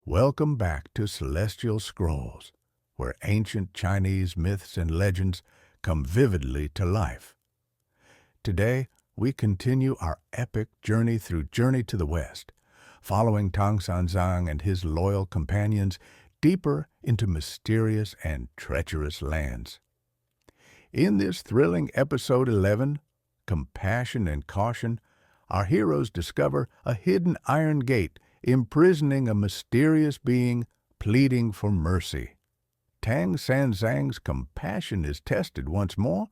Welcome back to Celestial Scrolls, where ancient Chinese myths and legends come vividly to life. Today, we continue our epic journey to the West, following Tang Sanzang and his loyal companions deeper into mysterious and treacherous lands. In this thrilling episode 11, Compassion and Caution, our heroes discover a hidden iron gate imprisoning a mysterious being pleading for mercy. Tang Sanzang's compassion is tested once more,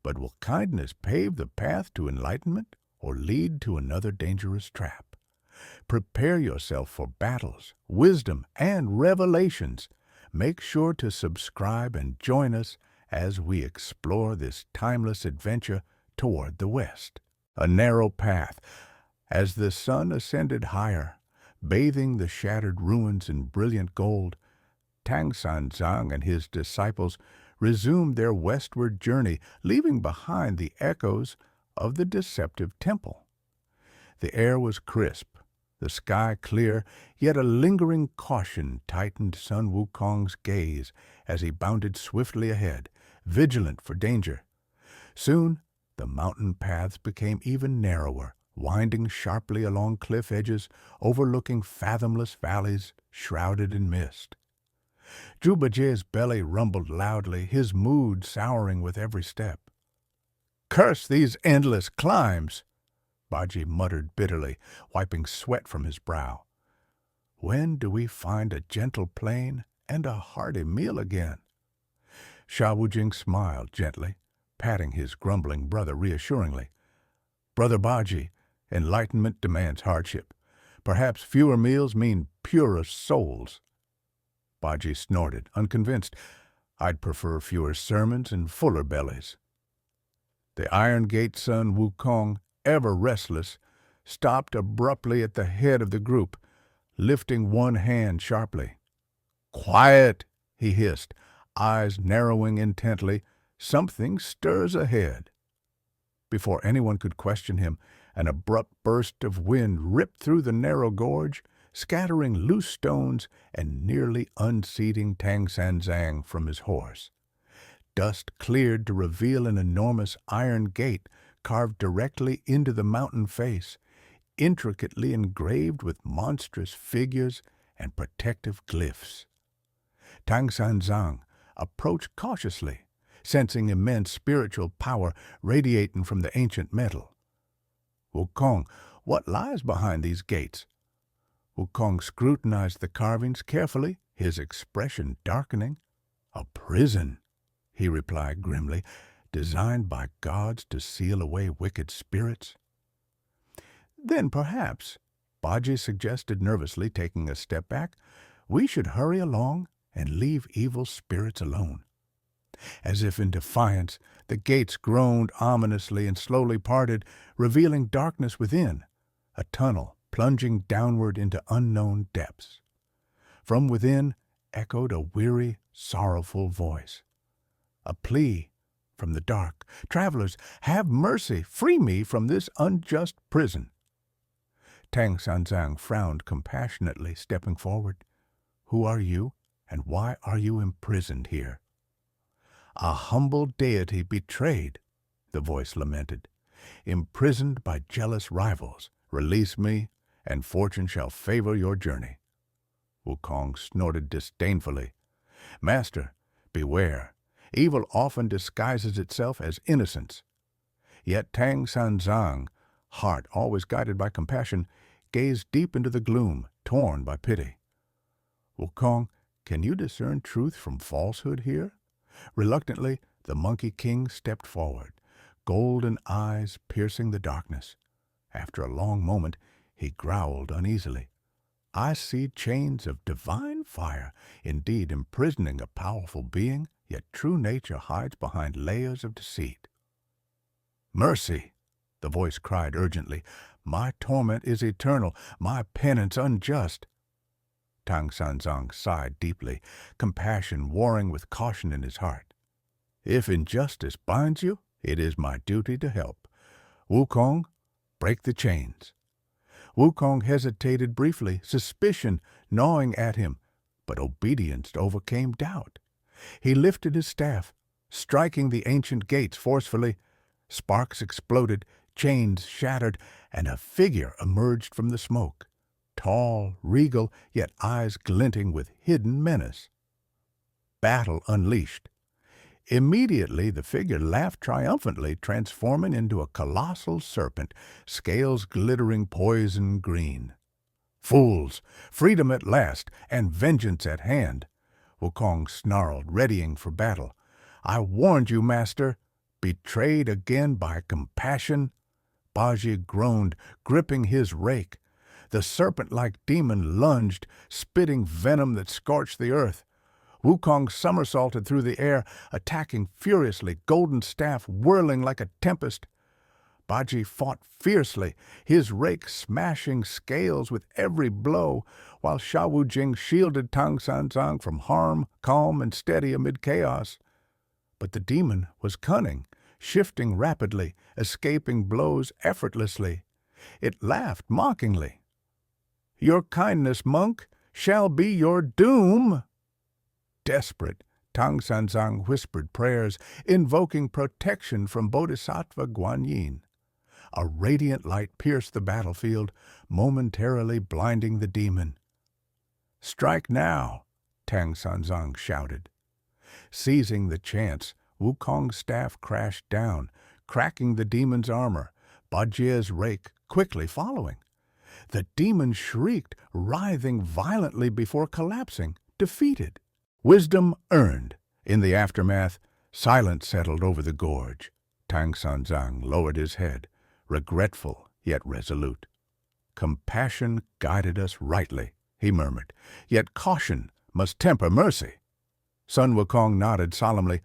but will kindness pave the path to enlightenment or lead to another dangerous trap? Prepare yourself for battles, wisdom, and revelations. Make sure to subscribe and join us as we explore this timeless adventure toward the West. A narrow path. As the sun ascended higher, bathing the shattered ruins in brilliant gold, Tang Sanzang and his disciples resumed their westward journey, leaving behind the echoes of the deceptive temple. The air was crisp, the sky clear, yet a lingering caution tightened Sun Wukong's gaze as he bounded swiftly ahead, vigilant for danger. Soon, the mountain paths became even narrower, winding sharply along cliff edges, overlooking fathomless valleys shrouded in mist. Zhubaje's belly rumbled loudly, his mood souring with every step. "Curse these endless climbs!" Baji muttered bitterly, wiping sweat from his brow. "When do we find a gentle plain and a hearty meal again?" Sha Wujing smiled gently, patting his grumbling brother reassuringly. "Brother Baji, enlightenment demands hardship. Perhaps fewer meals mean purer souls." Baji snorted, unconvinced. "I'd prefer fewer sermons and fuller bellies." The Iron Gate son Wukong, ever restless, stopped abruptly at the head of the group, lifting one hand sharply. "Quiet!" he hissed, eyes narrowing intently. "Something stirs ahead." Before anyone could question him, an abrupt burst of wind ripped through the narrow gorge, scattering loose stones and nearly unseating Tang Sanzang from his horse. Dust cleared to reveal an enormous iron gate carved directly into the mountain face, intricately engraved with monstrous figures and protective glyphs. Tang Sanzang approached cautiously, sensing immense spiritual power radiating from the ancient metal. "Wukong, what lies behind these gates?" Wukong scrutinized the carvings carefully, his expression darkening. "A prison," he replied grimly, "designed by gods to seal away wicked spirits." "Then perhaps," Baji suggested nervously, taking a step back, "we should hurry along and leave evil spirits alone." As if in defiance, the gates groaned ominously and slowly parted, revealing darkness within, a tunnel plunging downward into unknown depths. From within echoed a weary, sorrowful voice. A plea from the dark. "Travelers, have mercy! Free me from this unjust prison!" Tang Sanzang frowned compassionately, stepping forward. "Who are you, and why are you imprisoned here?" "A humble deity betrayed," the voice lamented. "Imprisoned by jealous rivals. Release me, and fortune shall favor your journey." Wukong snorted disdainfully. "Master, beware. Evil often disguises itself as innocence." Yet Tang Sanzang, heart always guided by compassion, gazed deep into the gloom, torn by pity. "Wukong, can you discern truth from falsehood here?" Reluctantly, the Monkey King stepped forward, golden eyes piercing the darkness. After a long moment, he growled uneasily. "I see chains of divine fire, indeed imprisoning a powerful being, yet true nature hides behind layers of deceit." "Mercy!" the voice cried urgently. "My torment is eternal, my penance unjust." Tang Sanzang sighed deeply, compassion warring with caution in his heart. "If injustice binds you, it is my duty to help. Wukong, break the chains." Wukong hesitated briefly, suspicion gnawing at him, but obedience overcame doubt. He lifted his staff, striking the ancient gates forcefully. Sparks exploded, chains shattered, and a figure emerged from the smoke. Tall, regal, yet eyes glinting with hidden menace. Battle unleashed. Immediately the figure laughed triumphantly, transforming into a colossal serpent, scales glittering poison green. "Fools! Freedom at last, and vengeance at hand!" Wukong snarled, readying for battle. "I warned you, master! Betrayed again by compassion?" Baji groaned, gripping his rake. The serpent-like demon lunged, spitting venom that scorched the earth. Wukong somersaulted through the air, attacking furiously, golden staff whirling like a tempest. Baji fought fiercely, his rake smashing scales with every blow, while Sha Wujing shielded Tang Sanzang from harm, calm and steady amid chaos. But the demon was cunning, shifting rapidly, escaping blows effortlessly. It laughed mockingly. "Your kindness, monk, shall be your doom!" Desperate, Tang Sanzang whispered prayers, invoking protection from Bodhisattva Guanyin. A radiant light pierced the battlefield, momentarily blinding the demon. "Strike now!" Tang Sanzang shouted. Seizing the chance, Wukong's staff crashed down, cracking the demon's armor, Bajie's rake quickly following. The demon shrieked, writhing violently before collapsing, defeated. Wisdom earned. In the aftermath, silence settled over the gorge. Tang Sanzang lowered his head, regretful yet resolute. "Compassion guided us rightly," he murmured, "yet caution must temper mercy." Sun Wukong nodded solemnly.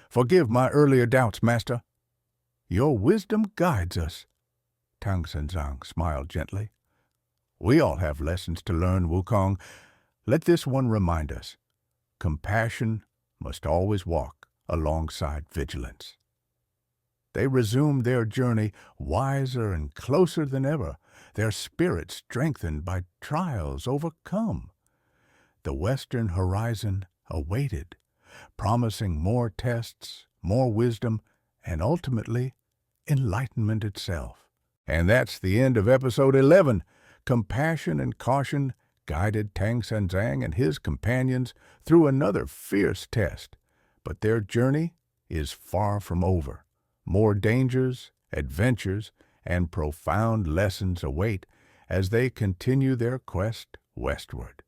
"Forgive my earlier doubts, master." "Your wisdom guides us." Tang Sanzang smiled gently. "We all have lessons to learn, Wukong. Let this one remind us. Compassion must always walk alongside vigilance." They resumed their journey, wiser and closer than ever, their spirits strengthened by trials overcome. The western horizon awaited, promising more tests, more wisdom, and ultimately enlightenment itself. And that's the end of episode 11. Compassion and caution guided Tang Sanzang and his companions through another fierce test. But their journey is far from over. More dangers, adventures, and profound lessons await as they continue their quest westward.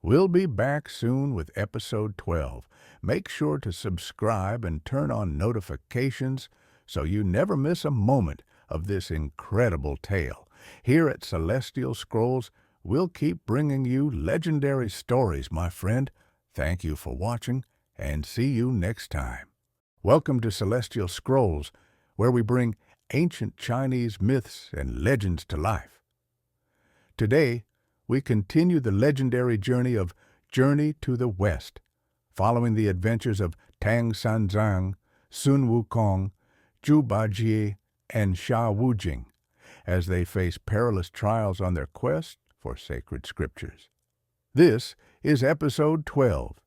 We'll be back soon with episode 12. Make sure to subscribe and turn on notifications so you never miss a moment of this incredible tale. Here at Celestial Scrolls, we'll keep bringing you legendary stories, my friend. Thank you for watching, and see you next time. Welcome to Celestial Scrolls, where we bring ancient Chinese myths and legends to life. Today, we continue the legendary journey of Journey to the West, following the adventures of Tang Sanzang, Sun Wukong, Zhu Bajie, and Sha Wujing, as they face perilous trials on their quest for sacred scriptures. This is episode 12,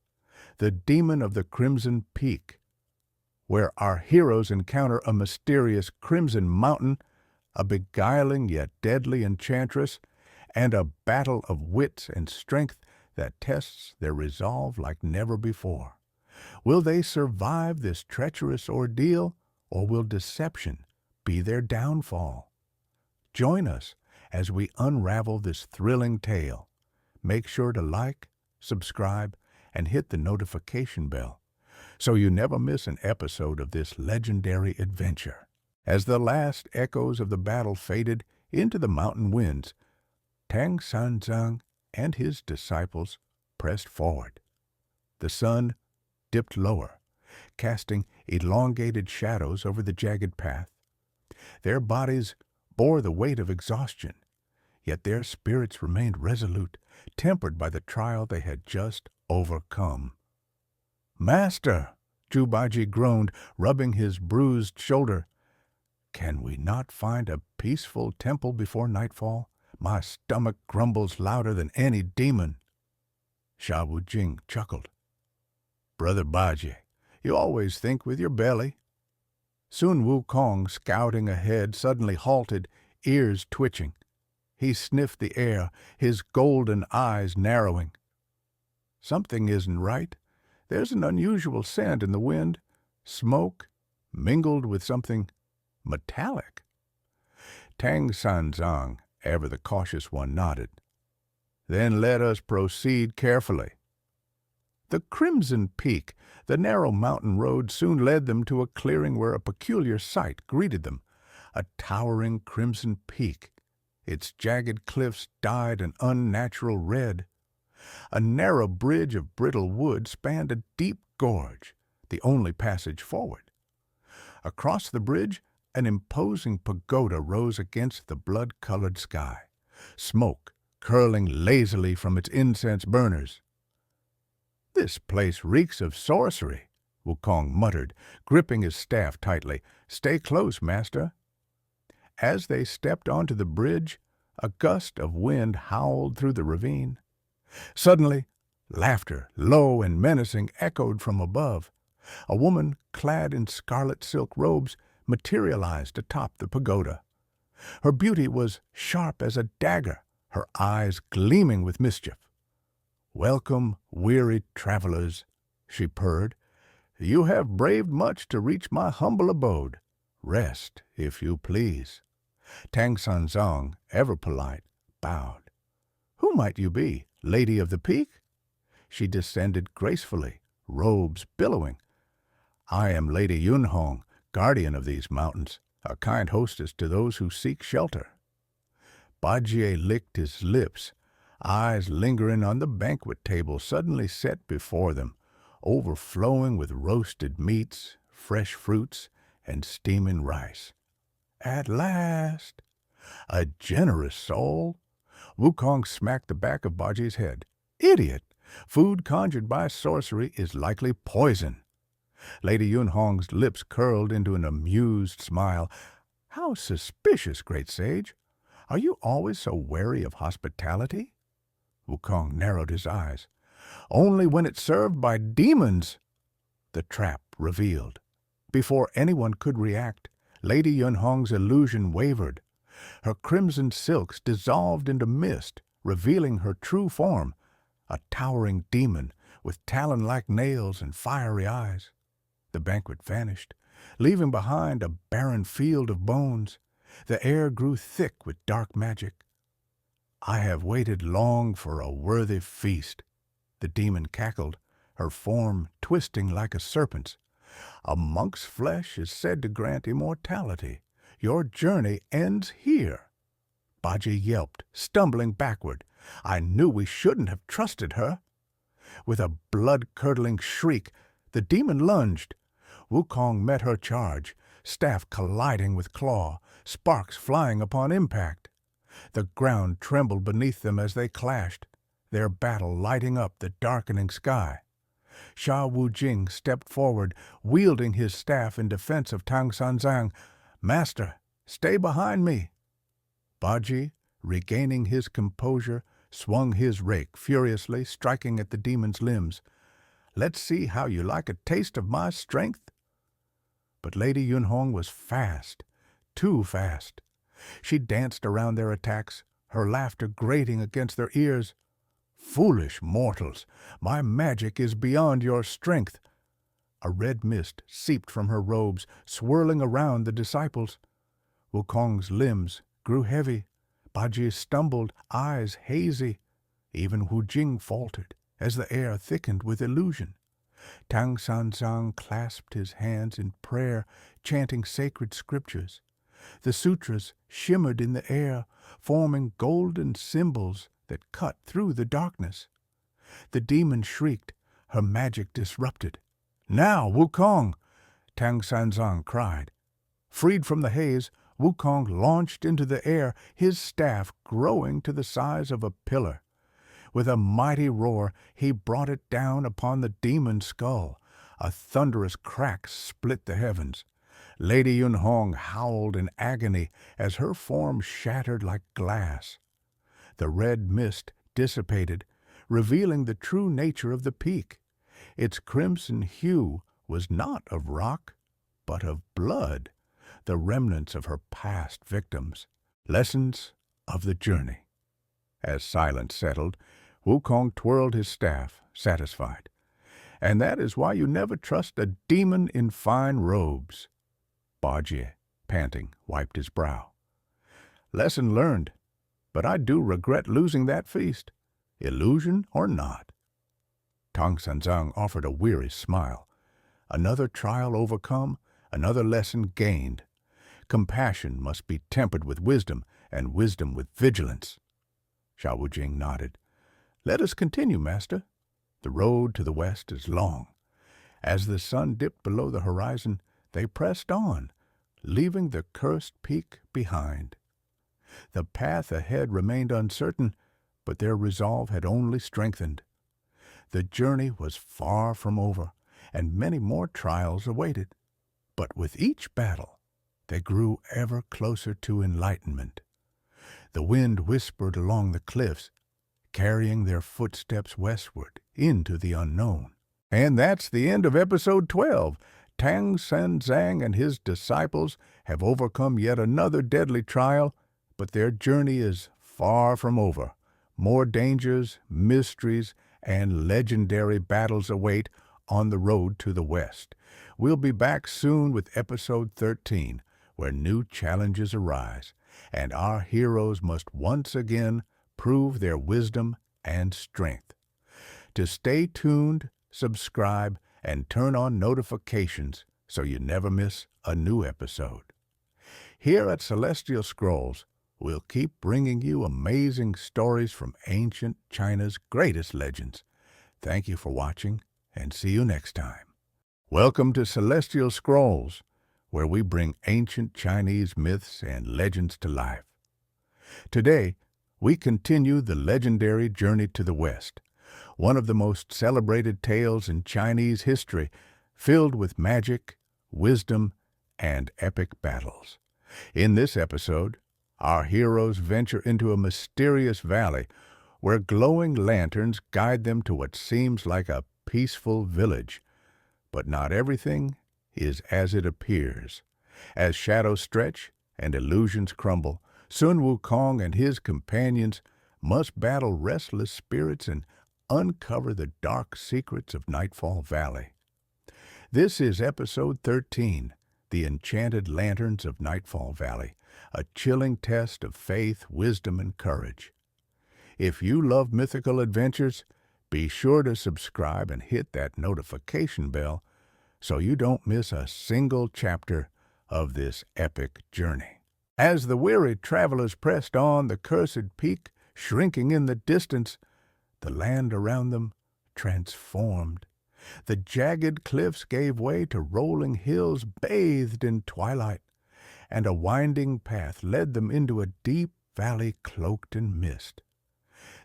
The Demon of the Crimson Peak, where our heroes encounter a mysterious crimson mountain, a beguiling yet deadly enchantress, and a battle of wits and strength that tests their resolve like never before. Will they survive this treacherous ordeal, or will deception be their downfall? Join us as we unravel this thrilling tale. Make sure to like, subscribe, and hit the notification bell so you never miss an episode of this legendary adventure. As the last echoes of the battle faded into the mountain winds, Tang Sanzang and his disciples pressed forward. The sun dipped lower, casting elongated shadows over the jagged path. Their bodies bore the weight of exhaustion, yet their spirits remained resolute, tempered by the trial they had just overcome. "Master," Zhu Bajie groaned, rubbing his bruised shoulder, "can we not find a peaceful temple before nightfall? My stomach grumbles louder than any demon." Sha Wujing chuckled. "Brother Bajie, you always think with your belly." Soon Wukong, scouting ahead, suddenly halted, ears twitching. He sniffed the air, his golden eyes narrowing. "Something isn't right. There's an unusual scent in the wind. Smoke, mingled with something metallic." Tang Sanzang, ever the cautious one, nodded. "Then let us proceed carefully." The Crimson Peak, the narrow mountain road, soon led them to a clearing where a peculiar sight greeted them. A towering crimson peak. Its jagged cliffs dyed an unnatural red. A narrow bridge of brittle wood spanned a deep gorge, the only passage forward. Across the bridge, an imposing pagoda rose against the blood-colored sky, smoke curling lazily from its incense burners. "This place reeks of sorcery," Wukong muttered, gripping his staff tightly. "Stay close, master." As they stepped onto the bridge, a gust of wind howled through the ravine. Suddenly, laughter, low and menacing, echoed from above. A woman, clad in scarlet silk robes, materialized atop the pagoda. Her beauty was sharp as a dagger, her eyes gleaming with mischief. "Welcome, weary travelers," she purred. "You have braved much to reach my humble abode. Rest, if you please." Tang Sanzang, ever polite, bowed. "Who might you be, Lady of the Peak?" She descended gracefully, robes billowing. "I am Lady Yunhong, guardian of these mountains, a kind hostess to those who seek shelter." Bajie licked his lips, eyes lingering on the banquet table suddenly set before them, overflowing with roasted meats, fresh fruits, and steaming rice. "At last! A generous soul!" Wukong smacked the back of Bajie's head. "Idiot! Food conjured by sorcery is likely poison." Lady Yunhong's lips curled into an amused smile. "How suspicious, great sage! Are you always so wary of hospitality?" Wukong narrowed his eyes. "Only when it's served by demons." The trap revealed. Before anyone could react, Lady Yunhong's illusion wavered. Her crimson silks dissolved into mist, revealing her true form, a towering demon with talon-like nails and fiery eyes. The banquet vanished, leaving behind a barren field of bones. The air grew thick with dark magic. "I have waited long for a worthy feast," the demon cackled, her form twisting like a serpent's. "A monk's flesh is said to grant immortality. Your journey ends here." Bajie yelped, stumbling backward. "I knew we shouldn't have trusted her." With a blood-curdling shriek, the demon lunged. Wukong met her charge, staff colliding with claw, sparks flying upon impact. The ground trembled beneath them as they clashed, their battle lighting up the darkening sky. Sha Wujing stepped forward, wielding his staff in defense of Tang Sanzang. "Master, stay behind me." Bajie, regaining his composure, swung his rake furiously, striking at the demon's limbs. "Let's see how you like a taste of my strength." But Lady Yunhong was fast, too fast. She danced around their attacks, her laughter grating against their ears. "Foolish mortals, my magic is beyond your strength." A red mist seeped from her robes, swirling around the disciples. Wukong's limbs grew heavy. Bajie stumbled, eyes hazy. Even Wujing faltered, as the air thickened with illusion. Tang Sanzang clasped his hands in prayer, chanting sacred scriptures. The sutras shimmered in the air, forming golden symbols that cut through the darkness. The demon shrieked, her magic disrupted. "Now, Wukong!" Tang Sanzang cried. Freed from the haze, Wukong launched into the air, his staff growing to the size of a pillar. With a mighty roar, he brought it down upon the demon's skull. A thunderous crack split the heavens. Lady Yunhong howled in agony as her form shattered like glass. The red mist dissipated, revealing the true nature of the peak. Its crimson hue was not of rock, but of blood, the remnants of her past victims, lessons of the journey. As silence settled, Wukong twirled his staff, satisfied. And that is why you never trust a demon in fine robes. Bajie, panting, wiped his brow. Lesson learned, but I do regret losing that feast, illusion or not. Tang Sanzang offered a weary smile. Another trial overcome, another lesson gained. Compassion must be tempered with wisdom, and wisdom with vigilance. Xiao Wujing nodded. Let us continue, master. The road to the west is long. As the sun dipped below the horizon, they pressed on, leaving the cursed peak behind. The path ahead remained uncertain, but their resolve had only strengthened. The journey was far from over, and many more trials awaited. But with each battle, they grew ever closer to enlightenment. The wind whispered along the cliffs, carrying their footsteps westward into the unknown. And that's the end of episode 12. Tang Sanzang and his disciples have overcome yet another deadly trial, but their journey is far from over. More dangers, mysteries, and legendary battles await on the road to the west. We'll be back soon with episode 13, where new challenges arise, and our heroes must once again prove their wisdom and strength. To stay tuned, subscribe, and turn on notifications so you never miss a new episode. Here at Celestial Scrolls, we'll keep bringing you amazing stories from ancient China's greatest legends. Thank you for watching, and see you next time. Welcome to Celestial Scrolls, where we bring ancient Chinese myths and legends to life. Today, we continue the legendary journey to the west, one of the most celebrated tales in Chinese history, filled with magic, wisdom, and epic battles. In this episode, our heroes venture into a mysterious valley where glowing lanterns guide them to what seems like a peaceful village. But not everything is as it appears. As shadows stretch and illusions crumble, Sun Wukong and his companions must battle restless spirits and uncover the dark secrets of Nightfall Valley. This is episode 13, The Enchanted Lanterns of Nightfall Valley, a chilling test of faith, wisdom, and courage. If you love mythical adventures, be sure to subscribe and hit that notification bell so you don't miss a single chapter of this epic journey. As the weary travelers pressed on, the cursed peak shrinking in the distance, the land around them transformed. The jagged cliffs gave way to rolling hills bathed in twilight, and a winding path led them into a deep valley cloaked in mist.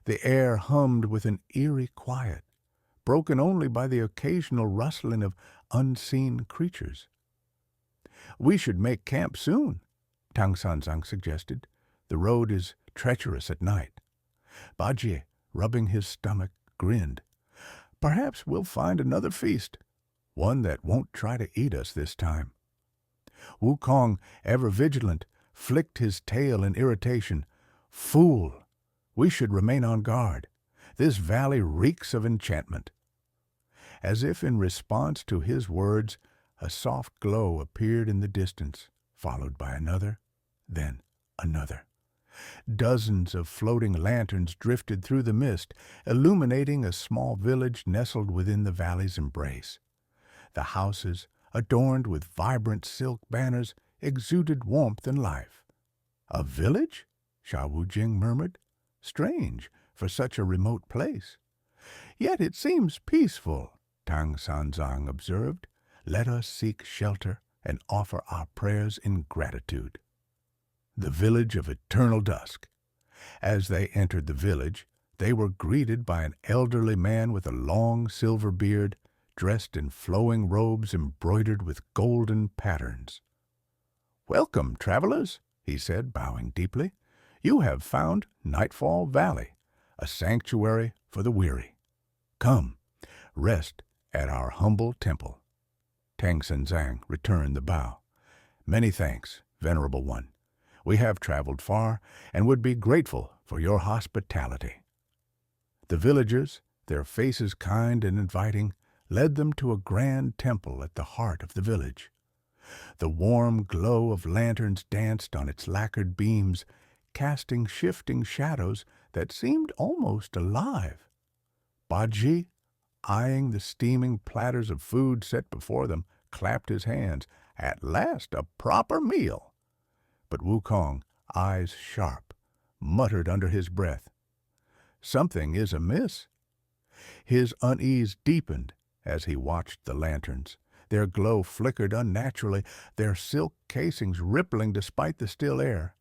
The air hummed with an eerie quiet, broken only by the occasional rustling of unseen creatures. We should make camp soon, Tang Sanzang suggested. The road is treacherous at night. Bajie, rubbing his stomach, grinned. Perhaps we'll find another feast, one that won't try to eat us this time. Wukong, ever vigilant, flicked his tail in irritation. Fool! We should remain on guard. This valley reeks of enchantment. As if in response to his words, a soft glow appeared in the distance, followed by another, then another. Dozens of floating lanterns drifted through the mist, illuminating a small village nestled within the valley's embrace. The houses, adorned with vibrant silk banners, exuded warmth and life. A village? Xiao Wujing murmured. Strange for such a remote place. Yet it seems peaceful, Tang Sanzang observed. Let us seek shelter and offer our prayers in gratitude. The village of eternal dusk. As they entered the village, they were greeted by an elderly man with a long silver beard, dressed in flowing robes embroidered with golden patterns. "Welcome, travelers," he said, bowing deeply. You have found Nightfall Valley, a sanctuary for the weary. Come, rest at our humble temple." Tang Sanzang returned the bow. "Many thanks, Venerable One. We have traveled far and would be grateful for your hospitality." The villagers, their faces kind and inviting, led them to a grand temple at the heart of the village. The warm glow of lanterns danced on its lacquered beams, casting shifting shadows that seemed almost alive. Baji, eyeing the steaming platters of food set before them, clapped his hands. At last a proper meal! But Wukong, eyes sharp, muttered under his breath, "Something is amiss." His unease deepened as he watched the lanterns. Their glow flickered unnaturally, their silk casings rippling despite the still air.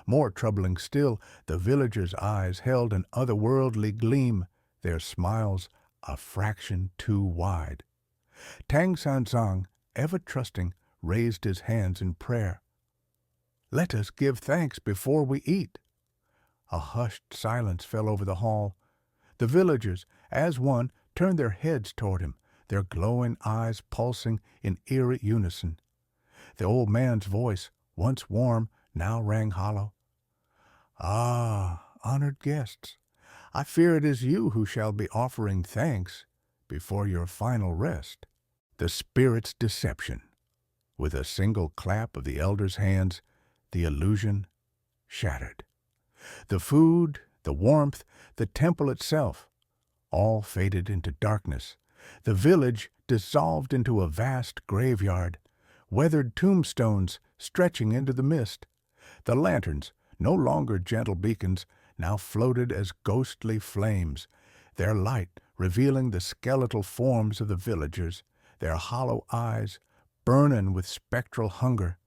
More troubling still, the villagers' eyes held an otherworldly gleam, their smiles a fraction too wide. Tang Sanzang, ever trusting, raised his hands in prayer. "Let us give thanks before we eat." A hushed silence fell over the hall. The villagers, as one, turned their heads toward him, their glowing eyes pulsing in eerie unison. The old man's voice, once warm, now rang hollow. "Ah, honored guests, I fear it is you who shall be offering thanks before your final rest." The spirit's deception. With a single clap of the elder's hands, the illusion shattered. The food, the warmth, the temple itself, all faded into darkness. The village dissolved into a vast graveyard, weathered tombstones stretching into the mist. The lanterns, no longer gentle beacons, now floated as ghostly flames, their light revealing the skeletal forms of the villagers, their hollow eyes burning with spectral hunger.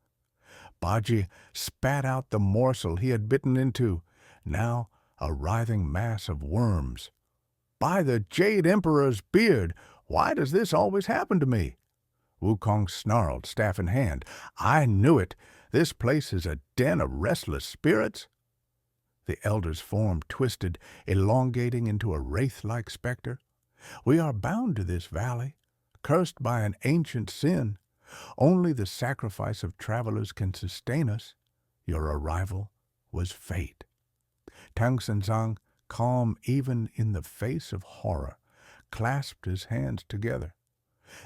Baji spat out the morsel he had bitten into, now a writhing mass of worms. "By the Jade Emperor's beard, why does this always happen to me?" Wukong snarled, staff in hand. "I knew it! This place is a den of restless spirits." The elder's form twisted, elongating into a wraith-like specter. "We are bound to this valley, cursed by an ancient sin. Only the sacrifice of travelers can sustain us. Your arrival was fate." Tang Sanzang, calm even in the face of horror, clasped his hands together.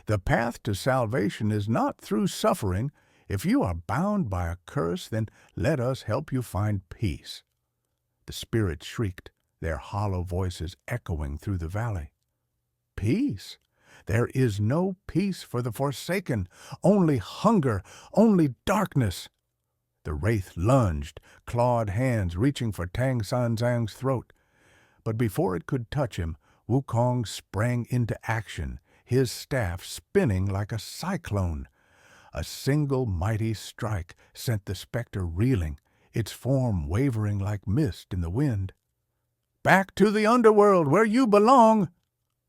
"The path to salvation is not through suffering. If you are bound by a curse, then let us help you find peace." The spirits shrieked, their hollow voices echoing through the valley. "Peace? There is no peace for the forsaken. Only hunger, only darkness." The wraith lunged, clawed hands reaching for Tang Sanzang's throat. But before it could touch him, Wukong sprang into action, his staff spinning like a cyclone. A single mighty strike sent the specter reeling, its form wavering like mist in the wind. "Back to the underworld where you belong!"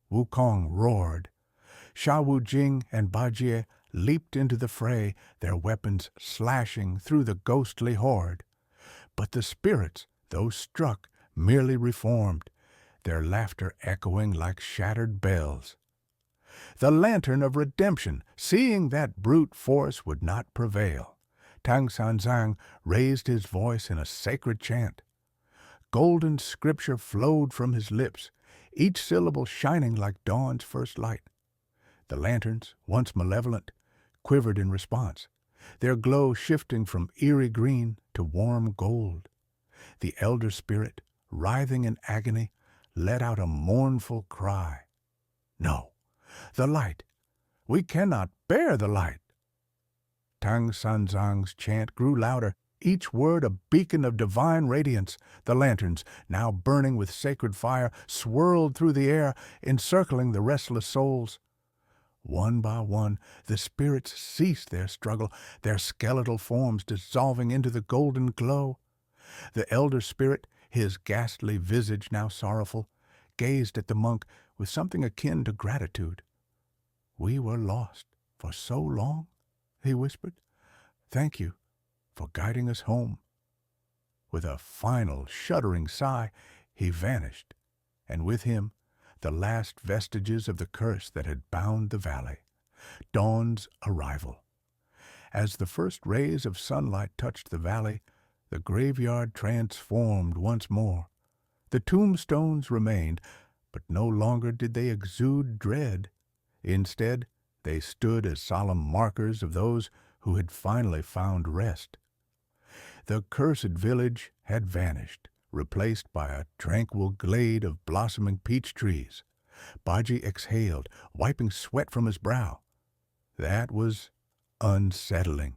Wukong roared. Sha Wujing and Bajie leaped into the fray, their weapons slashing through the ghostly horde. But the spirits, though struck, merely reformed, their laughter echoing like shattered bells. The lantern of redemption, seeing that brute force would not prevail, Tang Sanzang raised his voice in a sacred chant. Golden scripture flowed from his lips, each syllable shining like dawn's first light. The lanterns, once malevolent, quivered in response, their glow shifting from eerie green to warm gold. The elder spirit, writhing in agony, let out a mournful cry. "No, the light! We cannot bear the light!" Tang Sanzang's chant grew louder, each word a beacon of divine radiance. The lanterns, now burning with sacred fire, swirled through the air, encircling the restless souls. One by one, the spirits ceased their struggle, their skeletal forms dissolving into the golden glow. The elder spirit, his ghastly visage now sorrowful, gazed at the monk with something akin to gratitude. "We were lost for so long," he whispered. "Thank you for guiding us home." With a final, shuddering sigh, he vanished, and with him the last vestiges of the curse that had bound the valley. Dawn's arrival. As the first rays of sunlight touched the valley, the graveyard transformed once more. The tombstones remained, but no longer did they exude dread. Instead, they stood as solemn markers of those who had finally found rest. The cursed village had vanished, replaced by a tranquil glade of blossoming peach trees. Baji exhaled, wiping sweat from his brow. That was unsettling.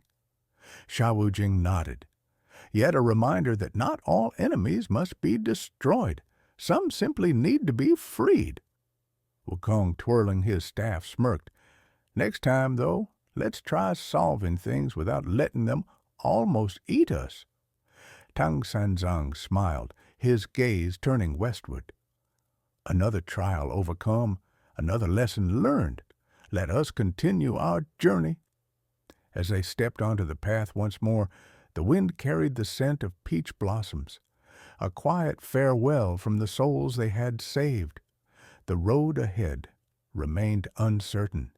Sha Wujing nodded. Yet a reminder that not all enemies must be destroyed. Some simply need to be freed. Wukong, twirling his staff, smirked. Next time, though, let's try solving things without letting them almost eat us. Tang Sanzang smiled, his gaze turning westward. Another trial overcome, another lesson learned. Let us continue our journey. As they stepped onto the path once more, the wind carried the scent of peach blossoms, a quiet farewell from the souls they had saved. The road ahead remained uncertain,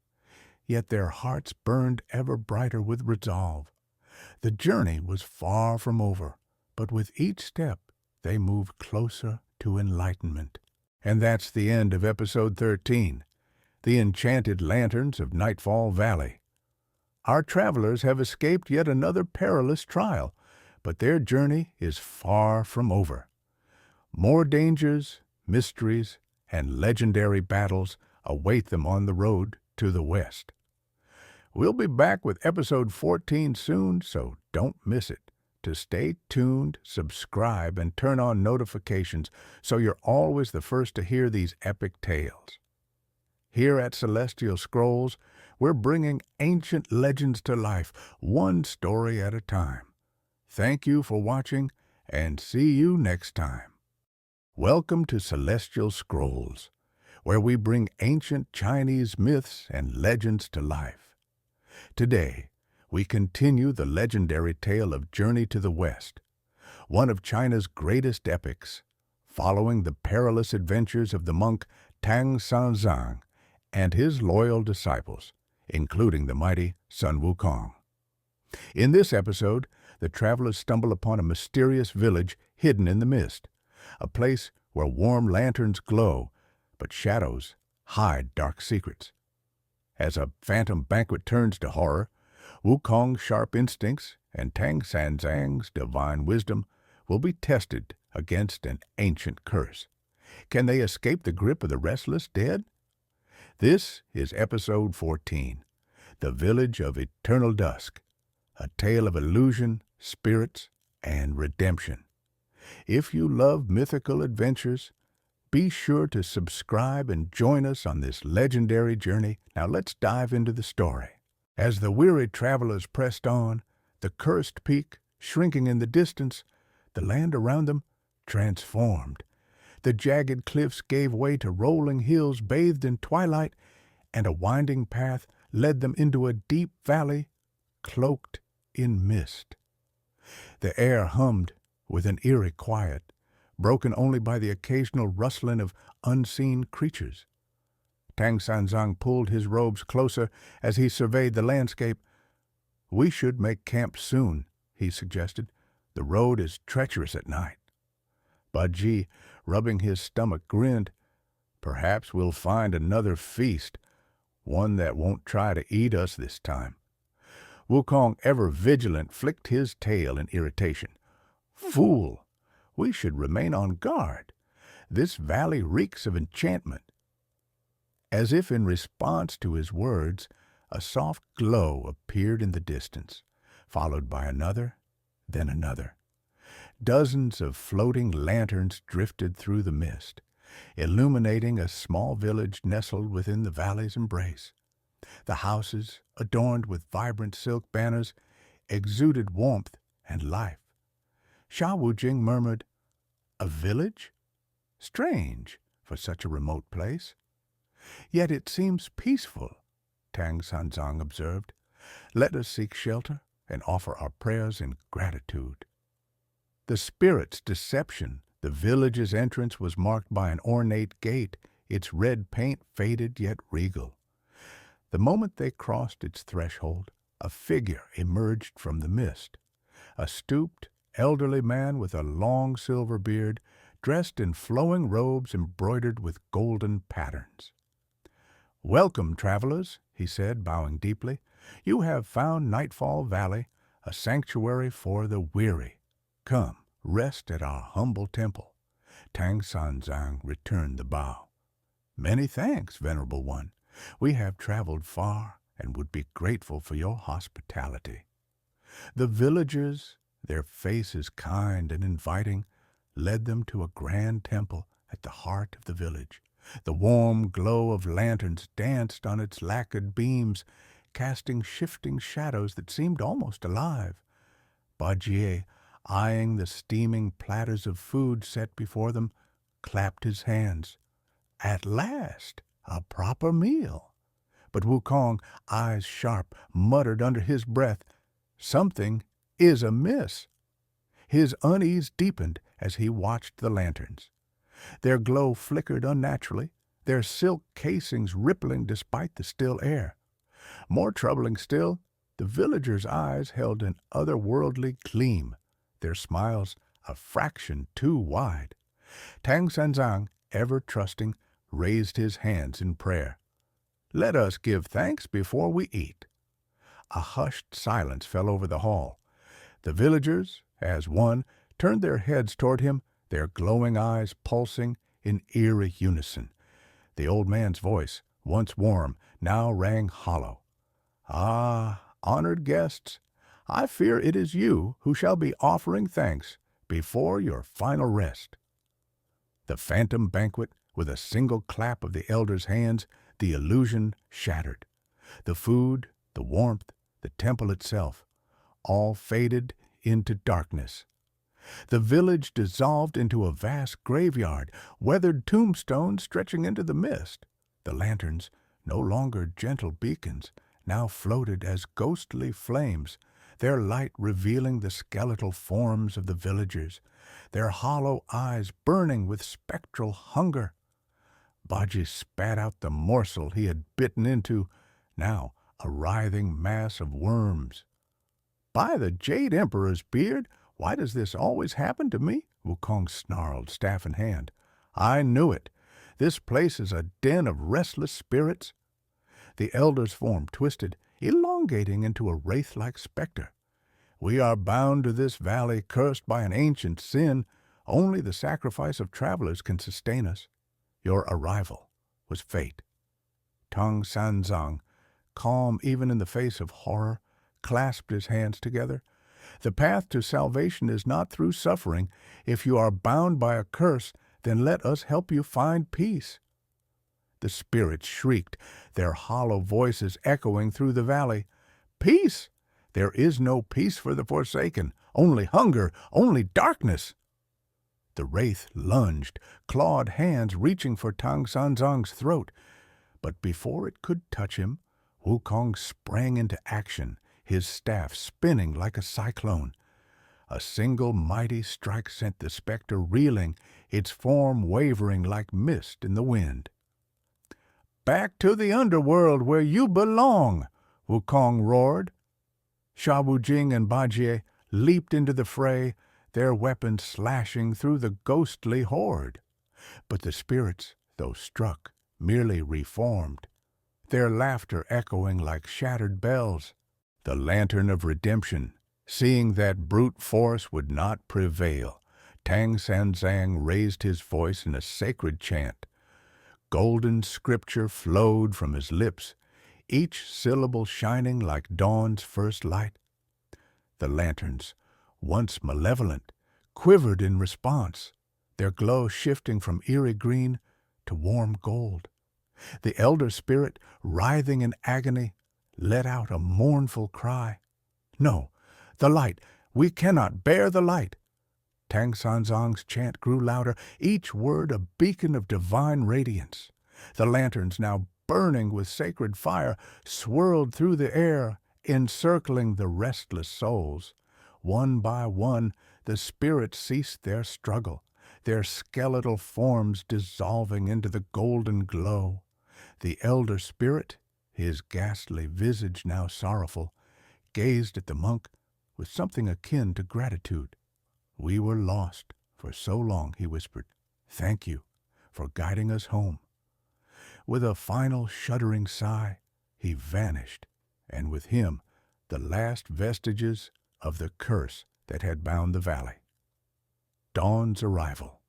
yet their hearts burned ever brighter with resolve. The journey was far from over, but with each step they moved closer to enlightenment. And that's the end of Episode 13, The Enchanted Lanterns of Nightfall Valley. Our travelers have escaped yet another perilous trial, but their journey is far from over. More dangers, mysteries, and legendary battles await them on the road to the west. We'll be back with Episode 14 soon, so don't miss it. To stay tuned, subscribe, and turn on notifications so you're always the first to hear these epic tales. Here at Celestial Scrolls, we're bringing ancient legends to life, one story at a time. Thank you for watching, and see you next time. Welcome to Celestial Scrolls, where we bring ancient Chinese myths and legends to life. Today, we continue the legendary tale of Journey to the West, one of China's greatest epics, following the perilous adventures of the monk Tang Sanzang and his loyal disciples, including the mighty Sun Wukong. In this episode, the travelers stumble upon a mysterious village hidden in the mist, a place where warm lanterns glow, but shadows hide dark secrets. As a phantom banquet turns to horror, Wukong's sharp instincts and Tang Sanzang's divine wisdom will be tested against an ancient curse. Can they escape the grip of the restless dead? This is Episode 14, The Village of Eternal Dusk, a tale of illusion, spirits, and redemption. If you love mythical adventures, be sure to subscribe and join us on this legendary journey. Now let's dive into the story. As the weary travelers pressed on, the cursed peak shrinking in the distance, the land around them transformed. The jagged cliffs gave way to rolling hills bathed in twilight, and a winding path led them into a deep valley cloaked in mist. The air hummed with an eerie quiet, broken only by the occasional rustling of unseen creatures. Tang Sanzang pulled his robes closer as he surveyed the landscape. "We should make camp soon," he suggested. "The road is treacherous at night." Baji, rubbing his stomach, grinned. "Perhaps we'll find another feast, one that won't try to eat us this time." Wukong, ever vigilant, flicked his tail in irritation. "Fool! We should remain on guard. This valley reeks of enchantment." As if in response to his words, a soft glow appeared in the distance, followed by another, then another. Dozens of floating lanterns drifted through the mist, illuminating a small village nestled within the valley's embrace. The houses, adorned with vibrant silk banners, exuded warmth and life. Sha Wujing murmured, "A village? Strange for such a remote place." "Yet it seems peaceful," Tang Sanzang observed. "Let us seek shelter and offer our prayers in gratitude." The spirit's deception. The village's entrance was marked by an ornate gate, its red paint faded yet regal. The moment they crossed its threshold, a figure emerged from the mist. A stooped, elderly man with a long silver beard, dressed in flowing robes embroidered with golden patterns. "Welcome, travelers," he said, bowing deeply. "You have found Nightfall Valley, a sanctuary for the weary. Come, rest at our humble temple." Tang Sanzang returned the bow. "Many thanks, Venerable One. We have traveled far and would be grateful for your hospitality." The villagers, their faces kind and inviting, led them to a grand temple at the heart of the village. The warm glow of lanterns danced on its lacquered beams, casting shifting shadows that seemed almost alive. Bajie, eyeing the steaming platters of food set before them, clapped his hands. At last, a proper meal. But Wukong, eyes sharp, muttered under his breath, "Something is amiss." His unease deepened as he watched the lanterns. Their glow flickered unnaturally, their silk casings rippling despite the still air. More troubling still, the villagers' eyes held an otherworldly gleam, their smiles a fraction too wide. Tang Sanzang, ever trusting, raised his hands in prayer. "Let us give thanks before we eat." A hushed silence fell over the hall. The villagers, as one, turned their heads toward him, their glowing eyes pulsing in eerie unison. The old man's voice, once warm, now rang hollow. "Ah, honored guests, I fear it is you who shall be offering thanks before your final rest." The phantom banquet, with a single clap of the elder's hands, the illusion shattered. The food, the warmth, the temple itself, all faded into darkness. The village dissolved into a vast graveyard, weathered tombstones stretching into the mist. The lanterns, no longer gentle beacons, now floated as ghostly flames, their light revealing the skeletal forms of the villagers, their hollow eyes burning with spectral hunger. Baji spat out the morsel he had bitten into, now a writhing mass of worms. "By the Jade Emperor's beard, why does this always happen to me?" Wukong snarled, staff in hand. "I knew it. This place is a den of restless spirits." The elder's form twisted, elongating into a wraith-like specter. "We are bound to this valley cursed by an ancient sin. Only the sacrifice of travelers can sustain us. Your arrival was fate." Tang Sanzang, calm even in the face of horror, clasped his hands together. "The path to salvation is not through suffering. If you are bound by a curse, then let us help you find peace." The spirits shrieked, their hollow voices echoing through the valley. "Peace! There is no peace for the forsaken. Only hunger, only darkness." The wraith lunged, clawed hands reaching for Tang Sanzang's throat. But before it could touch him, Wukong sprang into action, his staff spinning like a cyclone. A single mighty strike sent the specter reeling, its form wavering like mist in the wind. "Back to the underworld where you belong!" Wukong roared. Sha Wujing and Bajie leaped into the fray, their weapons slashing through the ghostly horde. But the spirits, though struck, merely reformed, their laughter echoing like shattered bells. The lantern of redemption, seeing that brute force would not prevail, Tang Sanzang raised his voice in a sacred chant. Golden scripture flowed from his lips, each syllable shining like dawn's first light. The lanterns, once malevolent, quivered in response, their glow shifting from eerie green to warm gold. The elder spirit, writhing in agony, let out a mournful cry. "No, the light! We cannot bear the light!" Tang Sanzang's chant grew louder, each word a beacon of divine radiance. The lanterns, now burning with sacred fire, swirled through the air, encircling the restless souls. One by one, the spirits ceased their struggle, their skeletal forms dissolving into the golden glow. The elder spirit, his ghastly visage now sorrowful, gazed at the monk with something akin to gratitude. "We were lost for so long," he whispered. "Thank you for guiding us home." With a final shuddering sigh, he vanished, and with him the last vestiges of the curse that had bound the valley. Dawn's arrival.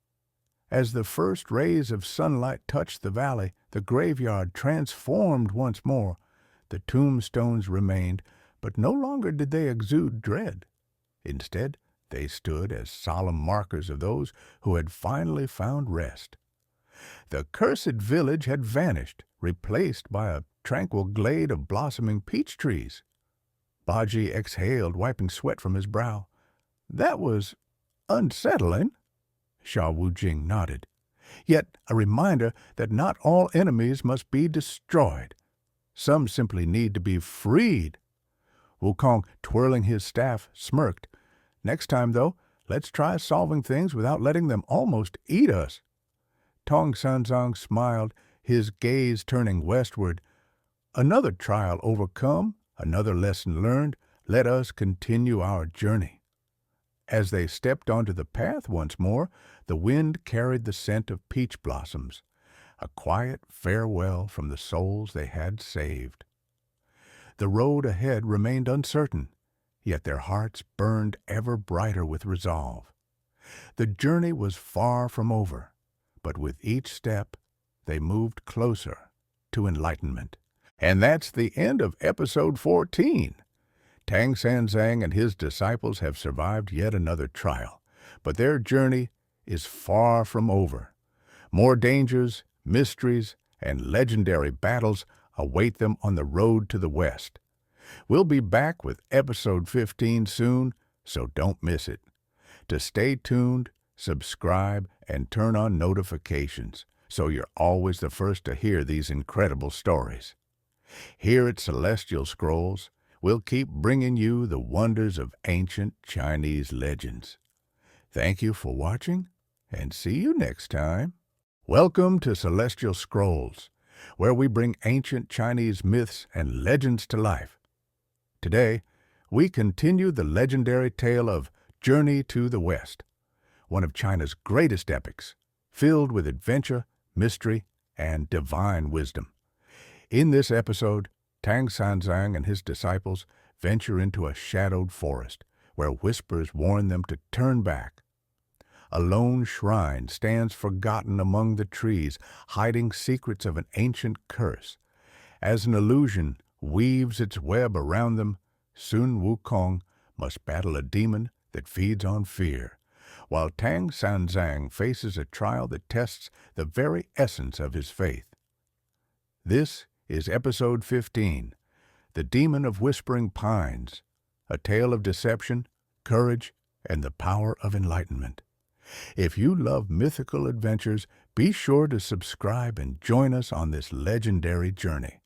As the first rays of sunlight touched the valley, the graveyard transformed once more. The tombstones remained, but no longer did they exude dread. Instead, they stood as solemn markers of those who had finally found rest. The cursed village had vanished, replaced by a tranquil glade of blossoming peach trees. Baji exhaled, wiping sweat from his brow. "That was unsettling." Sha Wujing nodded. "Yet a reminder that not all enemies must be destroyed. Some simply need to be freed." Wukong, twirling his staff, smirked. "Next time, though, let's try solving things without letting them almost eat us." Tang Sanzang smiled, his gaze turning westward. "Another trial overcome, another lesson learned. Let us continue our journey." As they stepped onto the path once more, the wind carried the scent of peach blossoms, a quiet farewell from the souls they had saved. The road ahead remained uncertain, yet their hearts burned ever brighter with resolve. The journey was far from over, but with each step they moved closer to enlightenment. And that's the end of episode 14. Tang Sanzang and his disciples have survived yet another trial, but their journey is far from over. More dangers, mysteries, and legendary battles await them on the road to the west. We'll be back with episode 15 soon, so don't miss it. To stay tuned, subscribe, and turn on notifications so you're always the first to hear these incredible stories. Here at Celestial Scrolls, we'll keep bringing you the wonders of ancient Chinese legends. Thank you for watching, and see you next time. Welcome to Celestial Scrolls, where we bring ancient Chinese myths and legends to life. Today, we continue the legendary tale of Journey to the West, one of China's greatest epics, filled with adventure, mystery, and divine wisdom. In this episode, Tang Sanzang and his disciples venture into a shadowed forest, where whispers warn them to turn back. A lone shrine stands forgotten among the trees, hiding secrets of an ancient curse. As an illusion weaves its web around them, soon Wukong must battle a demon that feeds on fear, while Tang Sanzang faces a trial that tests the very essence of his faith. This is episode 15, The Demon of Whispering Pines, a tale of deception, courage, and the power of enlightenment. If you love mythical adventures, be sure to subscribe and join us on this legendary journey.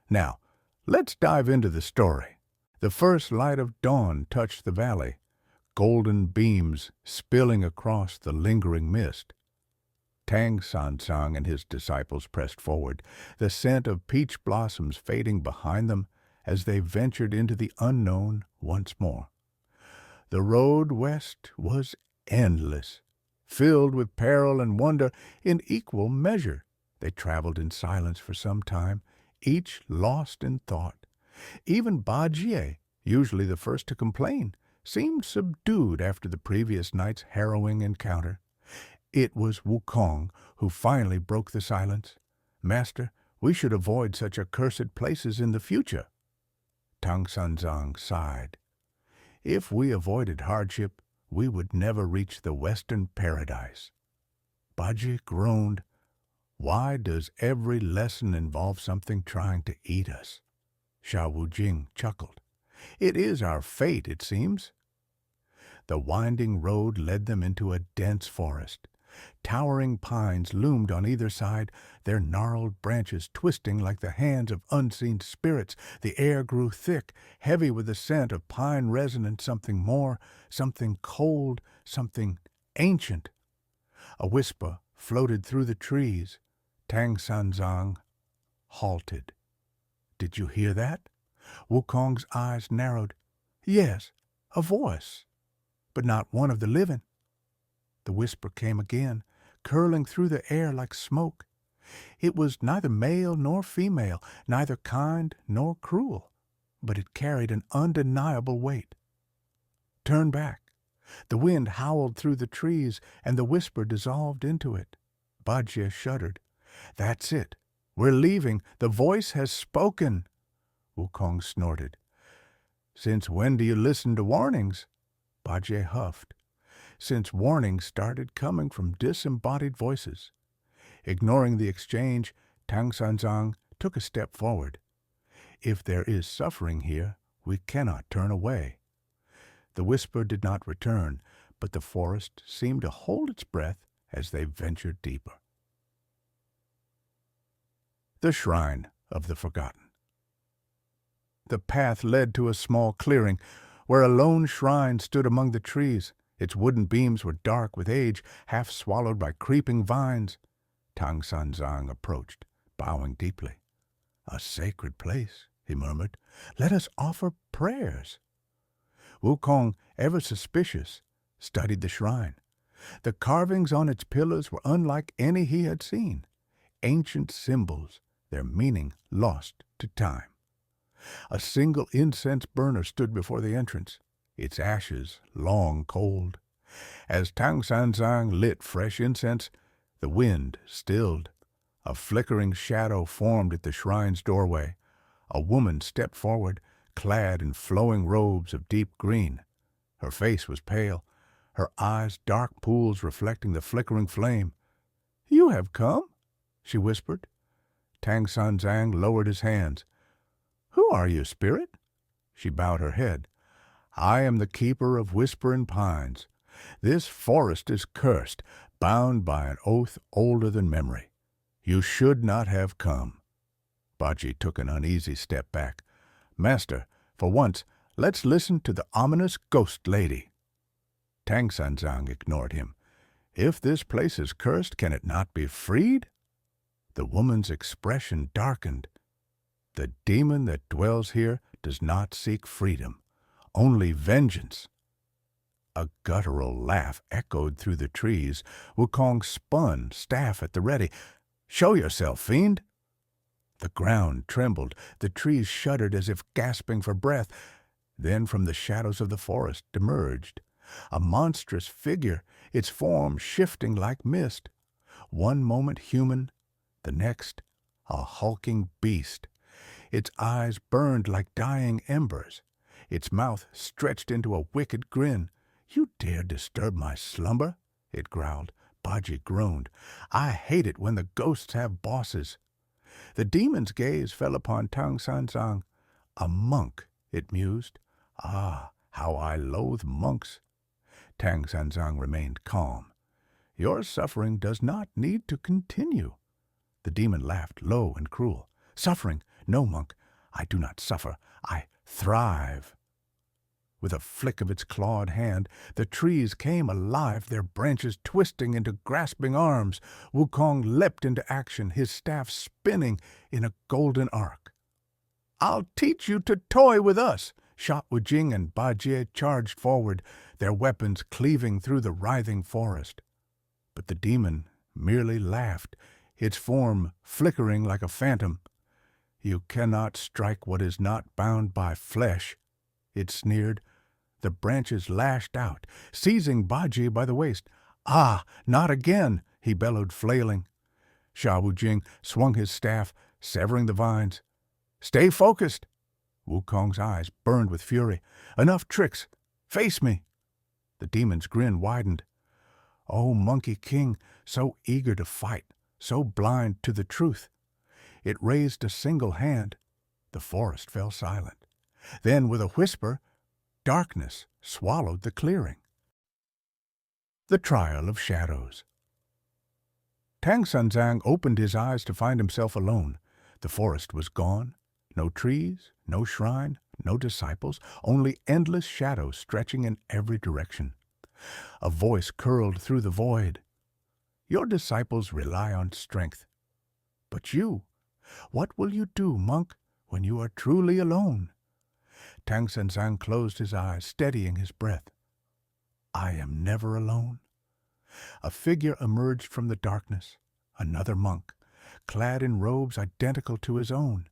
Now, let's dive into the story. The first light of dawn touched the valley, golden beams spilling across the lingering mist. Tang Sanzang and his disciples pressed forward, the scent of peach blossoms fading behind them as they ventured into the unknown once more. The road west was endless, filled with peril and wonder in equal measure. They traveled in silence for some time, each lost in thought. Even Baji, usually the first to complain, seemed subdued after the previous night's harrowing encounter. It was Wukong who finally broke the silence. "Master, we should avoid such accursed places in the future." Tang Sanzang sighed. "If we avoided hardship, we would never reach the western paradise." Baji groaned. "Why does every lesson involve something trying to eat us?" Sha Wujing chuckled. "It is our fate, it seems." The winding road led them into a dense forest. Towering pines loomed on either side, their gnarled branches twisting like the hands of unseen spirits. The air grew thick, heavy with the scent of pine resin and something more, something cold, something ancient. A whisper floated through the trees. Tang Sanzang halted. "Did you hear that?" Wukong's eyes narrowed. "Yes, a voice, but not one of the living." The whisper came again, curling through the air like smoke. It was neither male nor female, neither kind nor cruel, but it carried an undeniable weight. "Turn back." The wind howled through the trees, and the whisper dissolved into it. Bajie shuddered. "That's it. We're leaving. The voice has spoken." Wukong snorted. "Since when do you listen to warnings?" Bajie huffed. "Since warnings started coming from disembodied voices." Ignoring the exchange, Tang Sanzang took a step forward. "If there is suffering here, we cannot turn away." The whisper did not return, but the forest seemed to hold its breath as they ventured deeper. The Shrine of the Forgotten. The path led to a small clearing, where a lone shrine stood among the trees. Its wooden beams were dark with age, half swallowed by creeping vines. Tang Sanzang approached, bowing deeply. "A sacred place," he murmured. "Let us offer prayers." Wukong, ever suspicious, studied the shrine. The carvings on its pillars were unlike any he had seen. Ancient symbols, their meaning lost to time. A single incense burner stood before the entrance, its ashes long cold. As Tang Sanzang lit fresh incense, the wind stilled. A flickering shadow formed at the shrine's doorway. A woman stepped forward, clad in flowing robes of deep green. Her face was pale, her eyes dark pools reflecting the flickering flame. "You have come?" she whispered. Tang Sanzang lowered his hands. "Who are you, spirit?" She bowed her head. "I am the keeper of Whispering Pines. This forest is cursed, bound by an oath older than memory. You should not have come." Bajie took an uneasy step back. "Master, for once, let's listen to the ominous ghost lady." Tang Sanzang ignored him. "If this place is cursed, can it not be freed?" The woman's expression darkened. "The demon that dwells here does not seek freedom, only vengeance." A guttural laugh echoed through the trees. Wukong spun, staff at the ready. "Show yourself, fiend!" The ground trembled, the trees shuddered as if gasping for breath. Then from the shadows of the forest emerged a monstrous figure, its form shifting like mist. One moment human, the next a hulking beast. Its eyes burned like dying embers, its mouth stretched into a wicked grin. "You dare disturb my slumber?" it growled. Bajie groaned. "I hate it when the ghosts have bosses." The demon's gaze fell upon Tang Sanzang. "A monk," it mused. "Ah, how I loathe monks." Tang Sanzang remained calm. "Your suffering does not need to continue." The demon laughed low and cruel. "Suffering? No, monk. I do not suffer. I thrive." With a flick of its clawed hand, the trees came alive, their branches twisting into grasping arms. Wukong leapt into action, his staff spinning in a golden arc. "I'll teach you to toy with us!" Sha Wujing and Bajie charged forward, their weapons cleaving through the writhing forest. But the demon merely laughed, its form flickering like a phantom. "You cannot strike what is not bound by flesh," it sneered. The branches lashed out, seizing Bajie by the waist. "Ah, not again!" he bellowed, flailing. Sha Wujing swung his staff, severing the vines. "Stay focused!" Wukong's eyes burned with fury. "Enough tricks! Face me!" The demon's grin widened. "Oh, Monkey King, so eager to fight, so blind to the truth." It raised a single hand. The forest fell silent. Then, with a whisper, darkness swallowed the clearing. The Trial of Shadows. Tang Sanzang opened his eyes to find himself alone. The forest was gone. No trees, no shrine, no disciples, only endless shadows stretching in every direction. A voice curled through the void. Your disciples rely on strength. But you, what will you do, monk, when you are truly alone? Tang Sanzang closed his eyes, steadying his breath. I am never alone. A figure emerged from the darkness, another monk, clad in robes identical to his own.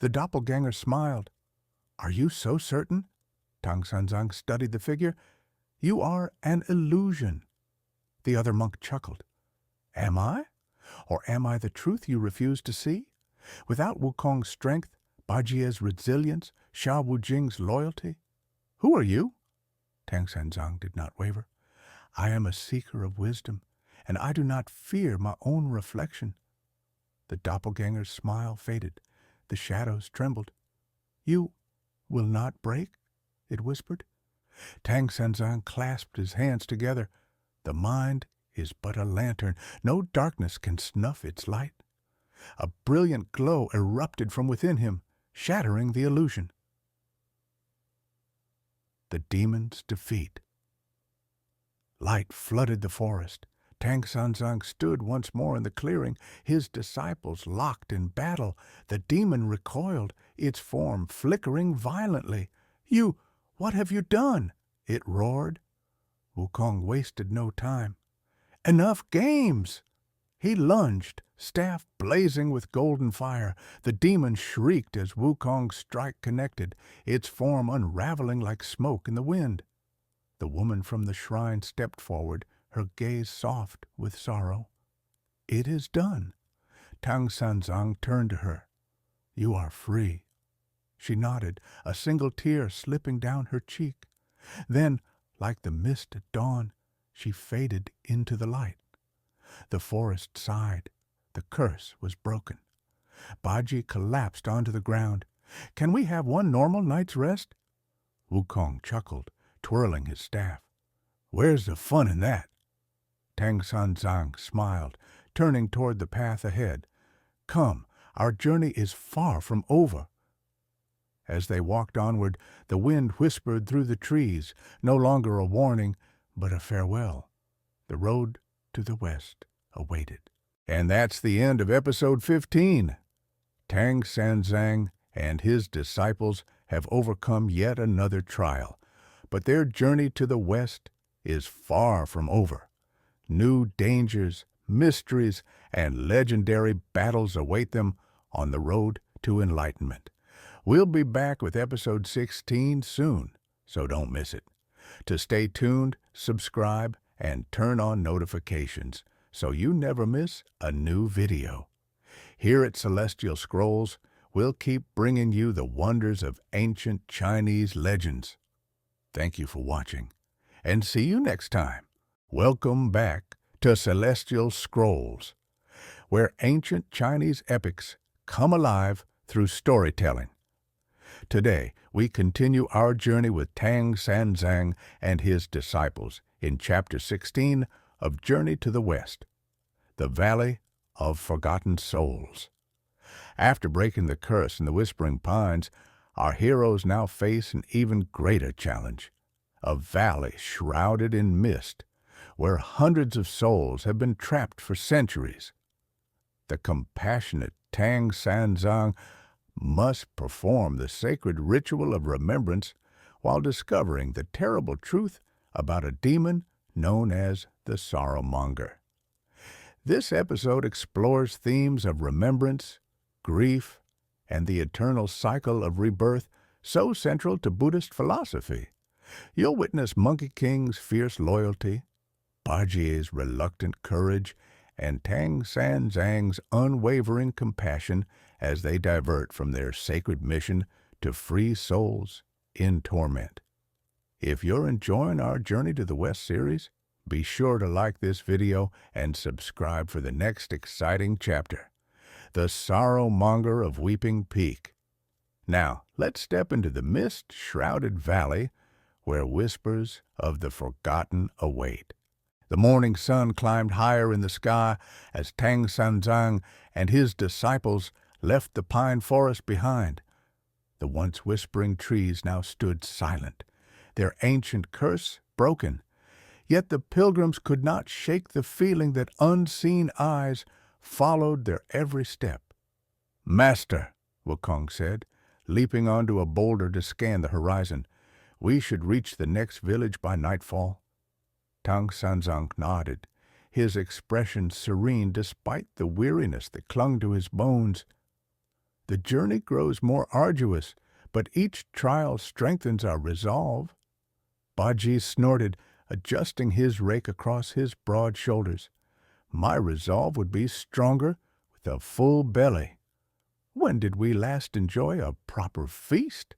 The doppelganger smiled. Are you so certain? Tang Sanzang studied the figure. You are an illusion. The other monk chuckled. Am I? Or am I the truth you refuse to see? Without Wukong's strength, Bajie's resilience, Sha Wujing's loyalty? Who are you? Tang Sanzang did not waver. I am a seeker of wisdom, and I do not fear my own reflection. The doppelganger's smile faded. The shadows trembled. You will not break? It whispered. Tang Sanzang clasped his hands together. The mind is but a lantern. No darkness can snuff its light. A brilliant glow erupted from within him, shattering the illusion. The demon's defeat. Light flooded the forest. Tang Sanzang stood once more in the clearing, his disciples locked in battle. The demon recoiled, its form flickering violently. You, what have you done? It roared. Wukong wasted no time. Enough games! He lunged, staff blazing with golden fire. The demon shrieked as Wukong's strike connected, its form unraveling like smoke in the wind. The woman from the shrine stepped forward, her gaze soft with sorrow. It is done. Tang Sanzang turned to her. You are free. She nodded, a single tear slipping down her cheek. Then, like the mist at dawn, she faded into the light. The forest sighed. The curse was broken. Bajie collapsed onto the ground. Can we have one normal night's rest? Wukong chuckled, twirling his staff. Where's the fun in that? Tang Sanzang smiled, turning toward the path ahead. Come, our journey is far from over. As they walked onward, the wind whispered through the trees, no longer a warning, but a farewell. The road to the west awaited. And that's the end of episode 15. Tang Sanzang and his disciples have overcome yet another trial, but their journey to the west is far from over. New dangers, mysteries, and legendary battles await them on the road to enlightenment. We'll be back with episode 16 soon, so don't miss it. To stay tuned, subscribe, and turn on notifications so you never miss a new video. Here at Celestial Scrolls, we'll keep bringing you the wonders of ancient Chinese legends. Thank you for watching, and see you next time. Welcome back to Celestial Scrolls, where ancient Chinese epics come alive through storytelling. Today, we continue our journey with Tang Sanzang and his disciples in Chapter 16 of Journey to the West, the Valley of Forgotten Souls. After breaking the curse in the Whispering Pines, our heroes now face an even greater challenge, a valley shrouded in mist, where hundreds of souls have been trapped for centuries. The compassionate Tang Sanzang must perform the sacred ritual of remembrance while discovering the terrible truth about a demon known as the Sorrowmonger. This episode explores themes of remembrance, grief, and the eternal cycle of rebirth so central to Buddhist philosophy. You'll witness Monkey King's fierce loyalty, Bajie's reluctant courage, and Tang Sanzang's unwavering compassion as they divert from their sacred mission to free souls in torment. If you're enjoying our Journey to the West series, be sure to like this video and subscribe for the next exciting chapter, The Sorrowmonger of Weeping Peak. Now, let's step into the mist-shrouded valley where whispers of the forgotten await. The morning sun climbed higher in the sky as Tang Sanzang and his disciples left the pine forest behind. The once whispering trees now stood silent, their ancient curse broken. Yet the pilgrims could not shake the feeling that unseen eyes followed their every step. "Master," Wukong said, leaping onto a boulder to scan the horizon, "we should reach the next village by nightfall." Tang Sanzang nodded, his expression serene despite the weariness that clung to his bones. "The journey grows more arduous, but each trial strengthens our resolve." Baji snorted, adjusting his rake across his broad shoulders. "My resolve would be stronger with a full belly. When did we last enjoy a proper feast?"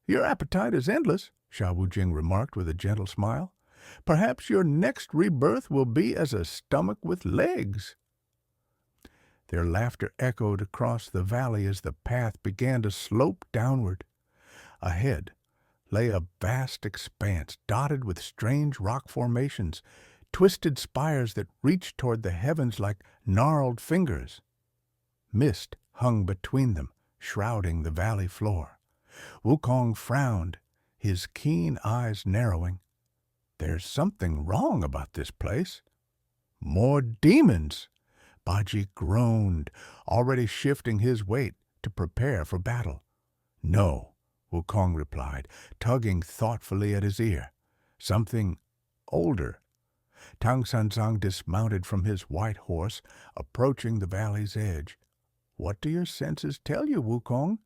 "Your appetite is endless," Sha Wujing remarked with a gentle smile. "Perhaps your next rebirth will be as a stomach with legs." Their laughter echoed across the valley as the path began to slope downward. Ahead lay a vast expanse dotted with strange rock formations, twisted spires that reached toward the heavens like gnarled fingers. Mist hung between them, shrouding the valley floor. Wukong frowned, his keen eyes narrowing. "There's something wrong about this place." "More demons!" Baji groaned, already shifting his weight to prepare for battle. "No," Wukong replied, tugging thoughtfully at his ear. "Something older." Tang Sanzang dismounted from his white horse, approaching the valley's edge. "What do your senses tell you, Wukong?"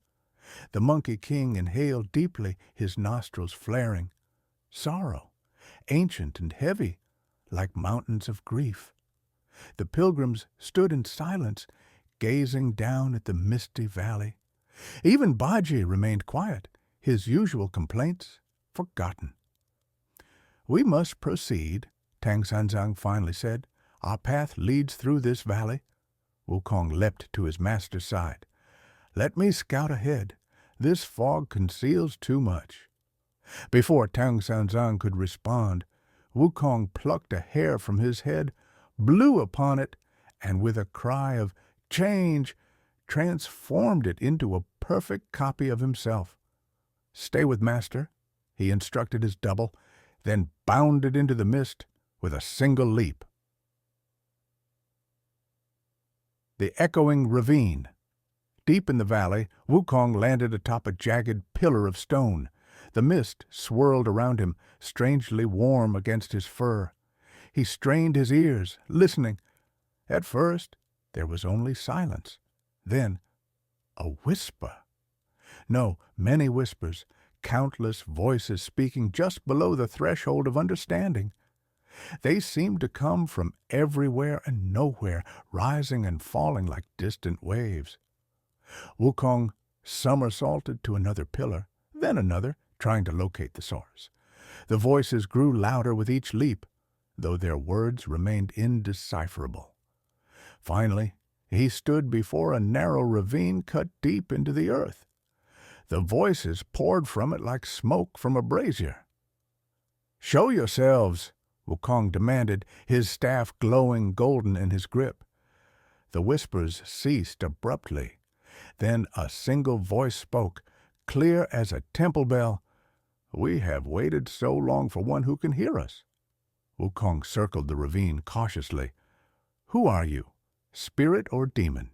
The Monkey King inhaled deeply, his nostrils flaring. "Sorrow, ancient and heavy, like mountains of grief." The pilgrims stood in silence, gazing down at the misty valley. Even Baji remained quiet, his usual complaints forgotten. "We must proceed," Tang Sanzang finally said. "Our path leads through this valley." Wukong leapt to his master's side. "Let me scout ahead. This fog conceals too much." Before Tang Sanzang could respond, Wukong plucked a hair from his head, blew upon it, and with a cry of "Change!" transformed it into a perfect copy of himself. "Stay with master," he instructed his double, then bounded into the mist with a single leap. The Echoing Ravine. Deep in the valley, Wukong landed atop a jagged pillar of stone. The mist swirled around him, strangely warm against his fur. He strained his ears, listening. At first, there was only silence. Then, a whisper. No, many whispers, countless voices speaking just below the threshold of understanding. They seemed to come from everywhere and nowhere, rising and falling like distant waves. Wukong somersaulted to another pillar, then another, trying to locate the source. The voices grew louder with each leap, though their words remained indecipherable. Finally, he stood before a narrow ravine cut deep into the earth. The voices poured from it like smoke from a brazier. "Show yourselves!" Wukong demanded, his staff glowing golden in his grip. The whispers ceased abruptly. Then a single voice spoke, clear as a temple bell. "We have waited so long for one who can hear us." Wukong circled the ravine cautiously. "Who are you, spirit or demon?"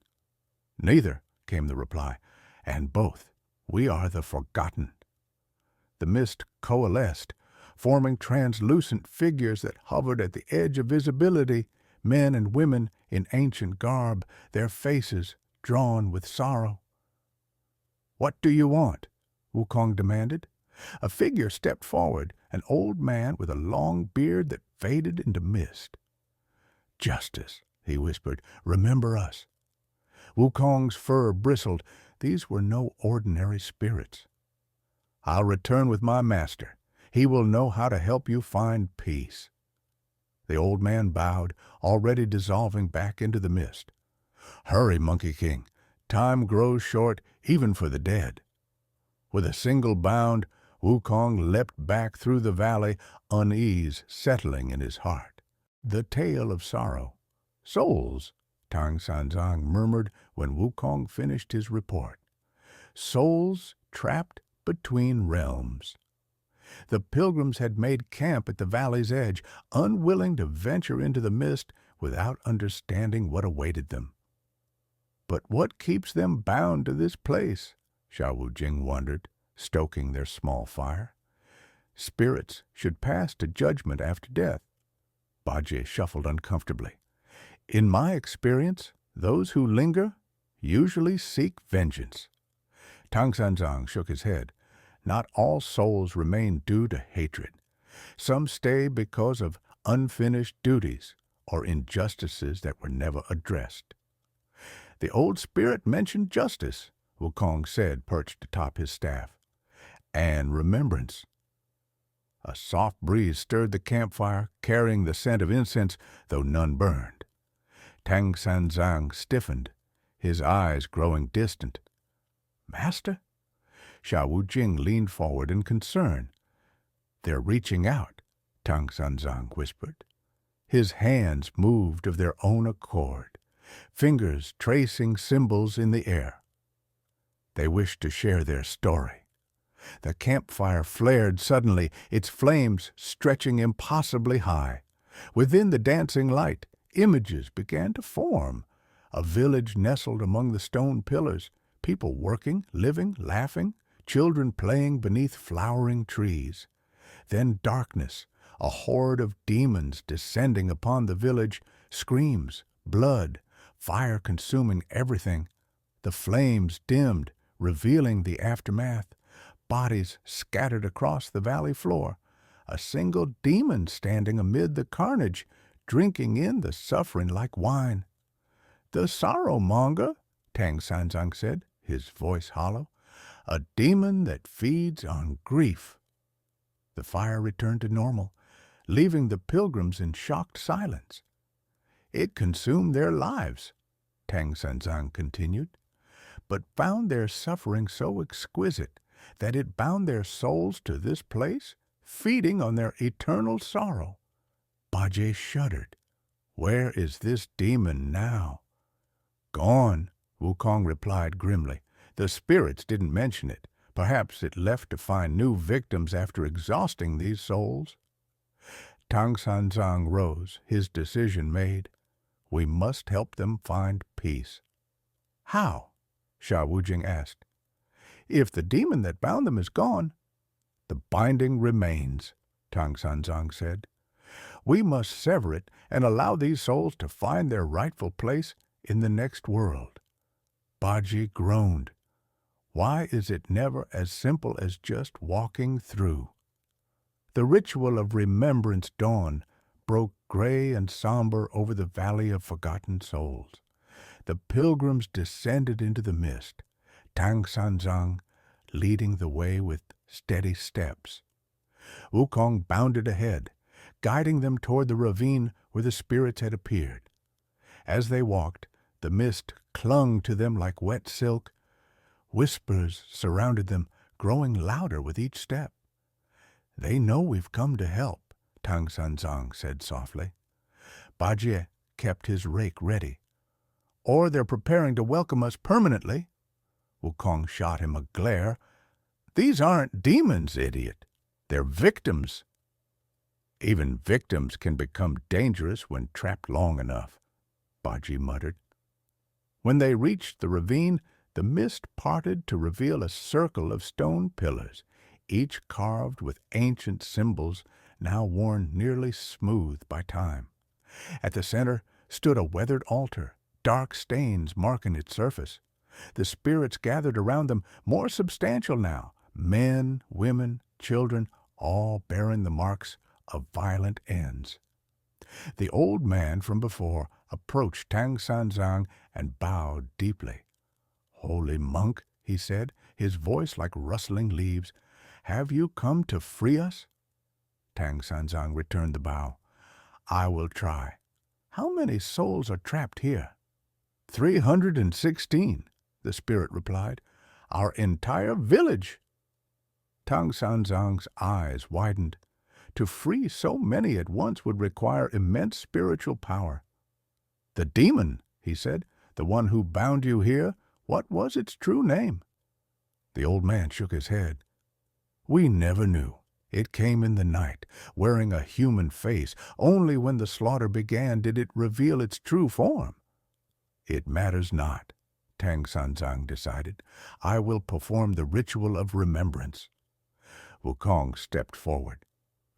"Neither," came the reply, "and both. We are the Forgotten." The mist coalesced, forming translucent figures that hovered at the edge of visibility, men and women in ancient garb, their faces drawn with sorrow. "What do you want?" Wukong demanded. A figure stepped forward, an old man with a long beard that faded into mist. "Justice," he whispered. "Remember us." Wukong's fur bristled. These were no ordinary spirits. "I'll return with my master. He will know how to help you find peace." The old man bowed, already dissolving back into the mist. "Hurry, Monkey King. Time grows short even for the dead." With a single bound, Wukong leapt back through the valley, unease settling in his heart. The Tale of Sorrow. Souls, Tang Sanzang murmured when Wukong finished his report. Souls trapped between realms. The pilgrims had made camp at the valley's edge, unwilling to venture into the mist without understanding what awaited them. But what keeps them bound to this place? Xiao Wujing wondered, stoking their small fire. Spirits should pass to judgment after death. Bajie shuffled uncomfortably. In my experience, those who linger usually seek vengeance. Tang Sanzang shook his head. Not all souls remain due to hatred. Some stay because of unfinished duties or injustices that were never addressed. The old spirit mentioned justice, Wukong said, perched atop his staff. And remembrance. A soft breeze stirred the campfire, carrying the scent of incense, though none burned. Tang Sanzang stiffened, his eyes growing distant. Master? Xiao Wujing leaned forward in concern. They're reaching out, Tang Sanzang whispered. His hands moved of their own accord, fingers tracing symbols in the air. They wished to share their story. The campfire flared suddenly, its flames stretching impossibly high. Within the dancing light, images began to form. A village nestled among the stone pillars, people working, living, laughing, children playing beneath flowering trees. Then darkness, a horde of demons descending upon the village, screams, blood, fire consuming everything. The flames dimmed, revealing the aftermath. Bodies scattered across the valley floor. A single demon standing amid the carnage, drinking in the suffering like wine. The sorrow monger, Tang Sanzang said, his voice hollow. A demon that feeds on grief. The fire returned to normal, leaving the pilgrims in shocked silence. It consumed their lives, Tang Sanzang continued, but found their suffering so exquisite that it bound their souls to this place, feeding on their eternal sorrow. Bajie shuddered. Where is this demon now? Gone, Wukong replied grimly. The spirits didn't mention it. Perhaps it left to find new victims after exhausting these souls. Tang Sanzang rose, his decision made. We must help them find peace. How? Xiao Wujing asked. If the demon that bound them is gone, the binding remains, Tang Sanzang said. We must sever it and allow these souls to find their rightful place in the next world. Bajie groaned. Why is it never as simple as just walking through? The ritual of remembrance dawn broke gray and somber over the valley of forgotten souls. The pilgrims descended into the mist, Tang Sanzang leading the way with steady steps. Wukong bounded ahead, guiding them toward the ravine where the spirits had appeared. As they walked, the mist clung to them like wet silk. Whispers surrounded them, growing louder with each step. They know we've come to help, Tang Sanzang said softly. Bajie kept his rake ready. Or they're preparing to welcome us permanently. Wukong shot him a glare. These aren't demons, idiot. They're victims. Even victims can become dangerous when trapped long enough, Bajie muttered. When they reached the ravine, the mist parted to reveal a circle of stone pillars, each carved with ancient symbols now worn nearly smooth by time. At the center stood a weathered altar, dark stains marking its surface. The spirits gathered around them, more substantial now, men, women, children, all bearing the marks of violent ends. The old man from before approached Tang Sanzang and bowed deeply. Holy monk, he said, his voice like rustling leaves, have you come to free us? Tang Sanzang returned the bow. I will try. How many souls are trapped here? 316, the spirit replied. Our entire village. Tang Sanzang's eyes widened. To free so many at once would require immense spiritual power. "The demon," he said, "the one who bound you here, what was its true name?" The old man shook his head. "We never knew. It came in the night, wearing a human face. Only when the slaughter began did it reveal its true form." "It matters not," Tang Sanzang decided. "I will perform the ritual of remembrance." Wukong stepped forward.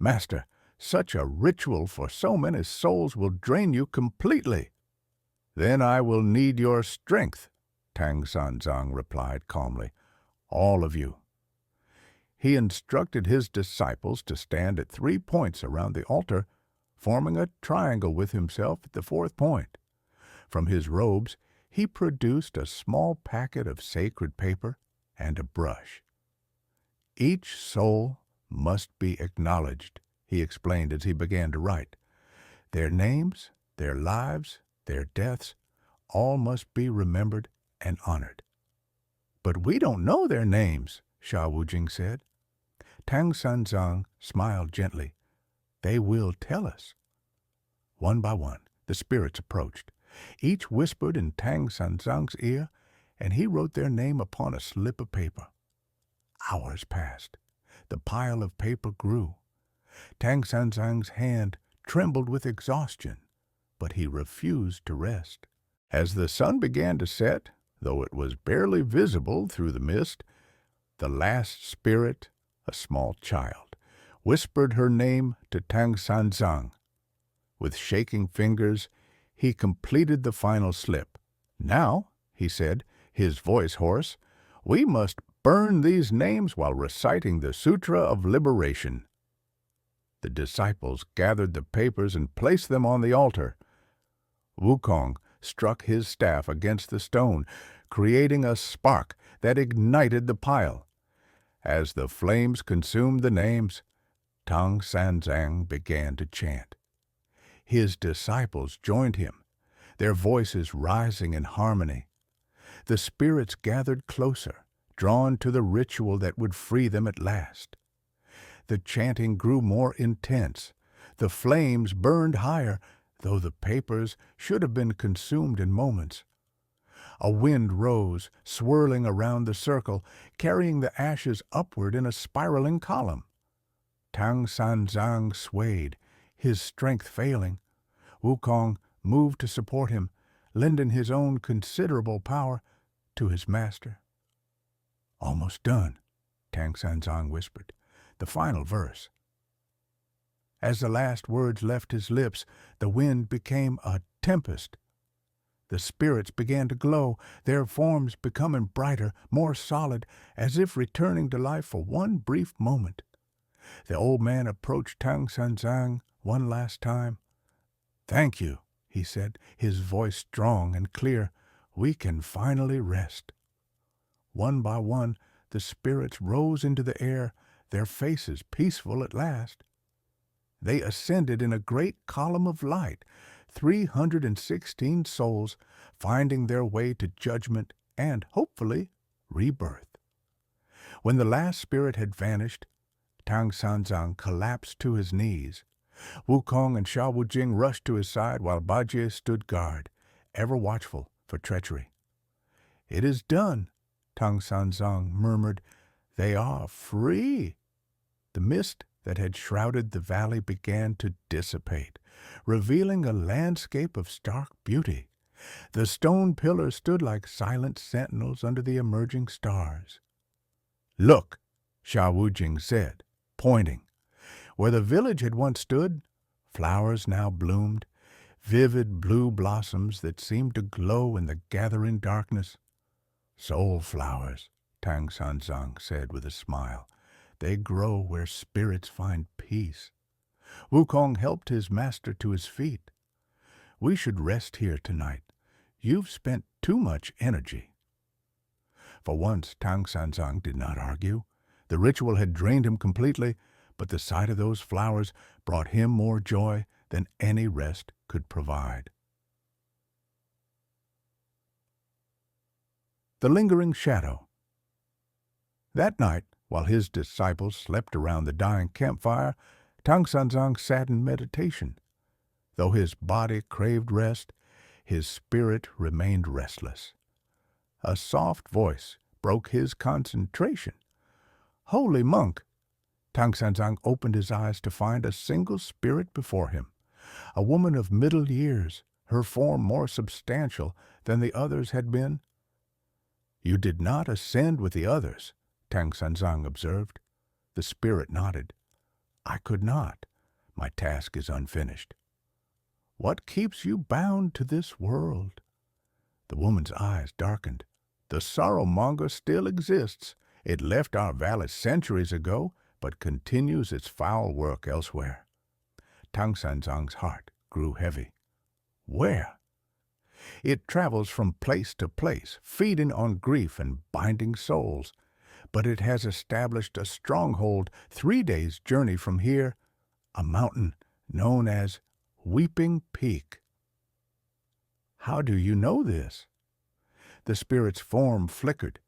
"Master, such a ritual for so many souls will drain you completely." "Then I will need your strength," Tang Sanzang replied calmly. "All of you." He instructed his disciples to stand at 3 points around the altar, forming a triangle with himself at the 4th point. From his robes, he produced a small packet of sacred paper and a brush. "Each soul must be acknowledged," he explained as he began to write. "Their names, their lives, their deaths, all must be remembered and honored." "But we don't know their names," Sha Wujing said. Tang Sanzang smiled gently. "They will tell us." One by one, the spirits approached. Each whispered in Tang Sanzang's ear, and he wrote their name upon a slip of paper. Hours passed. The pile of paper grew. Tang Sanzang's hand trembled with exhaustion, but he refused to rest. As the sun began to set, though it was barely visible through the mist, the last spirit, a small child, whispered her name to Tang Sanzang. With shaking fingers, he completed the final slip. "Now," he said, his voice hoarse, "we must burn these names while reciting the Sutra of Liberation." The disciples gathered the papers and placed them on the altar. Wukong struck his staff against the stone, creating a spark that ignited the pile. As the flames consumed the names, Tang Sanzang began to chant. His disciples joined him, their voices rising in harmony. The spirits gathered closer, drawn to the ritual that would free them at last. The chanting grew more intense. The flames burned higher, though the papers should have been consumed in moments. A wind rose, swirling around the circle, carrying the ashes upward in a spiraling column. Tang Sanzang swayed, his strength failing. Wukong moved to support him, lending his own considerable power to his master. "Almost done," Tang Sanzang whispered. "The final verse." As the last words left his lips, the wind became a tempest. The spirits began to glow, their forms becoming brighter, more solid, as if returning to life for one brief moment. The old man approached Tang Sanzang one last time. "Thank you," he said, his voice strong and clear. "We can finally rest." One by one, the spirits rose into the air, their faces peaceful at last. They ascended in a great column of light, 316 souls finding their way to judgment and, hopefully, rebirth. When the last spirit had vanished, Tang Sanzang collapsed to his knees. Wukong and Sha Wujing rushed to his side while Bajie stood guard, ever watchful for treachery. "It is done," Tang Sanzang murmured. "They are free." The mist that had shrouded the valley began to dissipate, revealing a landscape of stark beauty. The stone pillars stood like silent sentinels under the emerging stars. "Look," Sha Wujing said, pointing. Where the village had once stood, flowers now bloomed, vivid blue blossoms that seemed to glow in the gathering darkness. "Soul flowers," Tang Sanzang said with a smile. "They grow where spirits find peace." Wukong helped his master to his feet. "We should rest here tonight. You've spent too much energy." For once, Tang Sanzang did not argue. The ritual had drained him completely, but the sight of those flowers brought him more joy than any rest could provide. The lingering shadow. That night, while his disciples slept around the dying campfire, Tang Sanzang sat in meditation. Though his body craved rest, his spirit remained restless. A soft voice broke his concentration. "Holy monk!" Tang Sanzang opened his eyes to find a single spirit before him, a woman of middle years, her form more substantial than the others had been. "You did not ascend with the others," Tang Sanzang observed. The spirit nodded. "I could not. My task is unfinished." "What keeps you bound to this world?" The woman's eyes darkened. "The sorrow-monger still exists. It left our valley centuries ago, but continues its foul work elsewhere." Tang Sanzang's heart grew heavy. "Where?" "It travels from place to place, feeding on grief and binding souls. But it has established a stronghold 3 days' journey from here, a mountain known as Weeping Peak." "How do you know this?" The spirit's form flickered.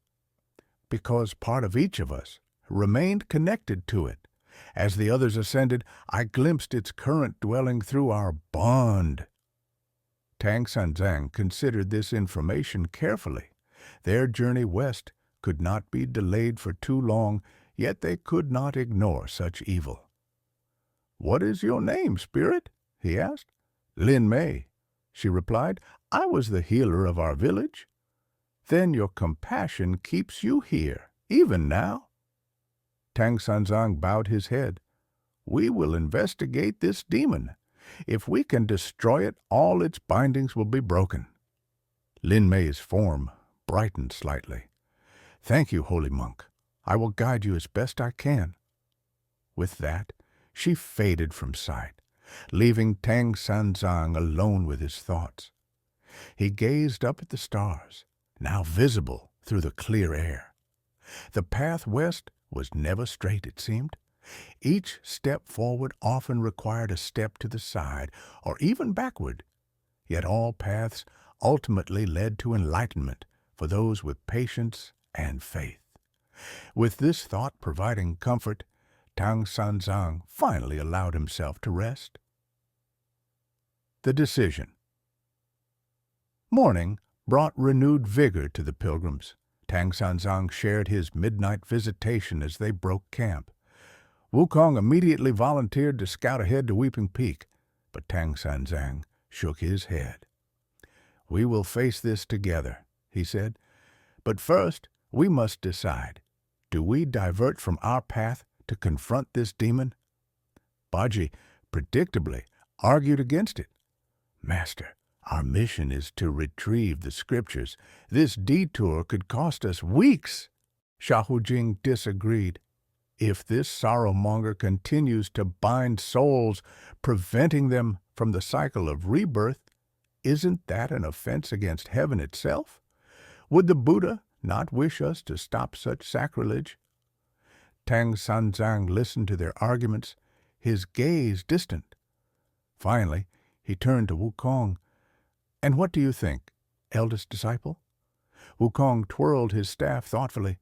"Because part of each of us remained connected to it. As the others ascended, I glimpsed its current dwelling through our bond." Tang Sanzang considered this information carefully. Their journey west could not be delayed for too long, yet they could not ignore such evil. "What is your name, spirit?" he asked. "Lin Mei," she replied. "I was the healer of our village." "Then your compassion keeps you here, even now?" Tang Sanzang bowed his head. "We will investigate this demon. If we can destroy it, all its bindings will be broken." Lin Mei's form brightened slightly. "Thank you, holy monk. I will guide you as best I can." With that, she faded from sight, leaving Tang Sanzang alone with his thoughts. He gazed up at the stars, now visible through the clear air. The path west was never straight, it seemed. Each step forward often required a step to the side, or even backward. Yet all paths ultimately led to enlightenment for those with patience and faith. With this thought providing comfort, Tang Sanzang finally allowed himself to rest. The decision. Morning brought renewed vigor to the pilgrims. Tang Sanzang shared his midnight visitation as they broke camp. Wukong immediately volunteered to scout ahead to Weeping Peak, but Tang Sanzang shook his head. "We will face this together," he said. "But first, we must decide. Do we divert from our path to confront this demon?" Baji, predictably, argued against it. "Master, our mission is to retrieve the scriptures. This detour could cost us weeks." Shahujing disagreed. "If this sorrow-monger continues to bind souls, preventing them from the cycle of rebirth, isn't that an offense against heaven itself? Would the Buddha not wish us to stop such sacrilege?" Tang Sanzang listened to their arguments, his gaze distant. Finally, he turned to Wukong. "And what do you think, eldest disciple?" Wukong twirled his staff thoughtfully.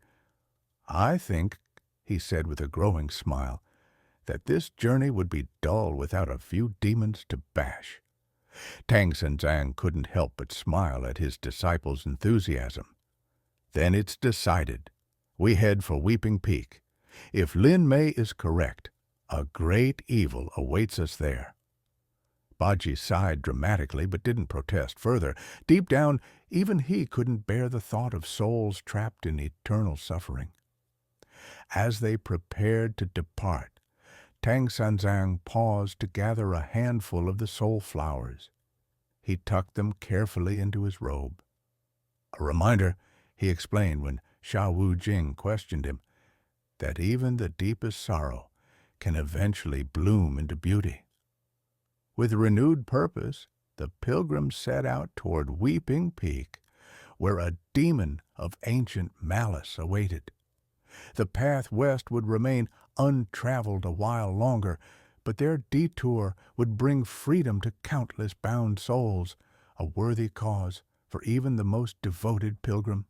"I think," he said with a growing smile, "that this journey would be dull without a few demons to bash." Tang Sanzang couldn't help but smile at his disciple's enthusiasm. "Then it's decided. We head for Weeping Peak. If Lin Mei is correct, a great evil awaits us there." Baji sighed dramatically but didn't protest further. Deep down, even he couldn't bear the thought of souls trapped in eternal suffering. As they prepared to depart, Tang Sanzang paused to gather a handful of the soul flowers. He tucked them carefully into his robe. "A reminder," he explained when Shahujing questioned him, "that even the deepest sorrow can eventually bloom into beauty." With renewed purpose, the pilgrims set out toward Weeping Peak, where a demon of ancient malice awaited. The path west would remain untraveled a while longer, but their detour would bring freedom to countless bound souls, a worthy cause for even the most devoted pilgrim.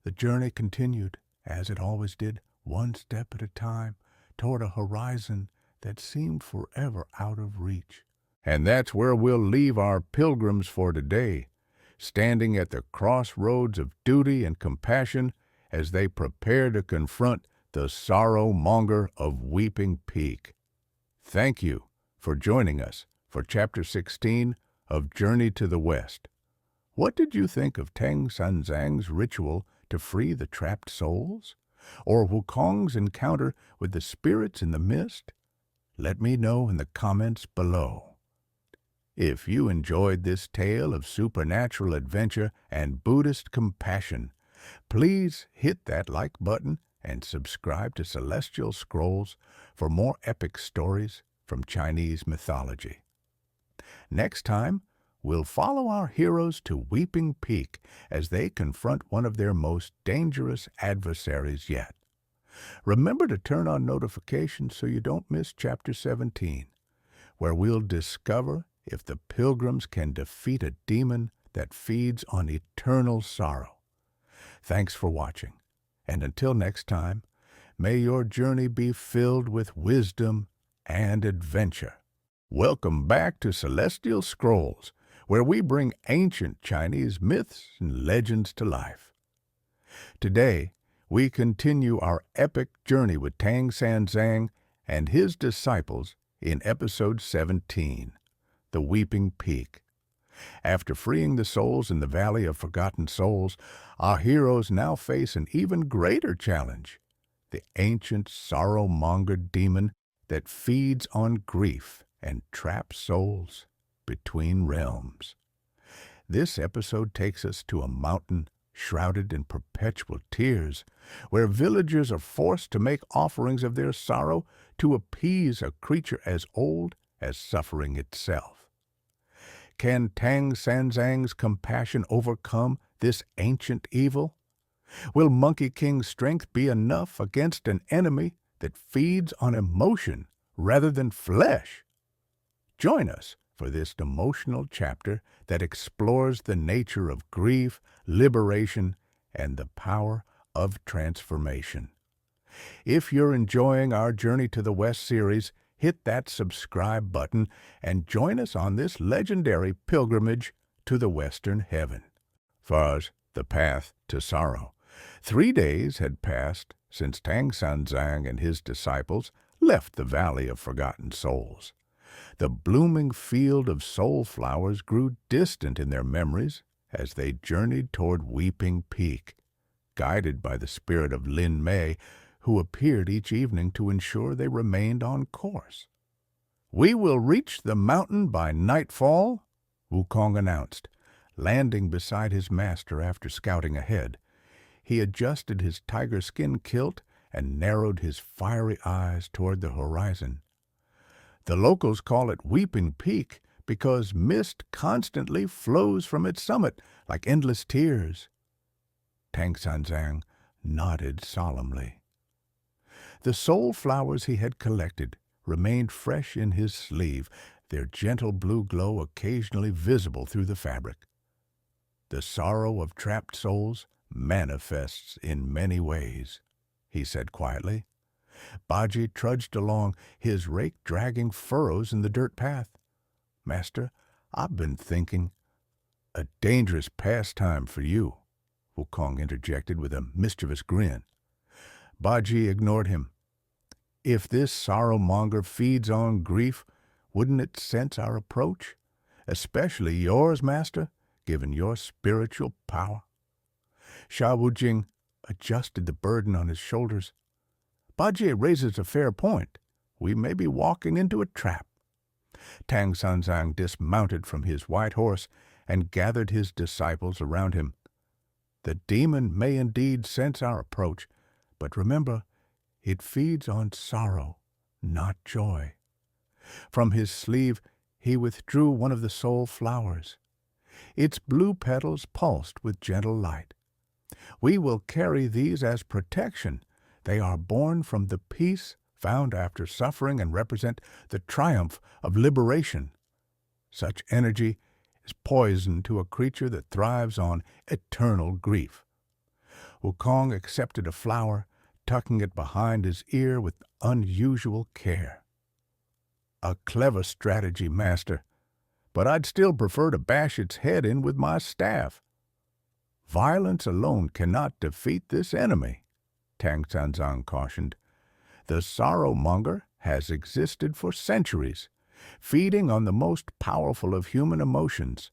The journey continued, as it always did, one step at a time, toward a horizon that seemed forever out of reach. And that's where we'll leave our pilgrims for today, standing at the crossroads of duty and compassion as they prepare to confront the sorrow-monger of Weeping Peak. Thank you for joining us for Chapter 16 of Journey to the West. What did you think of Tang Sanzang's ritual to free the trapped souls? Or Wukong's encounter with the spirits in the mist? Let me know in the comments below. If you enjoyed this tale of supernatural adventure and Buddhist compassion, please hit that like button and subscribe to Celestial Scrolls for more epic stories from Chinese mythology. Next time, we'll follow our heroes to Weeping Peak as they confront one of their most dangerous adversaries yet. Remember to turn on notifications so you don't miss Chapter 17, where we'll discover if the pilgrims can defeat a demon that feeds on eternal sorrow. Thanks for watching, and until next time, may your journey be filled with wisdom and adventure. Welcome back to Celestial Scrolls, where we bring ancient Chinese myths and legends to life. Today, we continue our epic journey with Tang Sanzang and his disciples in Episode 17, The Weeping Peak. After freeing the souls in the Valley of Forgotten Souls, our heroes now face an even greater challenge, the ancient sorrow-monger demon that feeds on grief and traps souls between realms. This episode takes us to a mountain shrouded in perpetual tears, where villagers are forced to make offerings of their sorrow to appease a creature as old as suffering itself. Can Tang Sanzang's compassion overcome this ancient evil? Will Monkey King's strength be enough against an enemy that feeds on emotion rather than flesh? Join us for this emotional chapter that explores the nature of grief, liberation, and the power of transformation. If you're enjoying our Journey to the West series, hit that subscribe button and join us on this legendary pilgrimage to the Western Heaven. Far's the path to sorrow. 3 days had passed since Tang Sanzang and his disciples left the Valley of Forgotten Souls. The blooming field of soul flowers grew distant in their memories as they journeyed toward Weeping Peak, guided by the spirit of Lin Mei, who appeared each evening to ensure they remained on course. "We will reach the mountain by nightfall," Wukong announced, landing beside his master after scouting ahead. He adjusted his tiger skin kilt and narrowed his fiery eyes toward the horizon. "The locals call it Weeping Peak because mist constantly flows from its summit like endless tears." Tang Sanzang nodded solemnly. The soul flowers he had collected remained fresh in his sleeve, their gentle blue glow occasionally visible through the fabric. "The sorrow of trapped souls manifests in many ways," he said quietly. Baji trudged along, his rake dragging furrows in the dirt path. "Master, I've been thinking." "A dangerous pastime for you," Wukong interjected with a mischievous grin. Baji ignored him. "If this sorrow-monger feeds on grief, wouldn't it sense our approach? Especially yours, Master, given your spiritual power." Sha Wujing adjusted the burden on his shoulders. "Baji raises a fair point. We may be walking into a trap." Tang Sanzang dismounted from his white horse and gathered his disciples around him. "The demon may indeed sense our approach, but remember, it feeds on sorrow, not joy." From his sleeve, he withdrew one of the soul flowers. Its blue petals pulsed with gentle light. "We will carry these as protection. They are born from the peace found after suffering and represent the triumph of liberation. Such energy is poison to a creature that thrives on eternal grief." Wukong accepted a flower, tucking it behind his ear with unusual care. A clever strategy, Master, but I'd still prefer to bash its head in with my staff. Violence alone cannot defeat this enemy, Tang Sanzang cautioned. The sorrow-monger has existed for centuries, feeding on the most powerful of human emotions.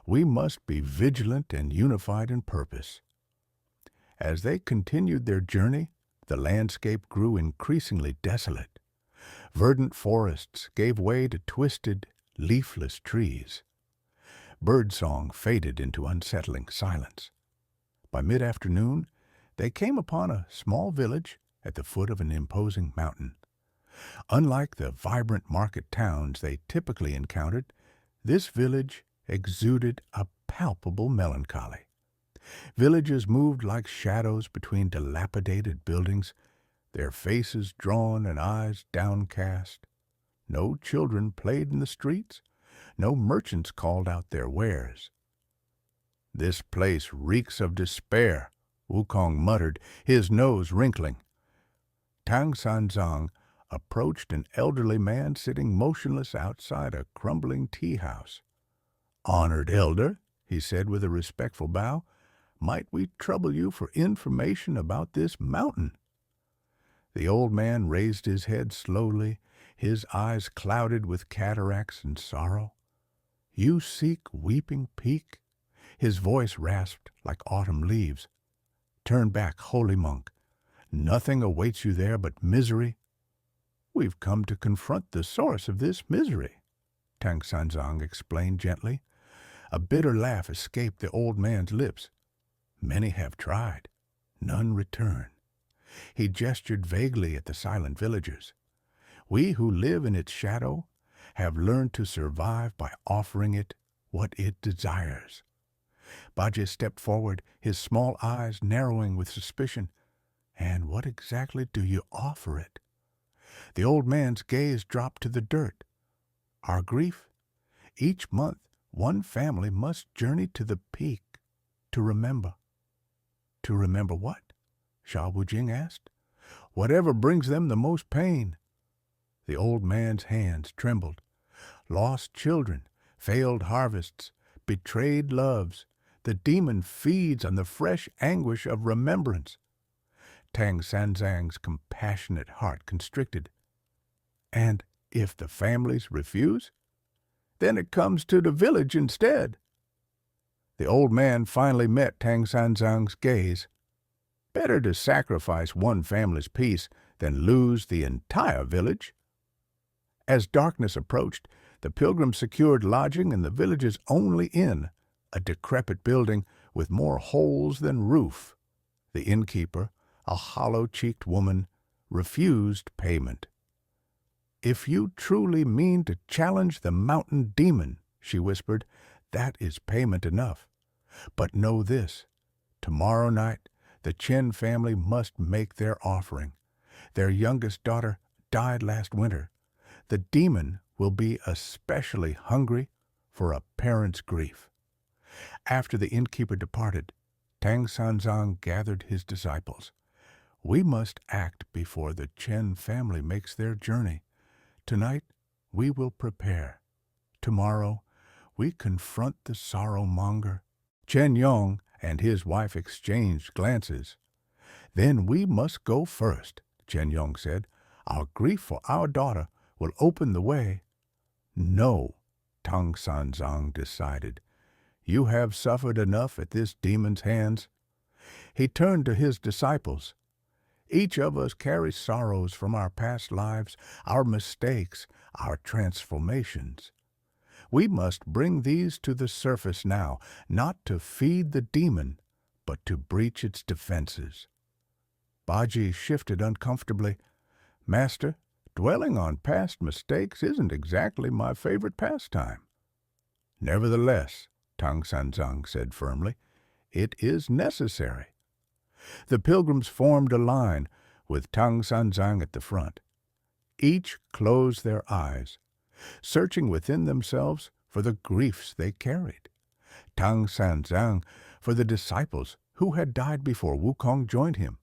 We must be vigilant and unified in purpose. As they continued their journey, the landscape grew increasingly desolate. Verdant forests gave way to twisted, leafless trees. Birdsong faded into unsettling silence. By mid-afternoon, they came upon a small village at the foot of an imposing mountain. Unlike the vibrant market towns they typically encountered, this village exuded a palpable melancholy. Villagers moved like shadows between dilapidated buildings, their faces drawn and eyes downcast. No children played in the streets, no merchants called out their wares. "This place reeks of despair," Wukong muttered, his nose wrinkling. Tang Sanzang approached an elderly man sitting motionless outside a crumbling tea-house. "Honored elder," he said with a respectful bow, "might we trouble you for information about this mountain?" The old man raised his head slowly, his eyes clouded with cataracts and sorrow. "You seek Weeping Peak?" His voice rasped like autumn leaves. "Turn back, holy monk. Nothing awaits you there but misery." "We've come to confront the source of this misery," Tang Sanzang explained gently. A bitter laugh escaped the old man's lips. "Many have tried. None return." He gestured vaguely at the silent villagers. "We who live in its shadow have learned to survive by offering it what it desires." Bajie stepped forward, his small eyes narrowing with suspicion. "And what exactly do you offer it?" The old man's gaze dropped to the dirt. "Our grief. Each month, one family must journey to the peak to remember." "To remember what?" Sha Wujing asked. "Whatever brings them the most pain." The old man's hands trembled. "Lost children, failed harvests, betrayed loves. The demon feeds on the fresh anguish of remembrance." Tang Sanzang's compassionate heart constricted. "And if the families refuse? Then it comes to the village instead." The old man finally met Tang Sanzang's gaze. "Better to sacrifice one family's peace than lose the entire village." As darkness approached, the pilgrims secured lodging in the village's only inn, a decrepit building with more holes than roof. The innkeeper, a hollow-cheeked woman, refused payment. "If you truly mean to challenge the mountain demon," she whispered, "that is payment enough. But know this, tomorrow night the Chen family must make their offering. Their youngest daughter died last winter. The demon will be especially hungry for a parent's grief." After the innkeeper departed, Tang Sanzang gathered his disciples. "We must act before the Chen family makes their journey. Tonight we will prepare. Tomorrow we confront the sorrow-monger." Chen Yong and his wife exchanged glances. "Then we must go first," Chen Yong said. "Our grief for our daughter will open the way." "No," Tang Sanzang decided. "You have suffered enough at this demon's hands." He turned to his disciples. "Each of us carries sorrows from our past lives, our mistakes, our transformations. We must bring these to the surface now, not to feed the demon, but to breach its defenses." Bajie shifted uncomfortably. "Master, dwelling on past mistakes isn't exactly my favorite pastime." "Nevertheless," Tang Sanzang said firmly, "it is necessary." The pilgrims formed a line, with Tang Sanzang at the front. Each closed their eyes, searching within themselves for the griefs they carried. Tang Sanzang for the disciples who had died before Wukong joined him.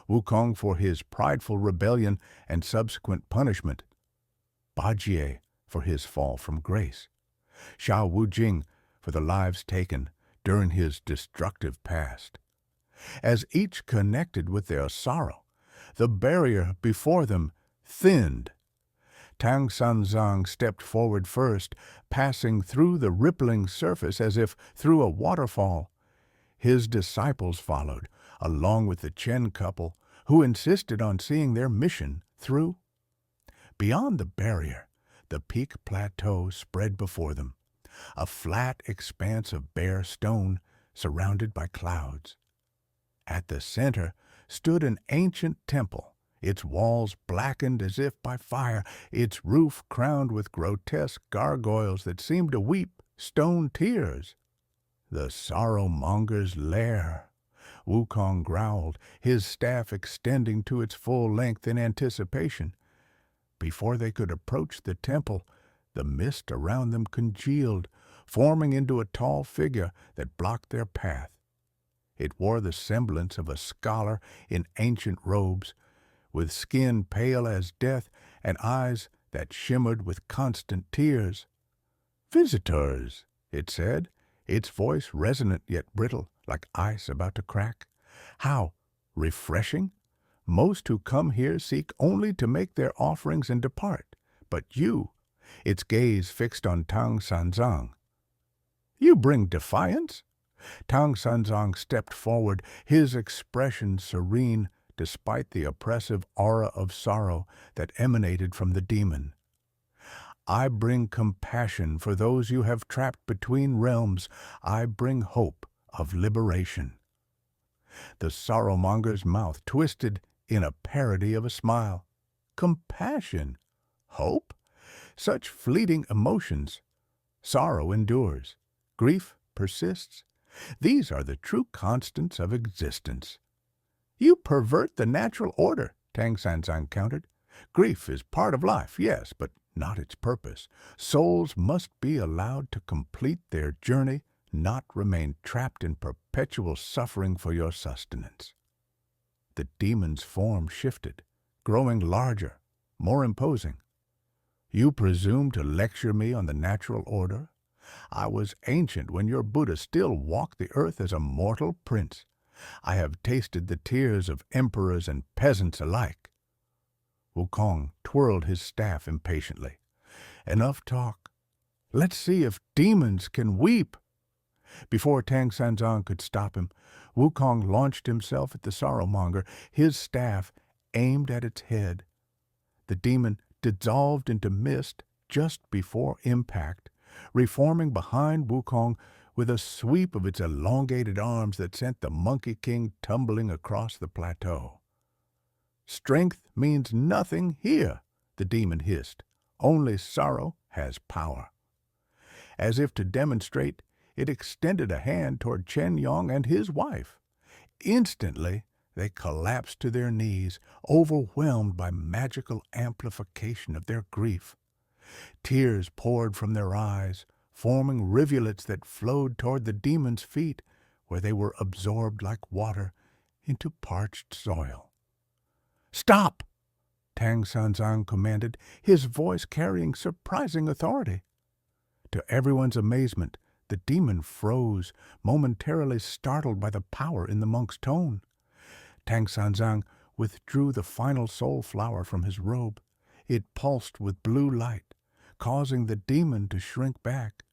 Wukong for his prideful rebellion and subsequent punishment. Bajie for his fall from grace, Xiao Wujing for the lives taken during his destructive past. As each connected with their sorrow, the barrier before them thinned. Tang Sanzang stepped forward first, passing through the rippling surface as if through a waterfall. His disciples followed, along with the Chen couple, who insisted on seeing their mission through. Beyond the barrier, the peak plateau spread before them, a flat expanse of bare stone surrounded by clouds. At the center stood an ancient temple, its walls blackened as if by fire, its roof crowned with grotesque gargoyles that seemed to weep stone tears. The sorrow-monger's lair, Wukong growled, his staff extending to its full length in anticipation. Before they could approach the temple, the mist around them congealed, forming into a tall figure that blocked their path. It wore the semblance of a scholar in ancient robes, with skin pale as death and eyes that shimmered with constant tears. "Visitors," it said, its voice resonant yet brittle, like ice about to crack. "How refreshing! Most who come here seek only to make their offerings and depart. But you," its gaze fixed on Tang Sanzang, "you bring defiance?" Tang Sanzang stepped forward, his expression serene despite the oppressive aura of sorrow that emanated from the demon. "I bring compassion for those you have trapped between realms. I bring hope of liberation." The sorrowmonger's mouth twisted in a parody of a smile. Compassion? Hope? Such fleeting emotions. Sorrow endures. Grief persists. These are the true constants of existence. "You pervert the natural order," Tang Sanzang countered. "Grief is part of life, yes, but not its purpose. Souls must be allowed to complete their journey, not remain trapped in perpetual suffering for your sustenance." The demon's form shifted, growing larger, more imposing. "You presume to lecture me on the natural order? I was ancient when your Buddha still walked the earth as a mortal prince. I have tasted the tears of emperors and peasants alike." Wukong twirled his staff impatiently. "Enough talk. Let's see if demons can weep." Before Tang Sanzang could stop him, Wukong launched himself at the sorrowmonger, his staff aimed at its head. The demon dissolved into mist just before impact, reforming behind Wukong with a sweep of its elongated arms that sent the Monkey King tumbling across the plateau. "Strength means nothing here," the demon hissed. "Only sorrow has power." As if to demonstrate, it extended a hand toward Chen Yong and his wife. Instantly, they collapsed to their knees, overwhelmed by magical amplification of their grief. Tears poured from their eyes, forming rivulets that flowed toward the demon's feet, where they were absorbed like water into parched soil. "Stop!" Tang Sanzang commanded, his voice carrying surprising authority. To everyone's amazement, the demon froze, momentarily startled by the power in the monk's tone. Tang Sanzang withdrew the final soul flower from his robe. It pulsed with blue light, causing the demon to shrink back.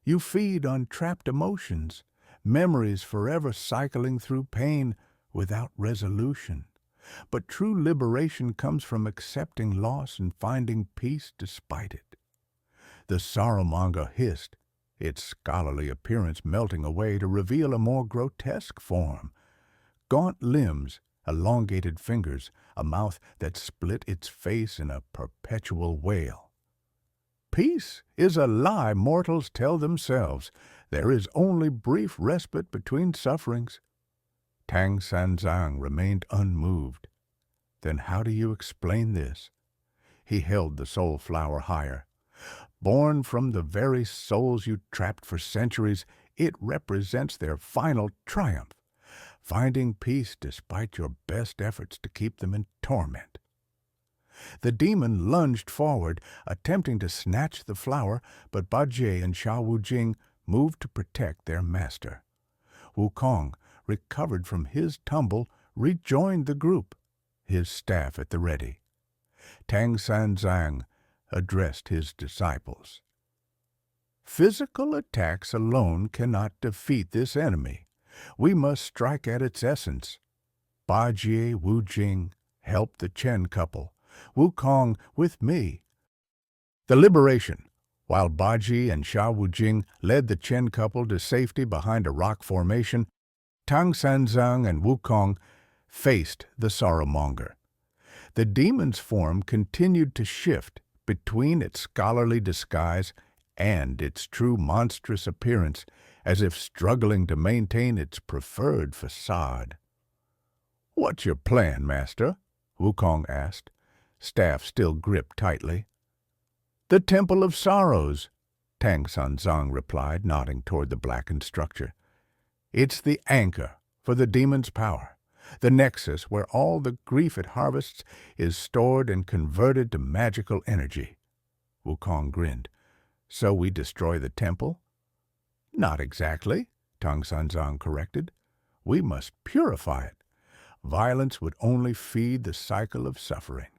"You feed on trapped emotions, memories forever cycling through pain without resolution. But true liberation comes from accepting loss and finding peace despite it." The sorrowmonger hissed, its scholarly appearance melting away to reveal a more grotesque form. Gaunt limbs, elongated fingers, a mouth that split its face in a perpetual wail. "Peace is a lie mortals tell themselves. There is only brief respite between sufferings." Tang Sanzang remained unmoved. "Then how do you explain this?" He held the soul flower higher. "Born from the very souls you trapped for centuries, it represents their final triumph, finding peace despite your best efforts to keep them in torment." The demon lunged forward, attempting to snatch the flower, but Bajie and Xiao Wujing moved to protect their master. Wukong, recovered from his tumble, rejoined the group, his staff at the ready. Tang Sanzang addressed his disciples. Physical attacks alone cannot defeat this enemy. We must strike at its essence. Bajie, Wujing helped the Chen couple, Wukong with me. The liberation. While Bajie and Xiao Wujing led the Chen couple to safety behind a rock formation, Tang Sanzang and Wukong faced the sorrowmonger. The demon's form continued to shift between its scholarly disguise and its true monstrous appearance, as if struggling to maintain its preferred facade. "What's your plan, master?" Wukong asked, staff still gripped tightly. "The Temple of Sorrows," Tang Sanzang replied, nodding toward the blackened structure. "It's the anchor for the demon's power, the nexus where all the grief it harvests is stored and converted to magical energy." Wukong grinned. "So we destroy the temple?" "Not exactly," Tang Sanzang corrected. "We must purify it. Violence would only feed the cycle of suffering."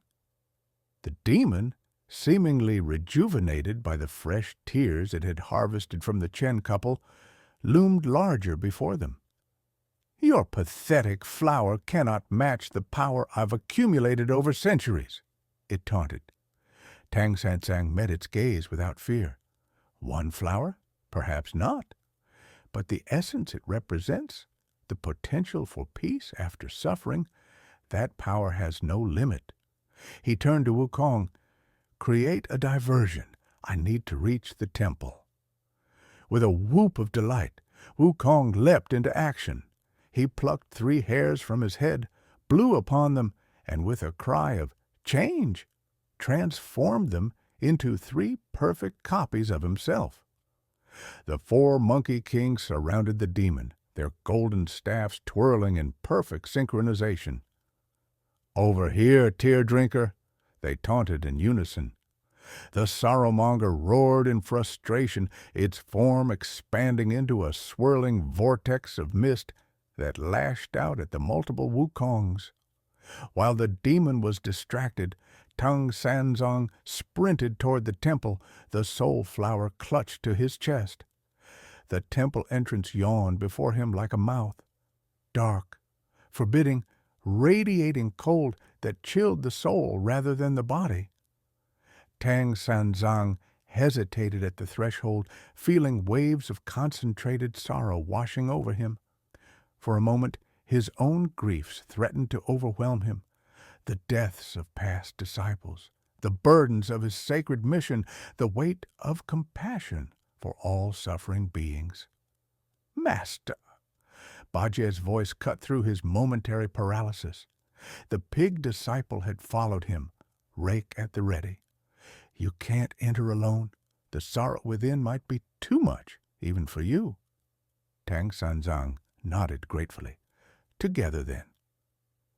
The demon, seemingly rejuvenated by the fresh tears it had harvested from the Chen couple, loomed larger before them. "Your pathetic flower cannot match the power I've accumulated over centuries," it taunted. Tang Sanzang met its gaze without fear. "One flower? Perhaps not. But the essence it represents, the potential for peace after suffering, that power has no limit." He turned to Wukong. "Create a diversion. I need to reach the temple." With a whoop of delight, Wukong leapt into action. He plucked 3 hairs from his head, blew upon them, and with a cry of "Change!" transformed them into 3 perfect copies of himself. The 4 monkey kings surrounded the demon, their golden staffs twirling in perfect synchronization. "Over here, tear-drinker," they taunted in unison. The sorrowmonger roared in frustration, its form expanding into a swirling vortex of mist that lashed out at the multiple Wukongs. While the demon was distracted, Tang Sanzang sprinted toward the temple, the soul flower clutched to his chest. The temple entrance yawned before him like a mouth, dark, forbidding, radiating cold that chilled the soul rather than the body. Tang Sanzang hesitated at the threshold, feeling waves of concentrated sorrow washing over him. For a moment, his own griefs threatened to overwhelm him. The deaths of past disciples, the burdens of his sacred mission, the weight of compassion for all suffering beings. "Master!" Bajie's voice cut through his momentary paralysis. The pig disciple had followed him, rake at the ready. "You can't enter alone. The sorrow within might be too much, even for you." Tang Sanzang nodded gratefully. "Together, then."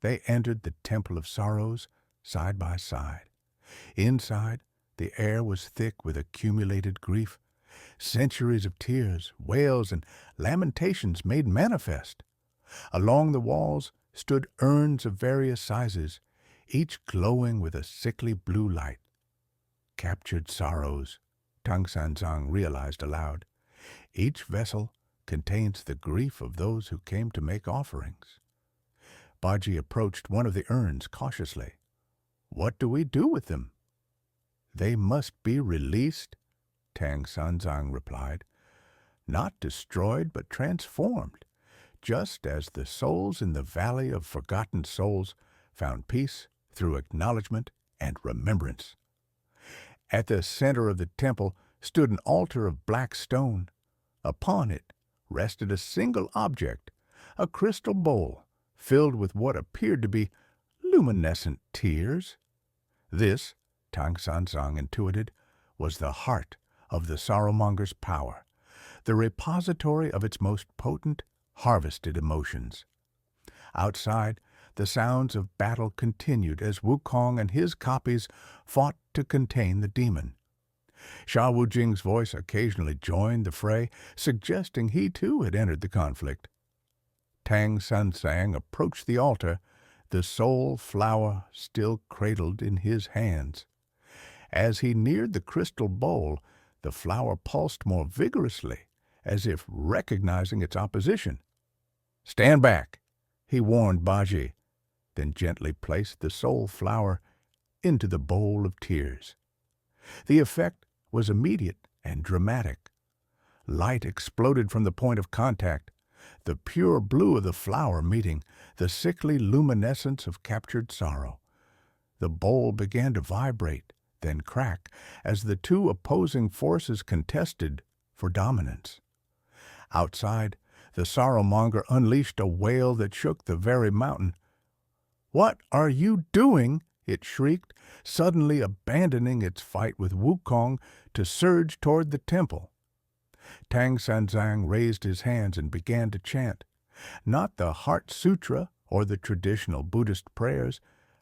They entered the Temple of Sorrows side by side. Inside, the air was thick with accumulated grief. Centuries of tears, wails, and lamentations made manifest. Along the walls stood urns of various sizes, each glowing with a sickly blue light. Captured sorrows, Tang Sanzang realized aloud. Each vessel contains the grief of those who came to make offerings. Bajie approached one of the urns cautiously. "What do we do with them?" "They must be released," Tang Sanzang replied. "Not destroyed, but transformed, just as the souls in the Valley of Forgotten Souls found peace through acknowledgement and remembrance." At the center of the temple stood an altar of black stone. Upon it rested a single object, a crystal bowl filled with what appeared to be luminescent tears. This, Tang Sanzang intuited, was the heart of the sorrowmonger's power, the repository of its most potent, harvested emotions. Outside, The sounds of battle continued as Wukong and his copies fought to contain the demon. Sha Wujing's voice occasionally joined the fray, suggesting he too had entered the conflict. Tang Sanzang approached the altar, the soul flower still cradled in his hands. As he neared the crystal bowl, the flower pulsed more vigorously, as if recognizing its opposition. "Stand back," he warned Baji, then gently placed the soul flower into the bowl of tears. The effect was immediate and dramatic. Light exploded from the point of contact, the pure blue of the flower meeting the sickly luminescence of captured sorrow. The bowl began to vibrate, then crack, as the two opposing forces contested for dominance. Outside, the sorrowmonger unleashed a wail that shook the very mountain. "What are you doing?" it shrieked, suddenly abandoning its fight with Wukong to surge toward the temple. Tang Sanzang raised his hands and began to chant, not the Heart Sutra or the traditional Buddhist prayers,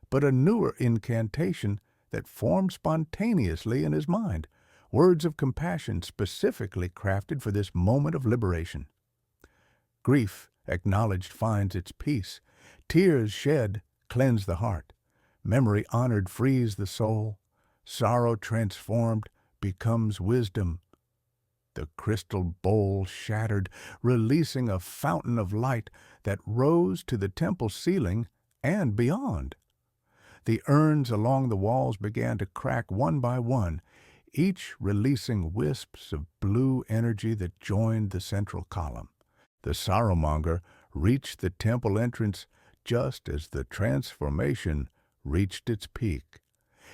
but a newer incantation that formed spontaneously in his mind, words of compassion specifically crafted for this moment of liberation. Grief acknowledged finds its peace. Tears shed cleanse the heart. Memory honored frees the soul. Sorrow transformed becomes wisdom. The crystal bowl shattered, releasing a fountain of light that rose to the temple ceiling and beyond. The urns along the walls began to crack one by one, each releasing wisps of blue energy that joined the central column. The sorrowmonger reached the temple entrance just as the transformation reached its peak.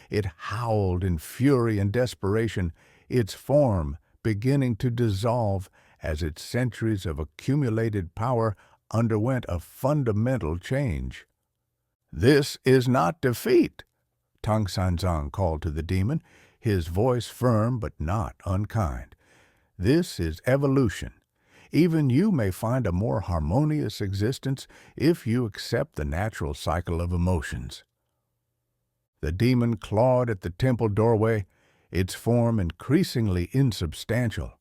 It howled in fury and desperation, its form beginning to dissolve as its centuries of accumulated power underwent a fundamental change. "This is not defeat," Tang Sanzang called to the demon, his voice firm but not unkind. "This is evolution. Even you may find a more harmonious existence if you accept the natural cycle of emotions." The demon clawed at the temple doorway, its form increasingly insubstantial.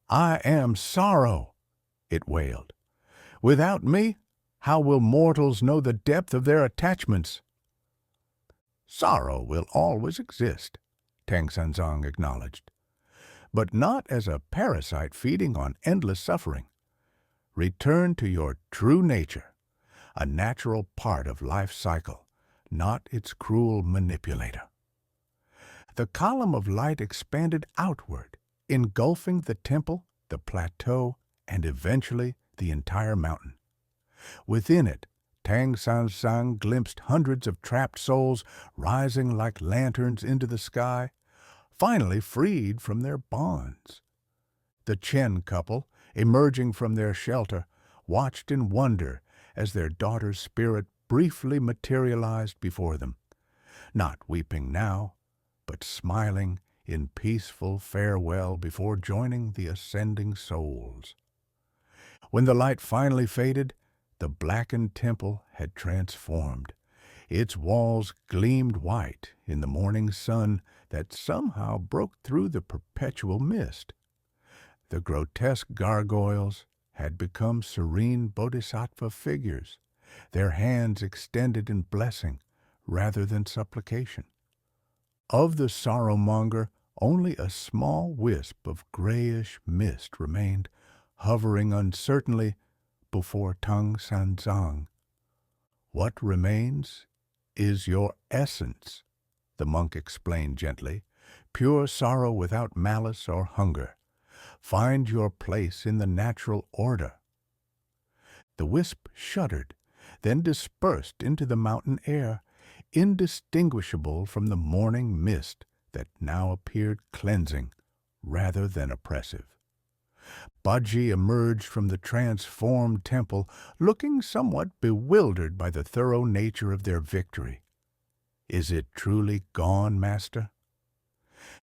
"I am sorrow," it wailed. "Without me, how will mortals know the depth of their attachments?" "Sorrow will always exist," Tang Sanzang acknowledged, "but not as a parasite feeding on endless suffering. Return to your true nature, a natural part of life's cycle, not its cruel manipulator." The column of light expanded outward, engulfing the temple, the plateau, and eventually the entire mountain. Within it, Tang Sanzang glimpsed hundreds of trapped souls rising like lanterns into the sky, finally freed from their bonds. The Chen couple, emerging from their shelter, watched in wonder as their daughter's spirit briefly materialized before them, not weeping now, but smiling in peaceful farewell before joining the ascending souls. When the light finally faded, the blackened temple had transformed. Its walls gleamed white in the morning sun that somehow broke through the perpetual mist. The grotesque gargoyles had become serene bodhisattva figures, their hands extended in blessing rather than supplication. Of the sorrowmonger, only a small wisp of grayish mist remained, hovering uncertainly before Tang Sanzang. "What remains is your essence," the monk explained gently, "pure sorrow without malice or hunger. Find your place in the natural order." The wisp shuddered, then dispersed into the mountain air, indistinguishable from the morning mist that now appeared cleansing rather than oppressive. Baji emerged from the transformed temple, looking somewhat bewildered by the thorough nature of their victory. "Is it truly gone, master?"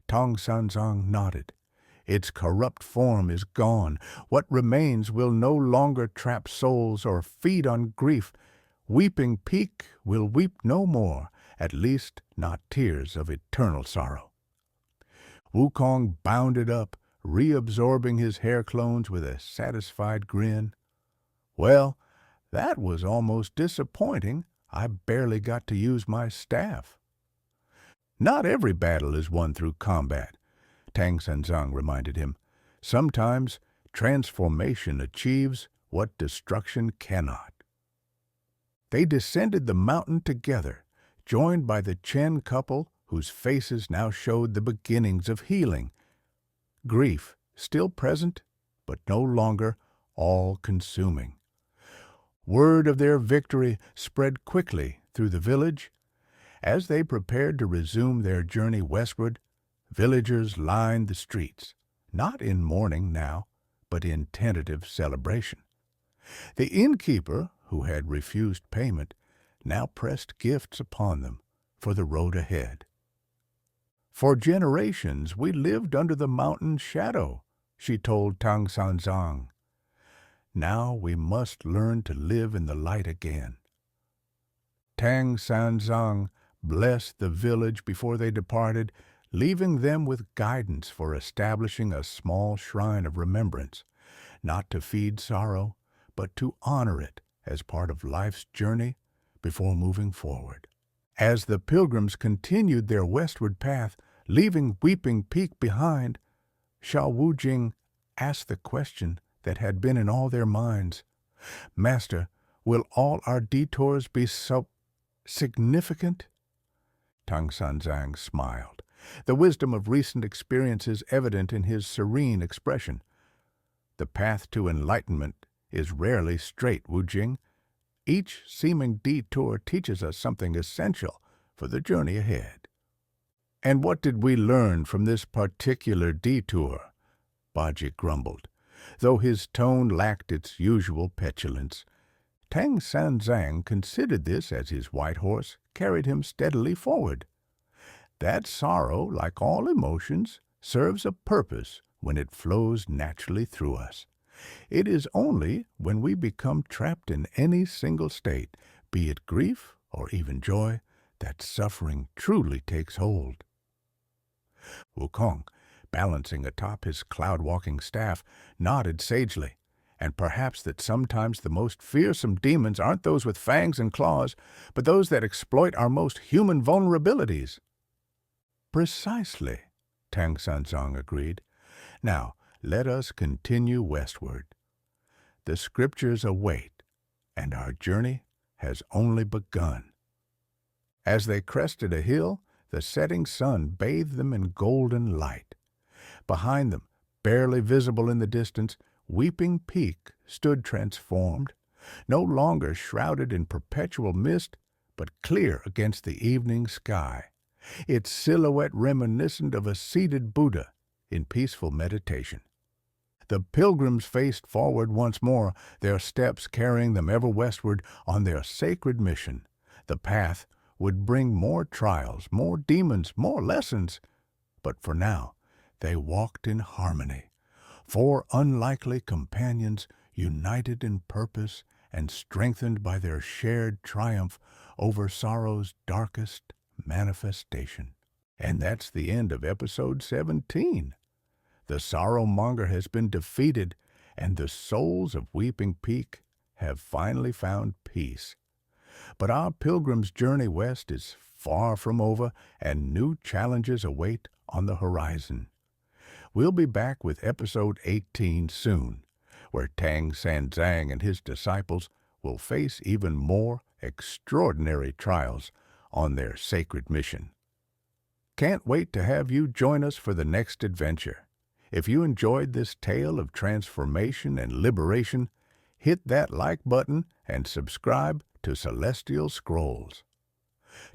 Tang Sanzang nodded. "Its corrupt form is gone. What remains will no longer trap souls or feed on grief. Weeping Peak will weep no more, at least not tears of eternal sorrow. Wukong bounded up, reabsorbing his hair clones with a satisfied grin. Well, that was almost disappointing. I barely got to use my staff. Not every battle is won through combat, Tang Sanzang reminded him. Sometimes transformation achieves what destruction cannot. They descended the mountain together, joined by the Chen couple whose faces now showed the beginnings of healing. Grief still present, but no longer all-consuming. Word of their victory spread quickly through the village. As they prepared to resume their journey westward, villagers lined the streets, not in mourning now, but in tentative celebration. The innkeeper, who had refused payment, now pressed gifts upon them for the road ahead. For generations we lived under the mountain's shadow, she told Tang Sanzang. Now we must learn to live in the light again. Tang Sanzang blessed the village before they departed, leaving them with guidance for establishing a small shrine of remembrance, not to feed sorrow, but to honor it as part of life's journey before moving forward. As the pilgrims continued their westward path, leaving Weeping Peak behind, Xiao Wujing asked the question that had been in all their minds. Master, will all our detours be so significant? Tang Sanzang smiled, the wisdom of recent experiences evident in his serene expression. The path to enlightenment is rarely straight, Wujing. Each seeming detour teaches us something essential for the journey ahead. And what did we learn from this particular detour? Baji grumbled, though his tone lacked its usual petulance. Tang Sanzang considered this as his white horse carried him steadily forward. That sorrow, like all emotions, serves a purpose when it flows naturally through us. It is only when we become trapped in any single state, be it grief or even joy, that suffering truly takes hold. Wukong, balancing atop his cloud-walking staff, nodded sagely, and perhaps that sometimes the most fearsome demons aren't those with fangs and claws, but those that exploit our most human vulnerabilities. Precisely, Tang Sanzang agreed. Now, let us continue westward. The scriptures await, and our journey has only begun. As they crested a hill, the setting sun bathed them in golden light. Behind them, barely visible in the distance, Weeping Peak stood transformed, no longer shrouded in perpetual mist, but clear against the evening sky, its silhouette reminiscent of a seated Buddha in peaceful meditation. The pilgrims faced forward once more, their steps carrying them ever westward on their sacred mission. The path would bring more trials, more demons, more lessons, but for now they walked in harmony. Four unlikely companions, united in purpose and strengthened by their shared triumph over sorrow's darkest manifestation. And that's the end of episode 17. The sorrow-monger has been defeated, and the souls of Weeping Peak have finally found peace. But our pilgrim's journey west is far from over, and new challenges await on the horizon. We'll be back with episode 18 soon, where Tang Sanzang and his disciples will face even more extraordinary trials on their sacred mission. Can't wait to have you join us for the next adventure. If you enjoyed this tale of transformation and liberation, hit that like button and subscribe to Celestial Scrolls.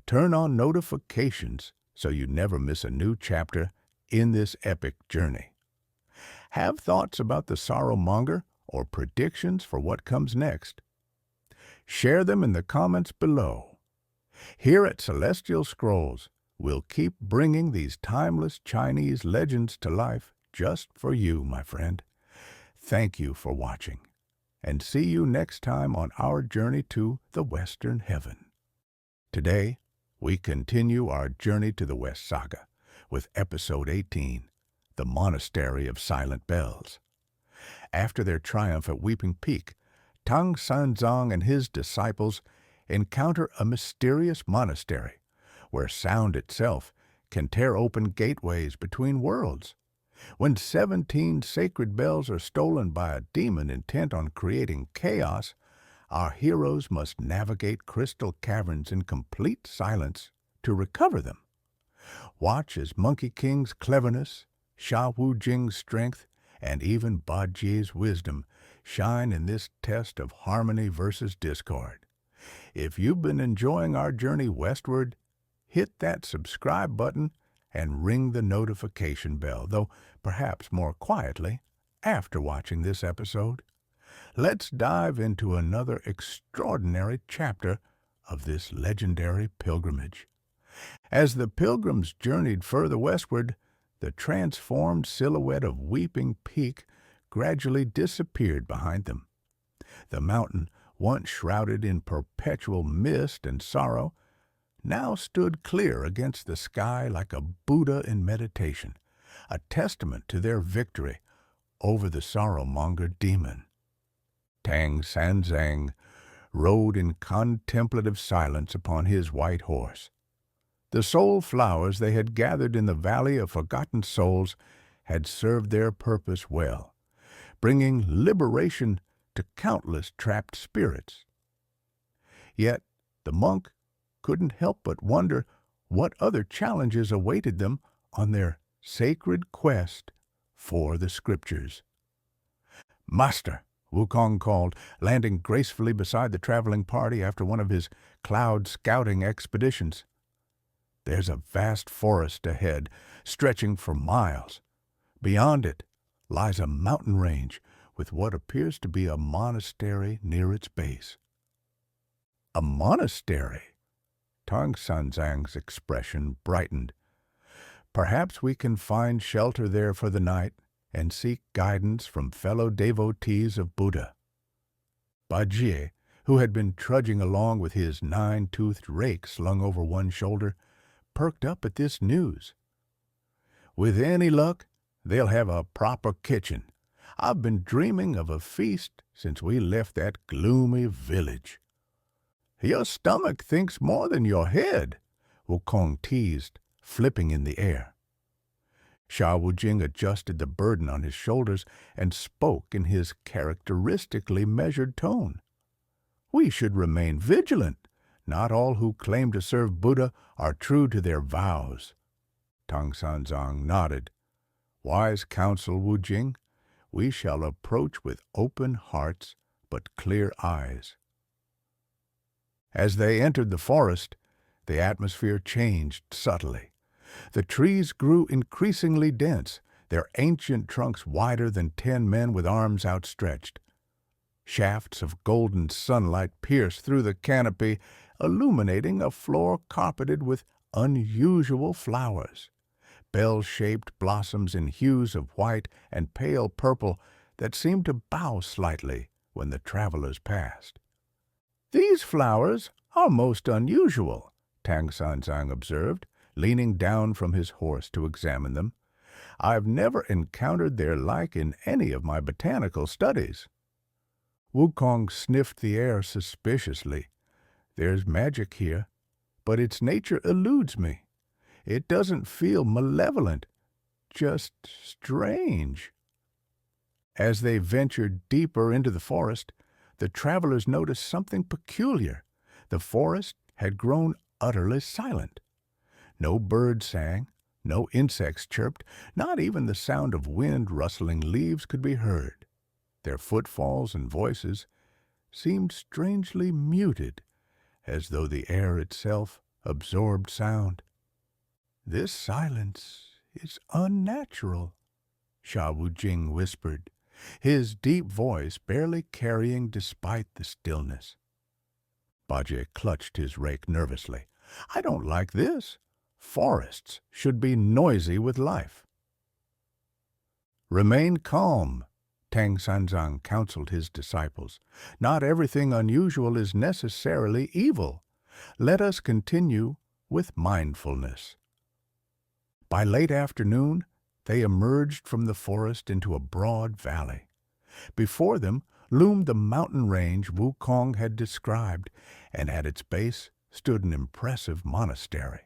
Turn on notifications so you never miss a new chapter in this epic journey. Have thoughts about the sorrow-monger or predictions for what comes next? Share them in the comments below. Here at Celestial Scrolls, we'll keep bringing these timeless Chinese legends to life just for you, my friend. Thank you for watching. and see you next time on our journey to the Western Heaven. Today, we continue our journey to the West Saga with Episode 18, The Monastery of Silent Bells. After their triumph at Weeping Peak, Tang Sanzang and his disciples encounter a mysterious monastery where sound itself can tear open gateways between worlds. When 17 sacred bells are stolen by a demon intent on creating chaos, our heroes must navigate crystal caverns in complete silence to recover them. Watch as Monkey King's cleverness, Sha Wujing's strength, and even Bajie's wisdom shine in this test of harmony versus discord. If you've been enjoying our journey westward, hit that subscribe button and ring the notification bell, though perhaps more quietly, after watching this episode. Let's dive into another extraordinary chapter of this legendary pilgrimage. As the pilgrims journeyed further westward, the transformed silhouette of Weeping Peak gradually disappeared behind them. The mountain, once shrouded in perpetual mist and sorrow, now stood clear against the sky like a Buddha in meditation, a testament to their victory over the sorrow-monger demon. Tang Sanzang rode in contemplative silence upon his white horse. The soul flowers they had gathered in the Valley of Forgotten Souls had served their purpose well, bringing liberation to countless trapped spirits. Yet the monk couldn't help but wonder what other challenges awaited them on their sacred quest for the scriptures. "Master," Wukong called, landing gracefully beside the traveling party after one of his cloud scouting expeditions. There's a vast forest ahead, stretching for miles. Beyond it lies a mountain range with what appears to be a monastery near its base. A monastery? Tang Sanzang's expression brightened. Perhaps we can find shelter there for the night and seek guidance from fellow devotees of Buddha. Bajie, who had been trudging along with his 9-toothed rake slung over one shoulder, perked up at this news. With any luck, they'll have a proper kitchen. I've been dreaming of a feast since we left that gloomy village. Your stomach thinks more than your head, Wukong teased, flipping in the air. Sha Wujing adjusted the burden on his shoulders and spoke in his characteristically measured tone. We should remain vigilant. Not all who claim to serve Buddha are true to their vows. Tang Sanzang nodded. Wise counsel, Wujing. We shall approach with open hearts but clear eyes. As they entered the forest, the atmosphere changed subtly. The trees grew increasingly dense, their ancient trunks wider than 10 men with arms outstretched. Shafts of golden sunlight pierced through the canopy, illuminating a floor carpeted with unusual flowers, bell-shaped blossoms in hues of white and pale purple that seemed to bow slightly when the travelers passed. These flowers are most unusual, Tang Sanzang observed, leaning down from his horse to examine them. I've never encountered their like in any of my botanical studies. Wukong sniffed the air suspiciously. There's magic here, but its nature eludes me. It doesn't feel malevolent, just strange. As they ventured deeper into the forest, the travelers noticed something peculiar. The forest had grown utterly silent. No bird sang, no insects chirped, not even the sound of wind rustling leaves could be heard. Their footfalls and voices seemed strangely muted, as though the air itself absorbed sound. This silence is unnatural, Sha Wujing whispered, his deep voice barely carrying despite the stillness. Bajie clutched his rake nervously. I don't like this. Forests should be noisy with life. Remain calm, Tang Sanzang counseled his disciples. Not everything unusual is necessarily evil. Let us continue with mindfulness. By late afternoon, they emerged from the forest into a broad valley. Before them loomed the mountain range Wukong had described, and at its base stood an impressive monastery.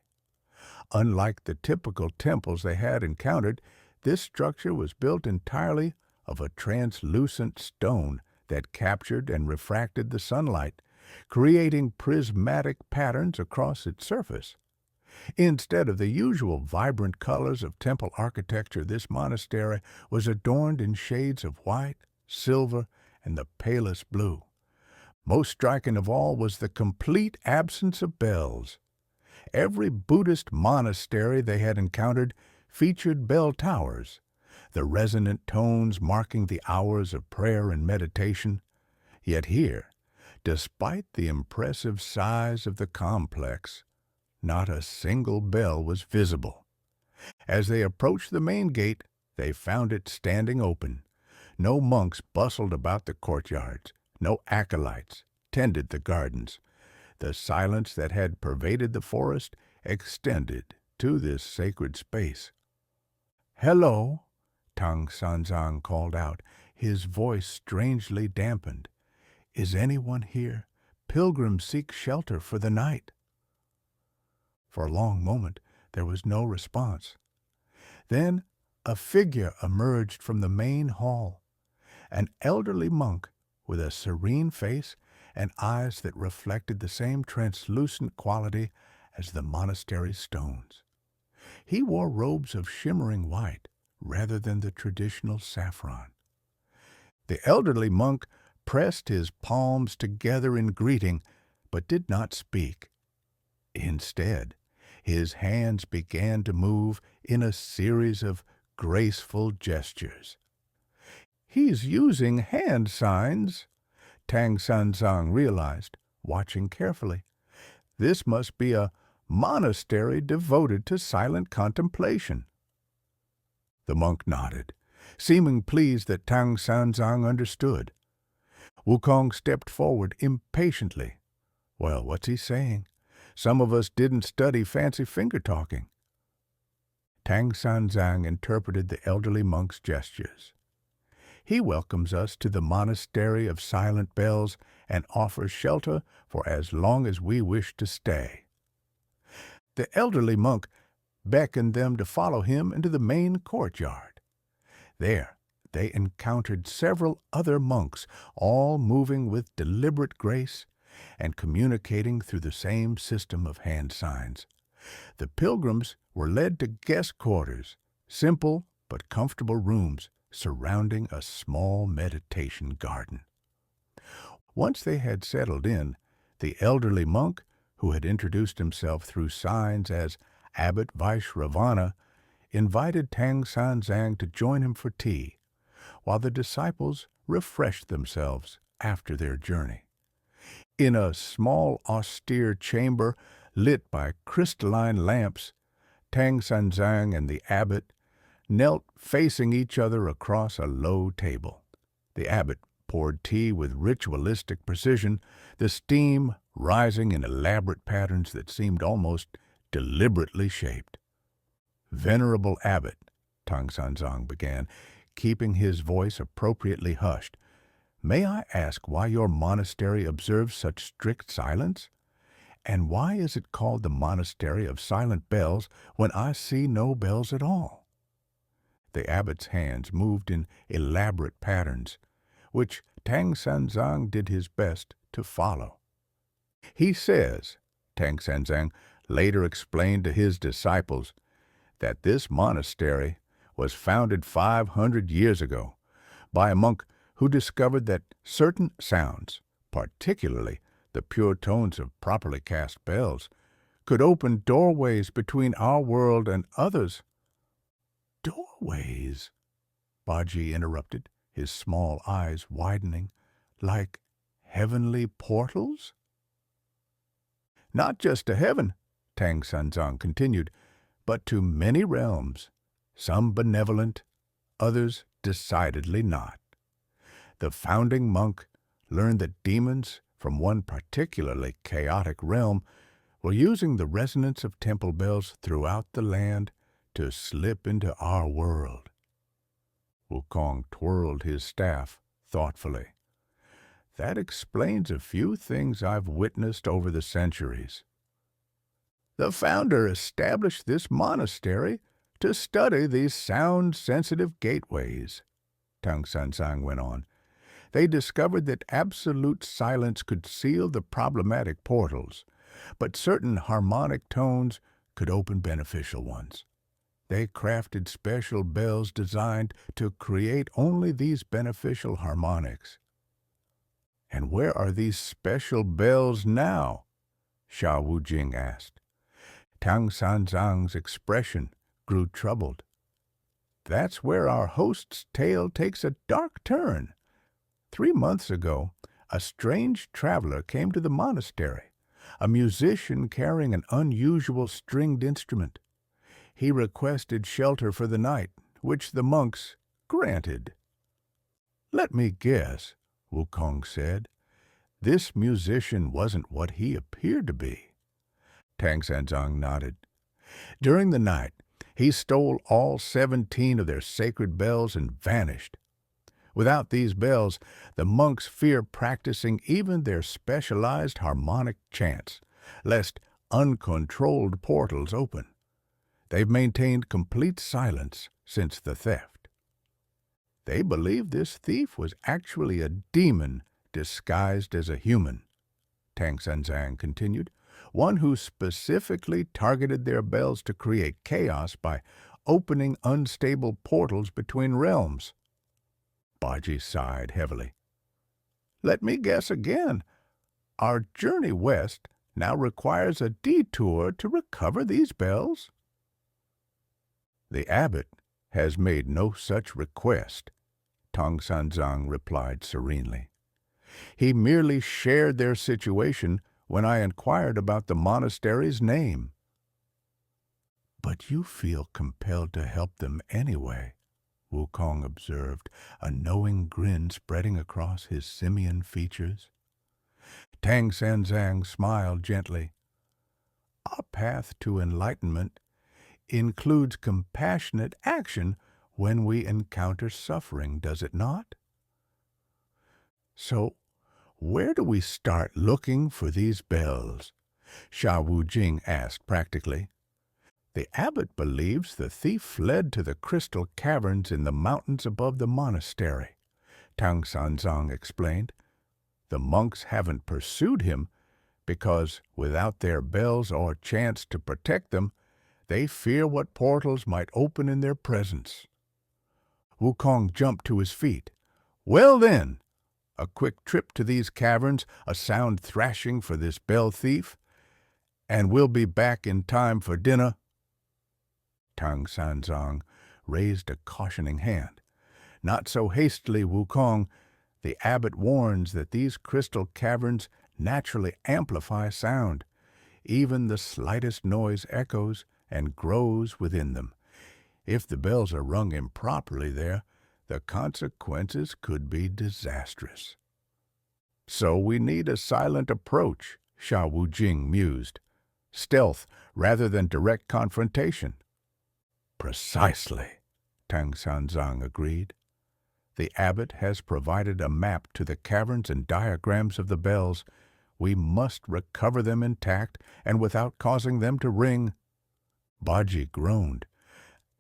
Unlike the typical temples they had encountered, this structure was built entirely of a translucent stone that captured and refracted the sunlight, creating prismatic patterns across its surface. Instead of the usual vibrant colors of temple architecture, this monastery was adorned in shades of white, silver, and the palest blue. Most striking of all was the complete absence of bells. Every Buddhist monastery they had encountered featured bell towers, the resonant tones marking the hours of prayer and meditation. Yet here, despite the impressive size of the complex, not a single bell was visible. As they approached the main gate, they found it standing open. No monks bustled about the courtyards. No acolytes tended the gardens. The silence that had pervaded the forest extended to this sacred space. "Hello," Tang Sanzang called out, his voice strangely dampened. "Is anyone here? Pilgrims seek shelter for the night." For a long moment there was no response. Then a figure emerged from the main hall, an elderly monk with a serene face and eyes that reflected the same translucent quality as the monastery's stones. He wore robes of shimmering white rather than the traditional saffron. The elderly monk pressed his palms together in greeting, but did not speak. Instead, his hands began to move in a series of graceful gestures. "He's using hand signs," Tang Sanzang realized, watching carefully. "This must be a monastery devoted to silent contemplation." The monk nodded, seeming pleased that Tang Sanzang understood. Wukong stepped forward impatiently. "Well, what's he saying? Some of us didn't study fancy finger-talking." Tang Sanzang interpreted the elderly monk's gestures. "He welcomes us to the Monastery of Silent Bells and offers shelter for as long as we wish to stay." The elderly monk beckoned them to follow him into the main courtyard. There they encountered several other monks, all moving with deliberate grace and communicating through the same system of hand signs. The pilgrims were led to guest quarters, simple but comfortable rooms surrounding a small meditation garden. Once they had settled in, the elderly monk, who had introduced himself through signs as Abbot Vaishravana, invited Tang Sanzang to join him for tea, while the disciples refreshed themselves after their journey. In a small, austere chamber lit by crystalline lamps, Tang Sanzang and the abbot knelt facing each other across a low table. The abbot poured tea with ritualistic precision, the steam rising in elaborate patterns that seemed almost deliberately shaped. "Venerable abbot," Tang Sanzang began, keeping his voice appropriately hushed, "may I ask why your monastery observes such strict silence? And why is it called the Monastery of Silent Bells when I see no bells at all?" The abbot's hands moved in elaborate patterns, which Tang Sanzang did his best to follow. "He says," Tang Sanzang later explained to his disciples, "that this monastery was founded 500 years ago by a monk who discovered that certain sounds, particularly the pure tones of properly cast bells, could open doorways between our world and others." "Doorways?" Baji interrupted, his small eyes widening. "Like heavenly portals?" "Not just to heaven," Tang Sanzang continued, "but to many realms, some benevolent, others decidedly not." The founding monk learned that demons from one particularly chaotic realm were using the resonance of temple bells throughout the land to slip into our world. Wukong twirled his staff thoughtfully. That explains a few things I've witnessed over the centuries. The founder established this monastery to study these sound-sensitive gateways, Tang Sanzang went on. They discovered that absolute silence could seal the problematic portals, but certain harmonic tones could open beneficial ones. They crafted special bells designed to create only these beneficial harmonics. And where are these special bells now? Sha Wujing asked. Tang Sanzang's expression grew troubled. That's where our host's tale takes a dark turn. 3 months ago, a strange traveler came to the monastery, a musician carrying an unusual stringed instrument. He requested shelter for the night, which the monks granted. Let me guess, Wukong said. This musician wasn't what he appeared to be. Tang Sanzang nodded. During the night, he stole all 17 of their sacred bells and vanished. Without these bells, the monks fear practicing even their specialized harmonic chants, lest uncontrolled portals open. They've maintained complete silence since the theft. They believe this thief was actually a demon disguised as a human, Tang Sanzang continued, one who specifically targeted their bells to create chaos by opening unstable portals between realms. Baji sighed heavily. Let me guess again. Our journey west now requires a detour to recover these bells? The abbot has made no such request, Tang Sanzang replied serenely. He merely shared their situation when I inquired about the monastery's name. But you feel compelled to help them anyway, Wukong observed, a knowing grin spreading across his simian features. Tang Sanzang smiled gently. Our path to enlightenment includes compassionate action when we encounter suffering, does it not? So, where do we start looking for these bells? Sha Wujing asked practically. The abbot believes the thief fled to the crystal caverns in the mountains above the monastery, Tang Sanzang explained. The monks haven't pursued him because, without their bells or chants to protect them, they fear what portals might open in their presence. Wukong jumped to his feet. Well then, a quick trip to these caverns, a sound thrashing for this bell thief, and we'll be back in time for dinner. Tang Sanzang raised a cautioning hand. Not so hastily, Wukong. The abbot warns that these crystal caverns naturally amplify sound. Even the slightest noise echoes and grows within them. If the bells are rung improperly there, the consequences could be disastrous. So we need a silent approach, Sha Wujing mused. Stealth rather than direct confrontation. Precisely, Tang Sanzang agreed. The abbot has provided a map to the caverns and diagrams of the bells. We must recover them intact and without causing them to ring. Baji groaned.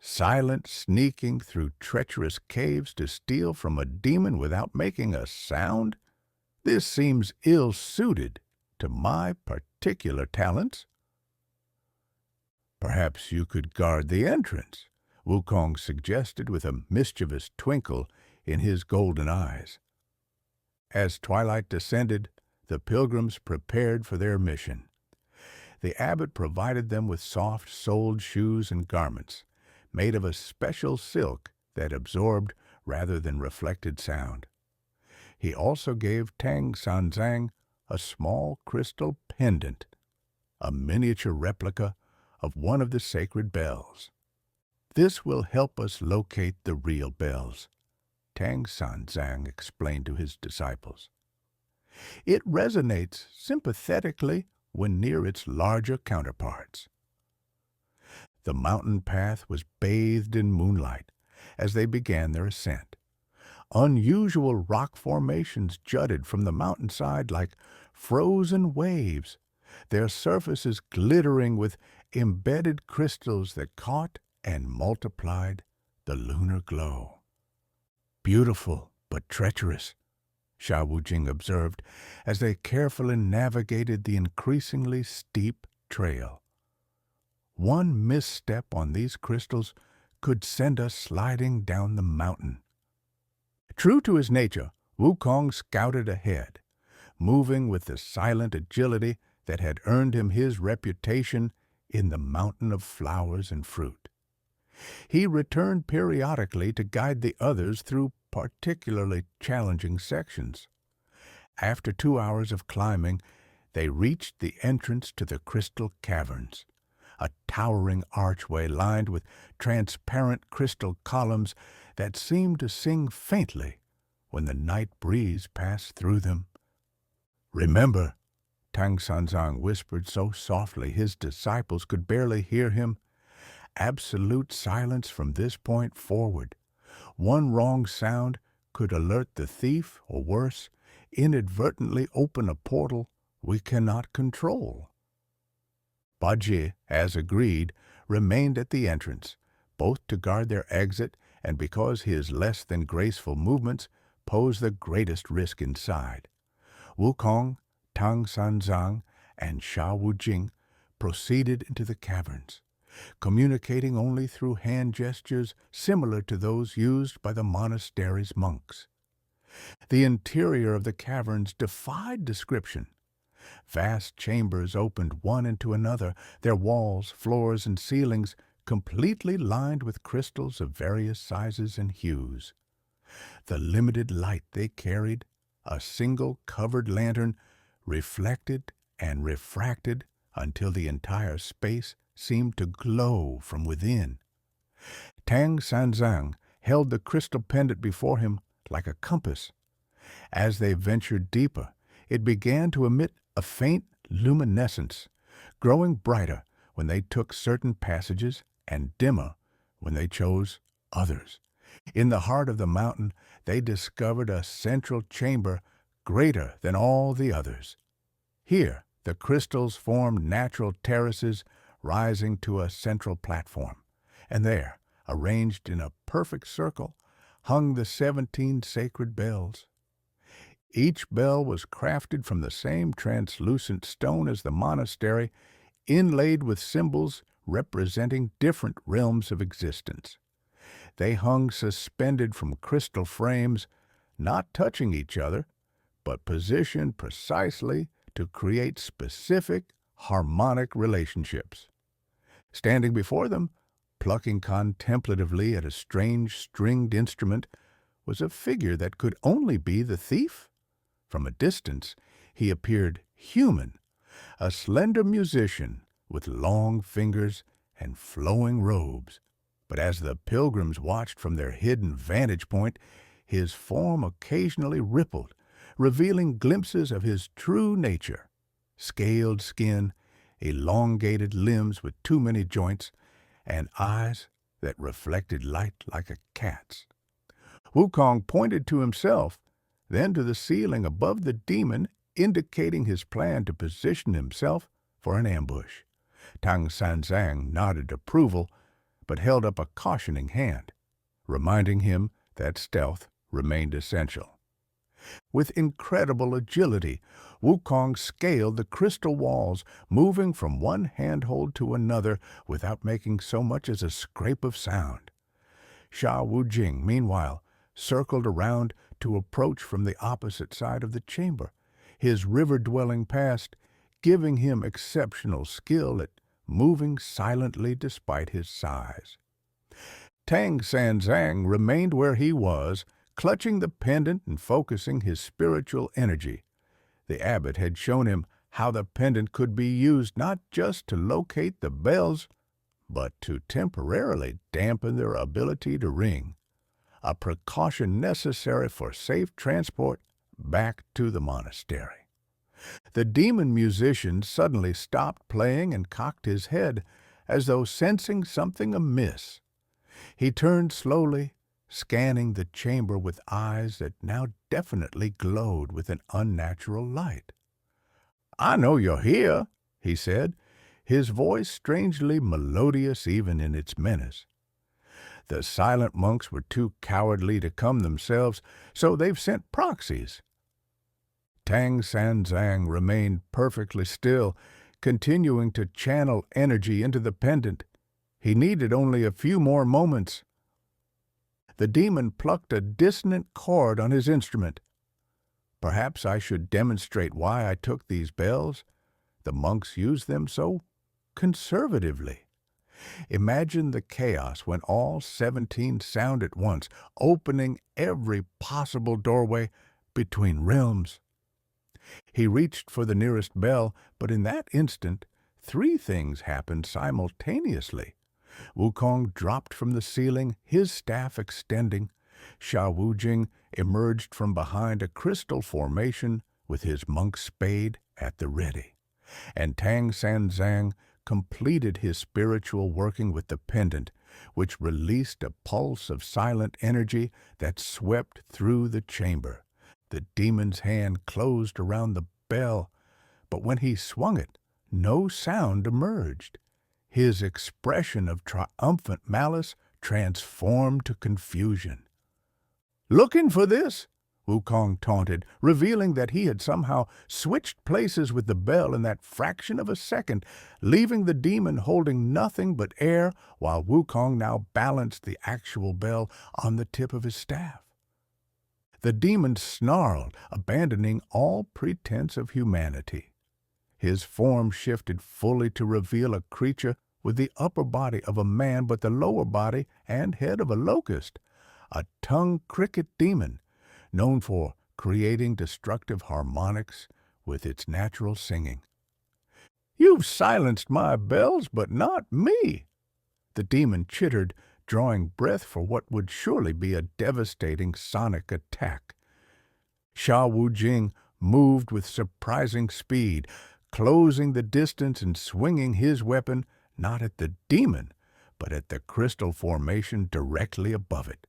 Silent sneaking through treacherous caves to steal from a demon without making a sound? This seems ill-suited to my particular talents. Perhaps you could guard the entrance, Wukong suggested with a mischievous twinkle in his golden eyes. As twilight descended, the pilgrims prepared for their mission. The abbot provided them with soft-soled shoes and garments, made of a special silk that absorbed rather than reflected sound. He also gave Tang Sanzang a small crystal pendant, a miniature replica of one of the sacred bells. This will help us locate the real bells, Tang Sanzang explained to his disciples. It resonates sympathetically when near its larger counterparts. The mountain path was bathed in moonlight as they began their ascent. Unusual rock formations jutted from the mountainside like frozen waves, their surfaces glittering with embedded crystals that caught and multiplied the lunar glow. Beautiful but treacherous, Sha Wujing observed as they carefully navigated the increasingly steep trail. One misstep on these crystals could send us sliding down the mountain. True to his nature, Wukong scouted ahead, moving with the silent agility that had earned him his reputation in the mountain of flowers and fruit. He returned periodically to guide the others through particularly challenging sections. After 2 hours of climbing, they reached the entrance to the crystal caverns, a towering archway lined with transparent crystal columns that seemed to sing faintly when the night breeze passed through them. "Remember," Tang Sanzang whispered so softly his disciples could barely hear him, "absolute silence from this point forward. One wrong sound could alert the thief, or worse, inadvertently open a portal we cannot control." Baji, as agreed, remained at the entrance, both to guard their exit and because his less than graceful movements posed the greatest risk inside. Wukong, Tang Sanzang, and Sha Wujing proceeded into the caverns, communicating only through hand gestures similar to those used by the monastery's monks. The interior of the caverns defied description. Vast chambers opened one into another, their walls, floors, and ceilings completely lined with crystals of various sizes and hues. The limited light they carried, a single covered lantern, reflected and refracted until the entire space seemed to glow from within. Tang Sanzang held the crystal pendant before him like a compass. As they ventured deeper, it began to emit a faint luminescence, growing brighter when they took certain passages and dimmer when they chose others. In the heart of the mountain, they discovered a central chamber greater than all the others. Here, the crystals formed natural terraces rising to a central platform, and there, arranged in a perfect circle, hung the 17 sacred bells. Each bell was crafted from the same translucent stone as the monastery, inlaid with symbols representing different realms of existence. They hung suspended from crystal frames, not touching each other, but positioned precisely to create specific, harmonic relationships. Standing before them, plucking contemplatively at a strange stringed instrument, was a figure that could only be the thief. From a distance, he appeared human, a slender musician with long fingers and flowing robes. But as the pilgrims watched from their hidden vantage point, his form occasionally rippled, revealing glimpses of his true nature: scaled skin, elongated limbs with too many joints, and eyes that reflected light like a cat's. Wukong pointed to himself, then to the ceiling above the demon, indicating his plan to position himself for an ambush. Tang Sanzang nodded approval, but held up a cautioning hand, reminding him that stealth remained essential. With incredible agility, Wukong scaled the crystal walls, moving from one handhold to another without making so much as a scrape of sound. Sha Wujing, meanwhile, circled around to approach from the opposite side of the chamber, his river-dwelling past giving him exceptional skill at moving silently despite his size. Tang Sanzang remained where he was, clutching the pendant and focusing his spiritual energy. The abbot had shown him how the pendant could be used not just to locate the bells, but to temporarily dampen their ability to ring. a precaution necessary for safe transport back to the monastery. The demon musician suddenly stopped playing and cocked his head as though sensing something amiss. He turned slowly, scanning the chamber with eyes that now definitely glowed with an unnatural light. "I know you're here," he said, his voice strangely melodious even in its menace. "The silent monks were too cowardly to come themselves, so they've sent proxies." Tang Sanzang remained perfectly still, continuing to channel energy into the pendant. He needed only a few more moments. The demon plucked a dissonant chord on his instrument. "Perhaps I should demonstrate why I took these bells. The monks use them so conservatively. Imagine the chaos when all 17 sound at once, opening every possible doorway between realms." He reached for the nearest bell, but in that instant, 3 things happened simultaneously. Wukong dropped from the ceiling, his staff extending. Sha Wujing emerged from behind a crystal formation with his monk's spade at the ready. And Tang Sanzang completed his spiritual working with the pendant, which released a pulse of silent energy that swept through the chamber. The demon's hand closed around the bell, but when he swung it, no sound emerged. His expression of triumphant malice transformed to confusion. "Looking for this?" Wukong taunted, revealing that he had somehow switched places with the bell in that fraction of a second, leaving the demon holding nothing but air while Wukong now balanced the actual bell on the tip of his staff. The demon snarled, abandoning all pretense of humanity. His form shifted fully to reveal a creature with the upper body of a man but the lower body and head of a locust, a tongue cricket demon, known for creating destructive harmonics with its natural singing. "You've silenced my bells, but not me," the demon chittered, drawing breath for what would surely be a devastating sonic attack. Sha Wujing moved with surprising speed, closing the distance and swinging his weapon not at the demon, but at the crystal formation directly above it.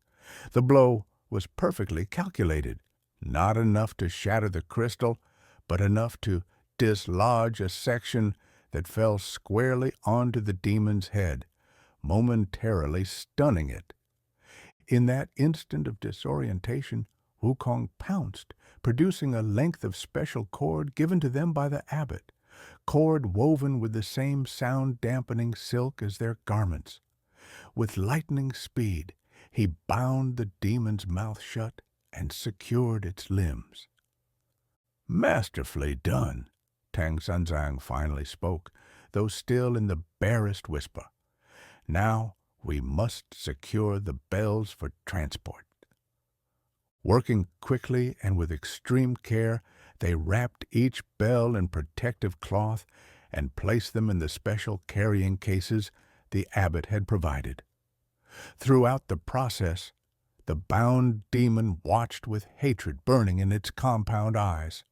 The blow was perfectly calculated, not enough to shatter the crystal, but enough to dislodge a section that fell squarely onto the demon's head, momentarily stunning it. In that instant of disorientation, Wukong pounced, producing a length of special cord given to them by the abbot, cord woven with the same sound-dampening silk as their garments. With lightning speed, he bound the demon's mouth shut and secured its limbs. "Masterfully done," Tang Sanzang finally spoke, though still in the barest whisper. "Now we must secure the bells for transport." Working quickly and with extreme care, they wrapped each bell in protective cloth and placed them in the special carrying cases the abbot had provided. Throughout the process, the bound demon watched with hatred burning in its compound eyes.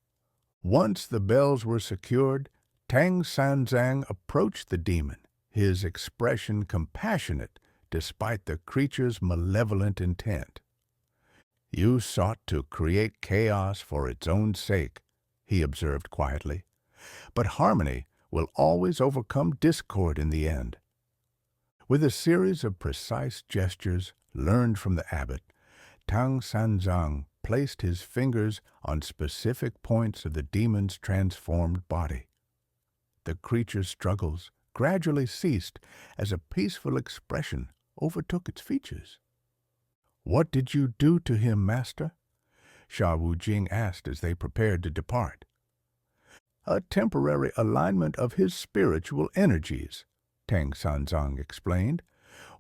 Once the bells were secured, Tang Sanzang approached the demon, his expression compassionate despite the creature's malevolent intent. "You sought to create chaos for its own sake," he observed quietly, "but harmony will always overcome discord in the end." With a series of precise gestures learned from the abbot, Tang Sanzang placed his fingers on specific points of the demon's transformed body. The creature's struggles gradually ceased as a peaceful expression overtook its features. "What did you do to him, master?" Sha Wujing asked as they prepared to depart. "A temporary alignment of his spiritual energies," Tang Sanzang explained.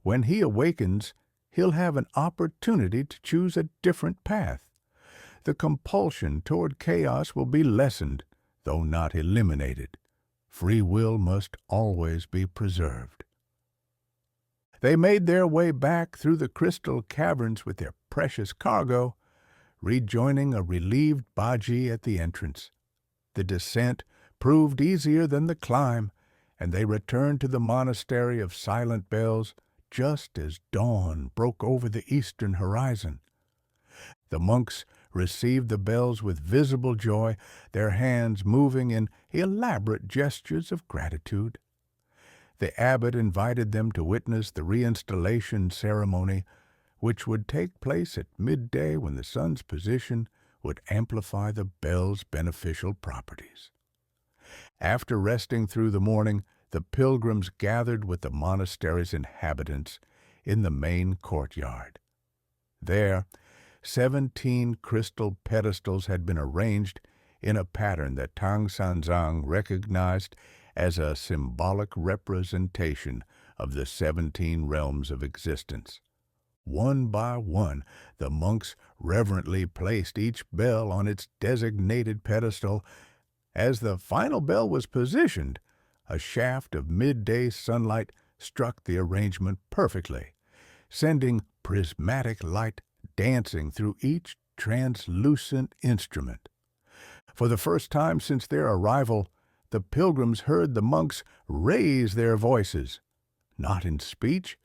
"When he awakens, he'll have an opportunity to choose a different path. The compulsion toward chaos will be lessened, though not eliminated. Free will must always be preserved." They made their way back through the crystal caverns with their precious cargo, rejoining a relieved Baji at the entrance. The descent proved easier than the climb, and they returned to the Monastery of Silent Bells just as dawn broke over the eastern horizon. The monks received the bells with visible joy, their hands moving in elaborate gestures of gratitude. The abbot invited them to witness the reinstallation ceremony, which would take place at midday when the sun's position would amplify the bell's beneficial properties. After resting through the morning, the pilgrims gathered with the monastery's inhabitants in the main courtyard. There, 17 crystal pedestals had been arranged in a pattern that Tang Sanzang recognized as a symbolic representation of the 17 realms of existence. One by one, the monks reverently placed each bell on its designated pedestal. As the final bell was positioned, a shaft of midday sunlight struck the arrangement perfectly, sending prismatic light dancing through each translucent instrument. For the first time since their arrival, the pilgrims heard the monks raise their voices, not in speech,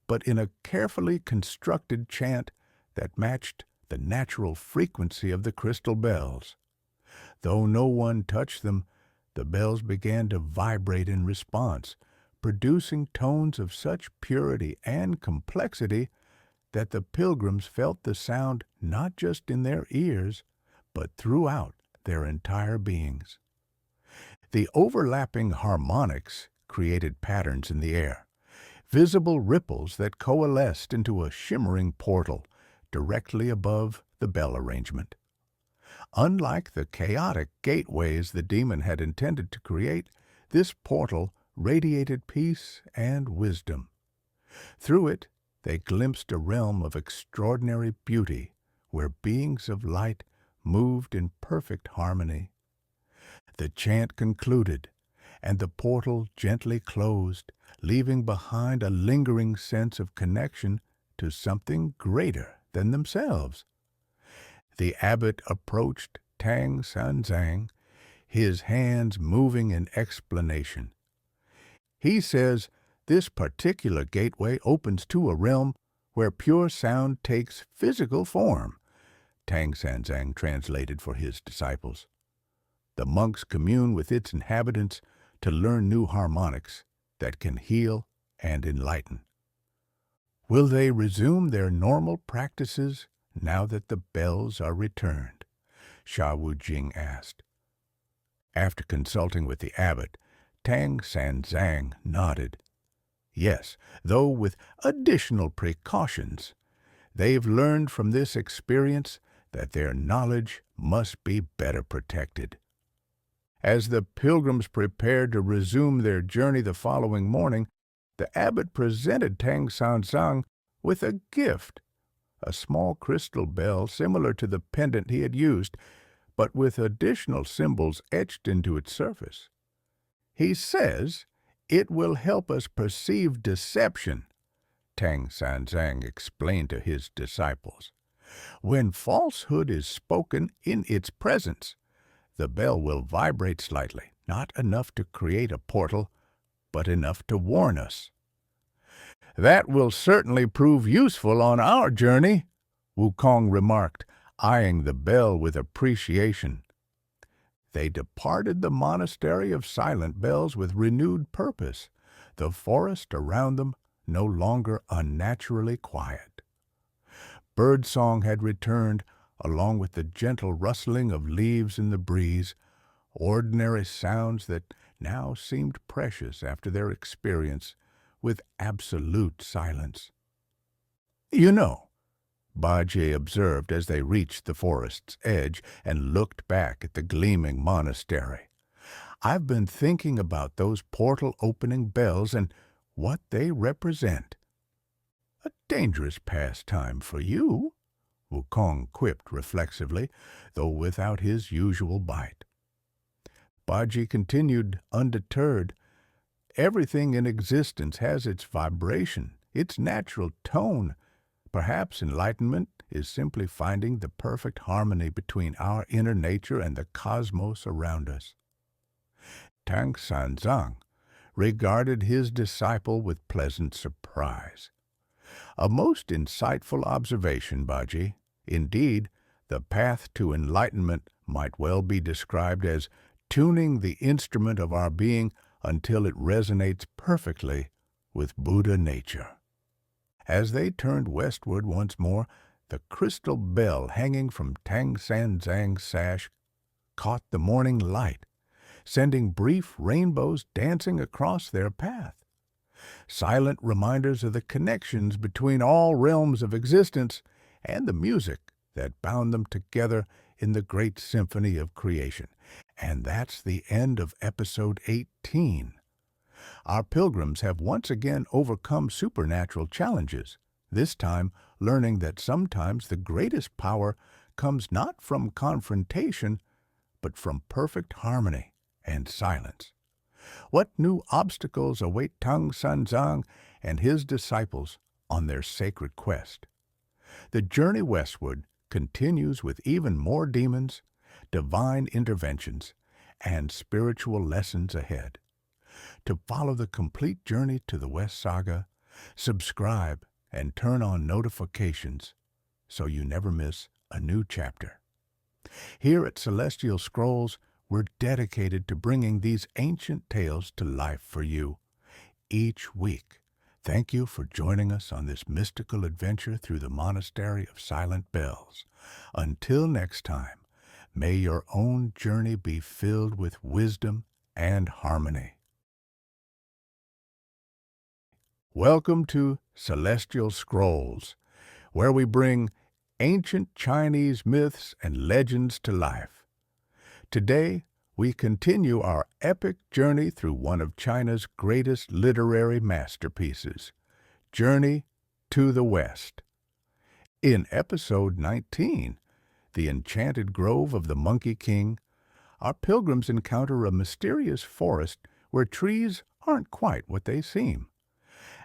but in a carefully constructed chant that matched the natural frequency of the crystal bells. Though no one touched them, the bells began to vibrate in response, producing tones of such purity and complexity that the pilgrims felt the sound not just in their ears, but throughout their entire beings. The overlapping harmonics created patterns in the air, visible ripples that coalesced into a shimmering portal directly above the bell arrangement. Unlike the chaotic gateways the demon had intended to create, this portal radiated peace and wisdom. Through it, they glimpsed a realm of extraordinary beauty where beings of light moved in perfect harmony. The chant concluded, and the portal gently closed, leaving behind a lingering sense of connection to something greater than themselves. The abbot approached Tang Sanzang, his hands moving in explanation. He says this particular gateway opens to a realm where pure sound takes physical form, Tang Sanzang translated for his disciples. The monks commune with its inhabitants to learn new harmonics that can heal and enlighten. Will they resume their normal practices now that the bells are returned? Sha Wujing asked. After consulting with the abbot, Tang Sanzang nodded. Yes, though with additional precautions. They've learned from this experience that their knowledge must be better protected. As the pilgrims prepared to resume their journey the following morning, the abbot presented Tang Sanzang with a gift, a small crystal bell similar to the pendant he had used, but with additional symbols etched into its surface. He says it will help us perceive deception, Tang Sanzang explained to his disciples. When falsehood is spoken in its presence, the bell will vibrate slightly, not enough to create a portal, but enough to warn us. That will certainly prove useful on our journey, Wukong remarked, eyeing the bell with appreciation. They departed the Monastery of Silent Bells with renewed purpose, the forest around them no longer unnaturally quiet. Birdsong had returned, along with the gentle rustling of leaves in the breeze, ordinary sounds that now seemed precious after their experience with absolute silence. You know, Bajie observed as they reached the forest's edge and looked back at the gleaming monastery, I've been thinking about those portal-opening bells and what they represent. A dangerous pastime for you, Wukong quipped reflexively, though without his usual bite. Baji continued undeterred. Everything in existence has its vibration, its natural tone. Perhaps enlightenment is simply finding the perfect harmony between our inner nature and the cosmos around us. Tang Sanzang regarded his disciple with pleasant surprise. A most insightful observation, Baji. Indeed, the path to enlightenment might well be described as tuning the instrument of our being until it resonates perfectly with Buddha nature. As they turned westward once more, the crystal bell hanging from Tang Sanzang's sash caught the morning light, sending brief rainbows dancing across their path. Silent reminders of the connections between all realms of existence and the music that bound them together in the great symphony of creation. And that's the end of episode 18. Our pilgrims have once again overcome supernatural challenges, this time learning that sometimes the greatest power comes not from confrontation, but from perfect harmony and silence. What new obstacles await Tang Sanzang and his disciples on their sacred quest? The journey westward continues with even more demons, divine interventions, and spiritual lessons ahead. To follow the complete journey to the West Saga, subscribe and turn on notifications so you never miss a new chapter. Here at Celestial Scrolls, we're dedicated to bringing these ancient tales to life for you each week. Thank you for joining us on this mystical adventure through the Monastery of Silent Bells. Until next time, may your own journey be filled with wisdom and harmony. Welcome to Celestial Scrolls, where we bring ancient Chinese myths and legends to life. Today, we continue our epic journey through one of China's greatest literary masterpieces, Journey to the West. In episode 19, The Enchanted Grove of the Monkey King, our pilgrims encounter a mysterious forest where trees aren't quite what they seem.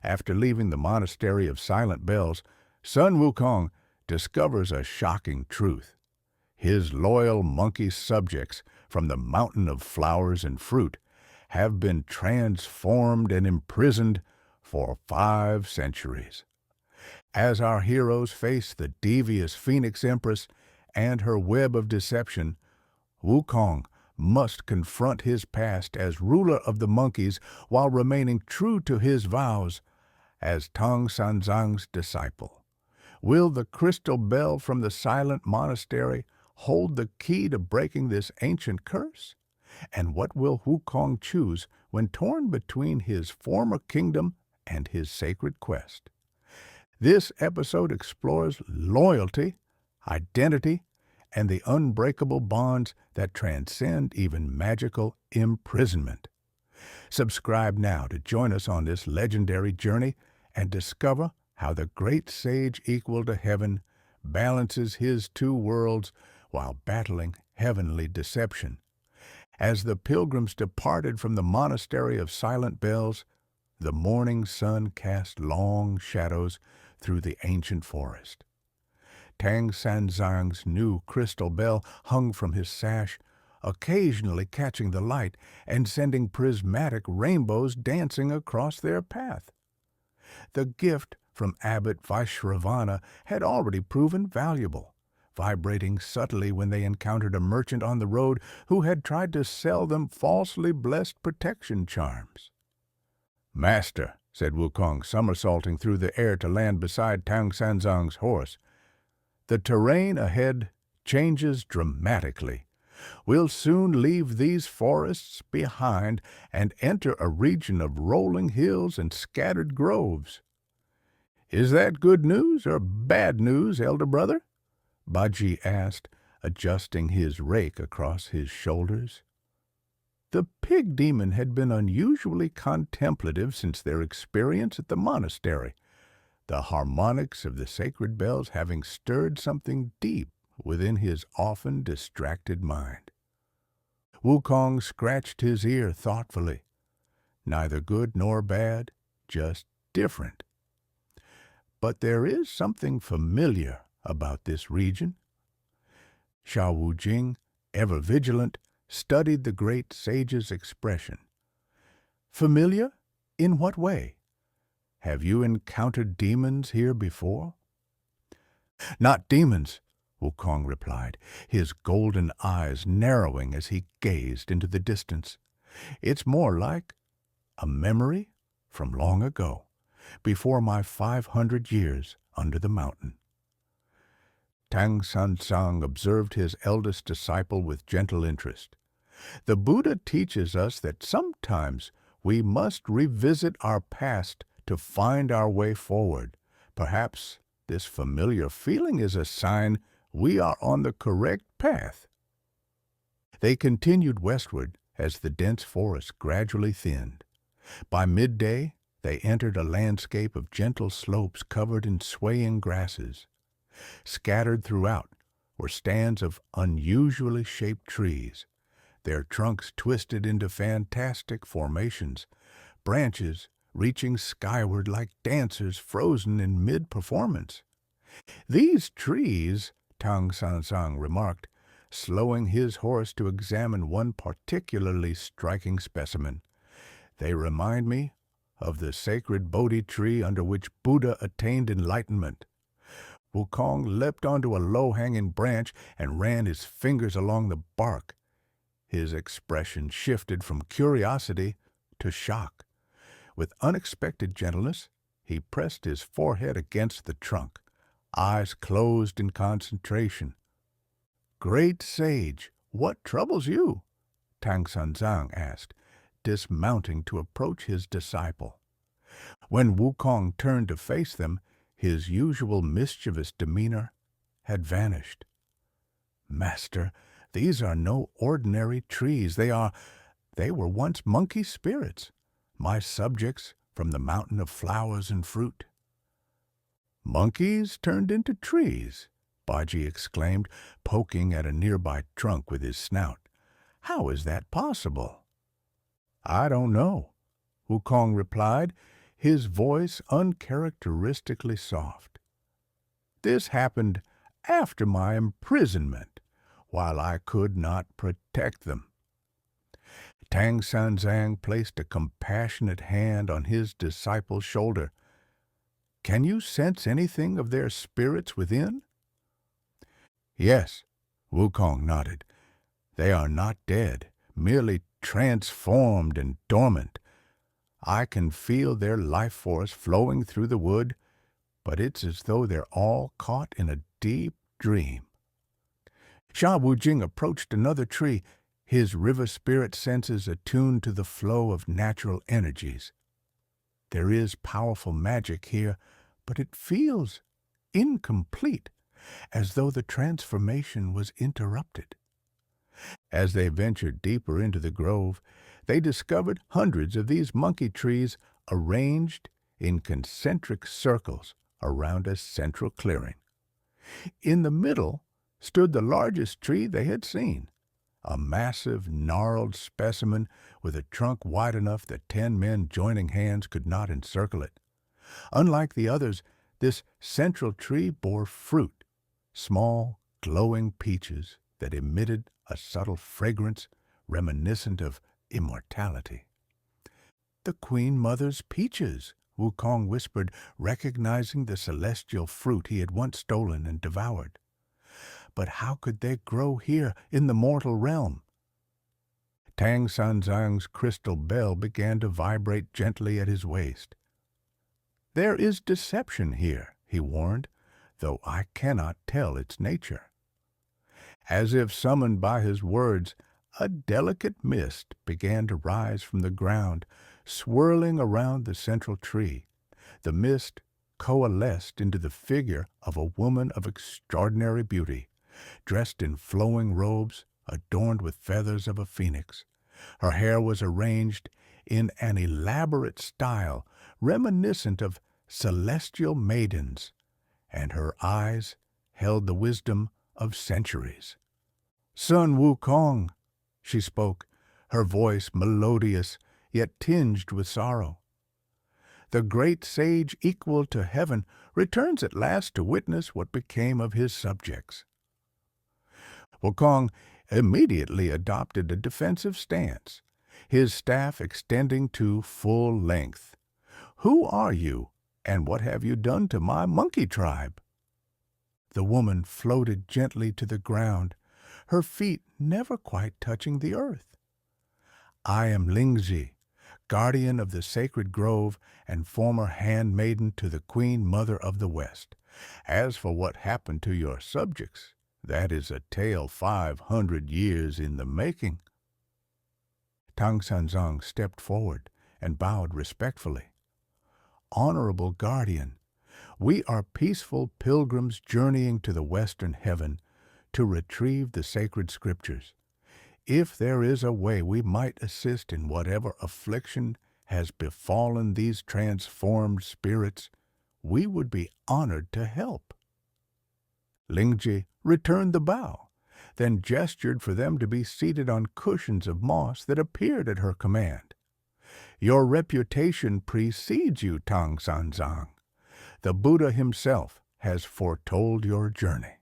After leaving the Monastery of Silent Bells, Sun Wukong discovers a shocking truth. His loyal monkey subjects from the mountain of flowers and fruit have been transformed and imprisoned for 5 centuries. As our heroes face the devious Phoenix Empress and her web of deception, Wukong must confront his past as ruler of the monkeys while remaining true to his vows as Tang Sanzang's disciple. Will the crystal bell from the silent monastery hold the key to breaking this ancient curse? And what will Wukong choose when torn between his former kingdom and his sacred quest? This episode explores loyalty, identity, and the unbreakable bonds that transcend even magical imprisonment. Subscribe now to join us on this legendary journey and discover how the great sage equal to heaven balances his 2 worlds while battling heavenly deception. As the pilgrims departed from the Monastery of Silent Bells, the morning sun cast long shadows through the ancient forest. Tang Sanzang's new crystal bell hung from his sash, occasionally catching the light and sending prismatic rainbows dancing across their path. The gift from Abbot Vaishravana had already proven valuable, vibrating subtly when they encountered a merchant on the road who had tried to sell them falsely blessed protection charms. "Master," said Wukong, somersaulting through the air to land beside Tang Sanzang's horse, "the terrain ahead changes dramatically. We'll soon leave these forests behind and enter a region of rolling hills and scattered groves." "Is that good news or bad news, elder brother?" Baji asked, adjusting his rake across his shoulders. The pig demon had been unusually contemplative since their experience at the monastery, the harmonics of the sacred bells having stirred something deep within his often distracted mind. Wukong scratched his ear thoughtfully. Neither good nor bad, just different. but there is something familiar about this region. Sha Wujing, ever vigilant, studied the great sage's expression. Familiar? In what way? Have you encountered demons here before? Not demons, Wukong replied, his golden eyes narrowing as he gazed into the distance. It's more like a memory from long ago, before my 500 years under the mountain. Tang Sanzang observed his eldest disciple with gentle interest. The Buddha teaches us that sometimes we must revisit our past to find our way forward. Perhaps this familiar feeling is a sign we are on the correct path. They continued westward as the dense forest gradually thinned. By midday, they entered a landscape of gentle slopes covered in swaying grasses. Scattered throughout were stands of unusually shaped trees, their trunks twisted into fantastic formations, branches reaching skyward like dancers frozen in mid-performance. These trees, Tang Sanzang remarked, slowing his horse to examine one particularly striking specimen. They remind me of the sacred Bodhi tree under which Buddha attained enlightenment. Wukong leapt onto a low-hanging branch and ran his fingers along the bark. His expression shifted from curiosity to shock. With unexpected gentleness, he pressed his forehead against the trunk, eyes closed in concentration. "Great sage, what troubles you?" Tang Sanzang asked, dismounting to approach his disciple. When Wukong turned to face them, his usual mischievous demeanor had vanished. "Master, these are no ordinary trees. They were once monkey spirits, my subjects from the mountain of flowers and fruit." "Monkeys turned into trees?" Baji exclaimed, poking at a nearby trunk with his snout. "How is that possible?" "I don't know," Wukong replied, his voice uncharacteristically soft. "This happened after my imprisonment, while I could not protect them." Tang Sanzang placed a compassionate hand on his disciple's shoulder. "Can you sense anything of their spirits within?" "Yes," Wukong nodded. "They are not dead, merely transformed and dormant. I can feel their life force flowing through the wood, but it's as though they're all caught in a deep dream." Sha Wujing approached another tree, his river spirit senses attuned to the flow of natural energies. "There is powerful magic here, but it feels incomplete, as though the transformation was interrupted." As they ventured deeper into the grove, they discovered hundreds of these monkey trees arranged in concentric circles around a central clearing. In the middle stood the largest tree they had seen, a massive, gnarled specimen with a trunk wide enough that 10 men joining hands could not encircle it. Unlike the others, this central tree bore fruit, small, glowing peaches that emitted a subtle fragrance reminiscent of immortality. "The Queen Mother's peaches," Wukong whispered, recognizing the celestial fruit he had once stolen and devoured. "But how could they grow here in the mortal realm?" Tang Sanzang's crystal bell began to vibrate gently at his waist. "There is deception here," he warned, "though I cannot tell its nature." As if summoned by his words, a delicate mist began to rise from the ground, swirling around the central tree. The mist coalesced into the figure of a woman of extraordinary beauty, dressed in flowing robes adorned with feathers of a phoenix. Her hair was arranged in an elaborate style reminiscent of celestial maidens, and her eyes held the wisdom of centuries. "Sun Wukong," she spoke, her voice melodious yet tinged with sorrow. The great sage equal to heaven returns at last to witness what became of his subjects. Wukong immediately adopted a defensive stance, his staff extending to full length. "Who are you, and what have you done to my monkey tribe?" The woman floated gently to the ground, her feet never quite touching the earth. "I am Lingzi, guardian of the sacred grove and former handmaiden to the Queen Mother of the West. As for what happened to your subjects, that is a tale 500 years in the making." Tang Sanzang stepped forward and bowed respectfully. "Honorable guardian, we are peaceful pilgrims journeying to the western heaven to retrieve the sacred scriptures. If there is a way we might assist in whatever affliction has befallen these transformed spirits, we would be honored to help." Lingji returned the bow, then gestured for them to be seated on cushions of moss that appeared at her command. "Your reputation precedes you, Tang Sanzang. The Buddha himself has foretold your journey."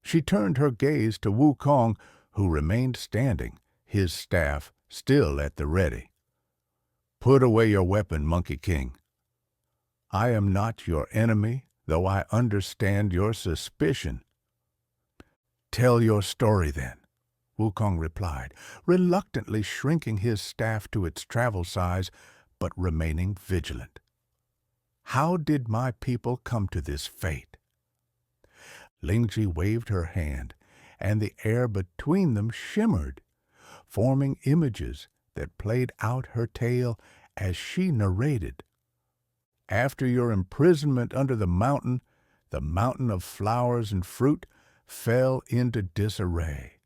She turned her gaze to Wukong, who remained standing, his staff still at the ready. "Put away your weapon, Monkey King. I am not your enemy, though I understand your suspicion." "Tell your story, then," Wukong replied, reluctantly shrinking his staff to its travel size, but remaining vigilant. "How did my people come to this fate?" Lingji waved her hand, and the air between them shimmered, forming images that played out her tale as she narrated. "After your imprisonment under the mountain of flowers and fruit fell into disarray.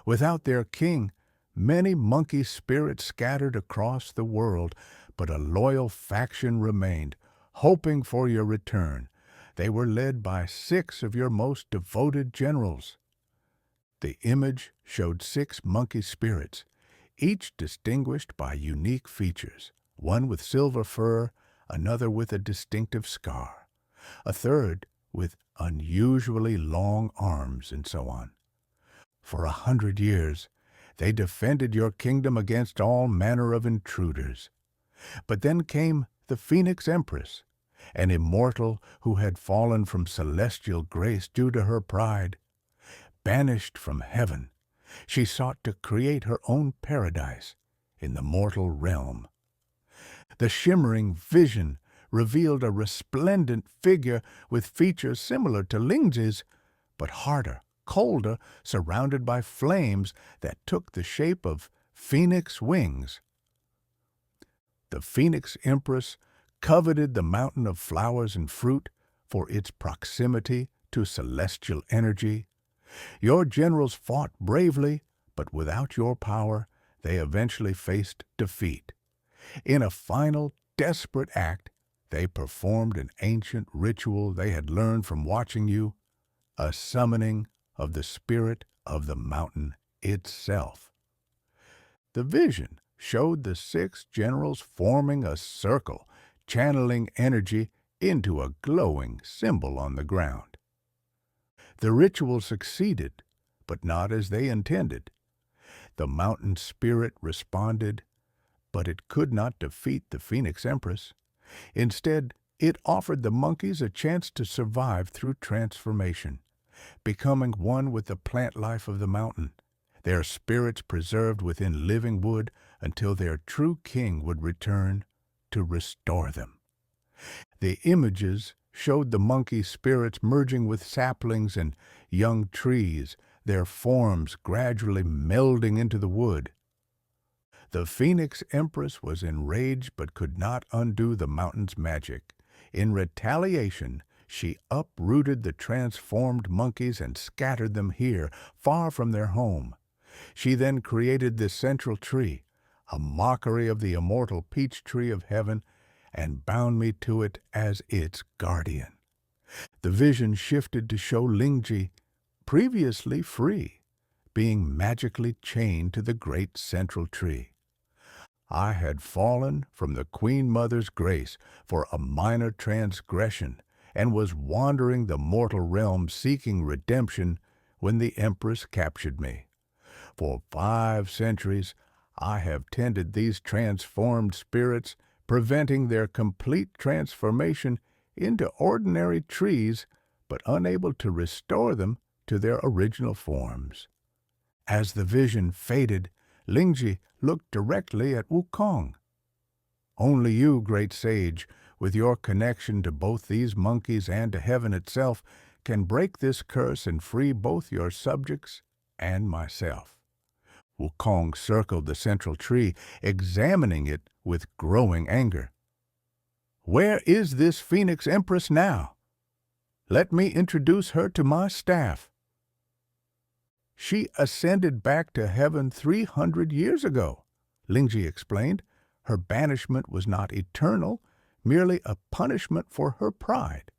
Without their king, many monkey spirits scattered across the world, but a loyal faction remained, hoping for your return. They were led by 6 of your most devoted generals." The image showed 6 monkey spirits, each distinguished by unique features, one with silver fur, another with a distinctive scar, a third with unusually long arms, and so on. For 100 years, they defended your kingdom against all manner of intruders. But then came the Phoenix Empress, an immortal who had fallen from celestial grace due to her pride. Banished from heaven, she sought to create her own paradise in the mortal realm. The shimmering vision revealed a resplendent figure with features similar to Lingzi's, but harder, colder, surrounded by flames that took the shape of phoenix wings. The Phoenix Empress coveted the mountain of flowers and fruit for its proximity to celestial energy. Your generals fought bravely, but without your power, they eventually faced defeat. In a final, desperate act, they performed an ancient ritual they had learned from watching you, a summoning of the spirit of the mountain itself. The vision showed the 6 generals forming a circle, channeling energy into a glowing symbol on the ground. The ritual succeeded, but not as they intended. The mountain spirit responded, but it could not defeat the Phoenix Empress. Instead, it offered the monkeys a chance to survive through transformation, becoming one with the plant life of the mountain, their spirits preserved within living wood until their true king would return to restore them. The images showed the monkey spirits merging with saplings and young trees, their forms gradually melding into the wood. The Phoenix Empress was enraged but could not undo the mountain's magic. In retaliation, she uprooted the transformed monkeys and scattered them here, far from their home. She then created this central tree, a mockery of the immortal peach tree of heaven, and bound me to it as its guardian. The vision shifted to show Lingji, previously free, being magically chained to the great central tree. I had fallen from the Queen Mother's grace for a minor transgression and was wandering the mortal realm seeking redemption when the Empress captured me. For 5 centuries, I have tended these transformed spirits, preventing their complete transformation into ordinary trees, but unable to restore them to their original forms. As the vision faded, Lingji looked directly at Wukong. Only you, great sage, with your connection to both these monkeys and to heaven itself, can break this curse and free both your subjects and myself. Wukong circled the central tree, examining it with growing anger. Where is this Phoenix Empress now? Let me introduce her to my staff. She ascended back to heaven 300 years ago, Lingji explained. Her banishment was not eternal, merely a punishment for her pride.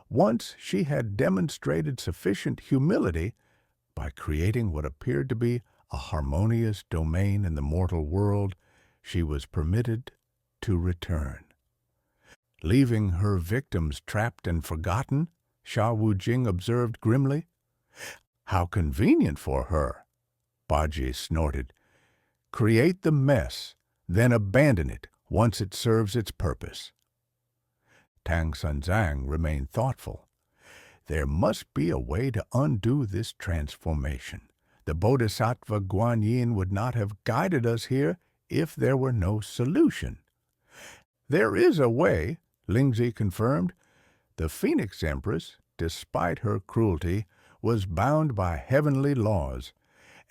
Once she had demonstrated sufficient humility by creating what appeared to be a harmonious domain in the mortal world, she was permitted to return. Leaving her victims trapped and forgotten, Sha Wujing observed grimly. How convenient for her, Baji snorted. Create the mess, then abandon it once it serves its purpose. Tang Sanzang remained thoughtful. There must be a way to undo this transformation. The Bodhisattva Guanyin would not have guided us here if there were no solution. There is a way, Lingzi confirmed. The Phoenix Empress, despite her cruelty, was bound by heavenly laws.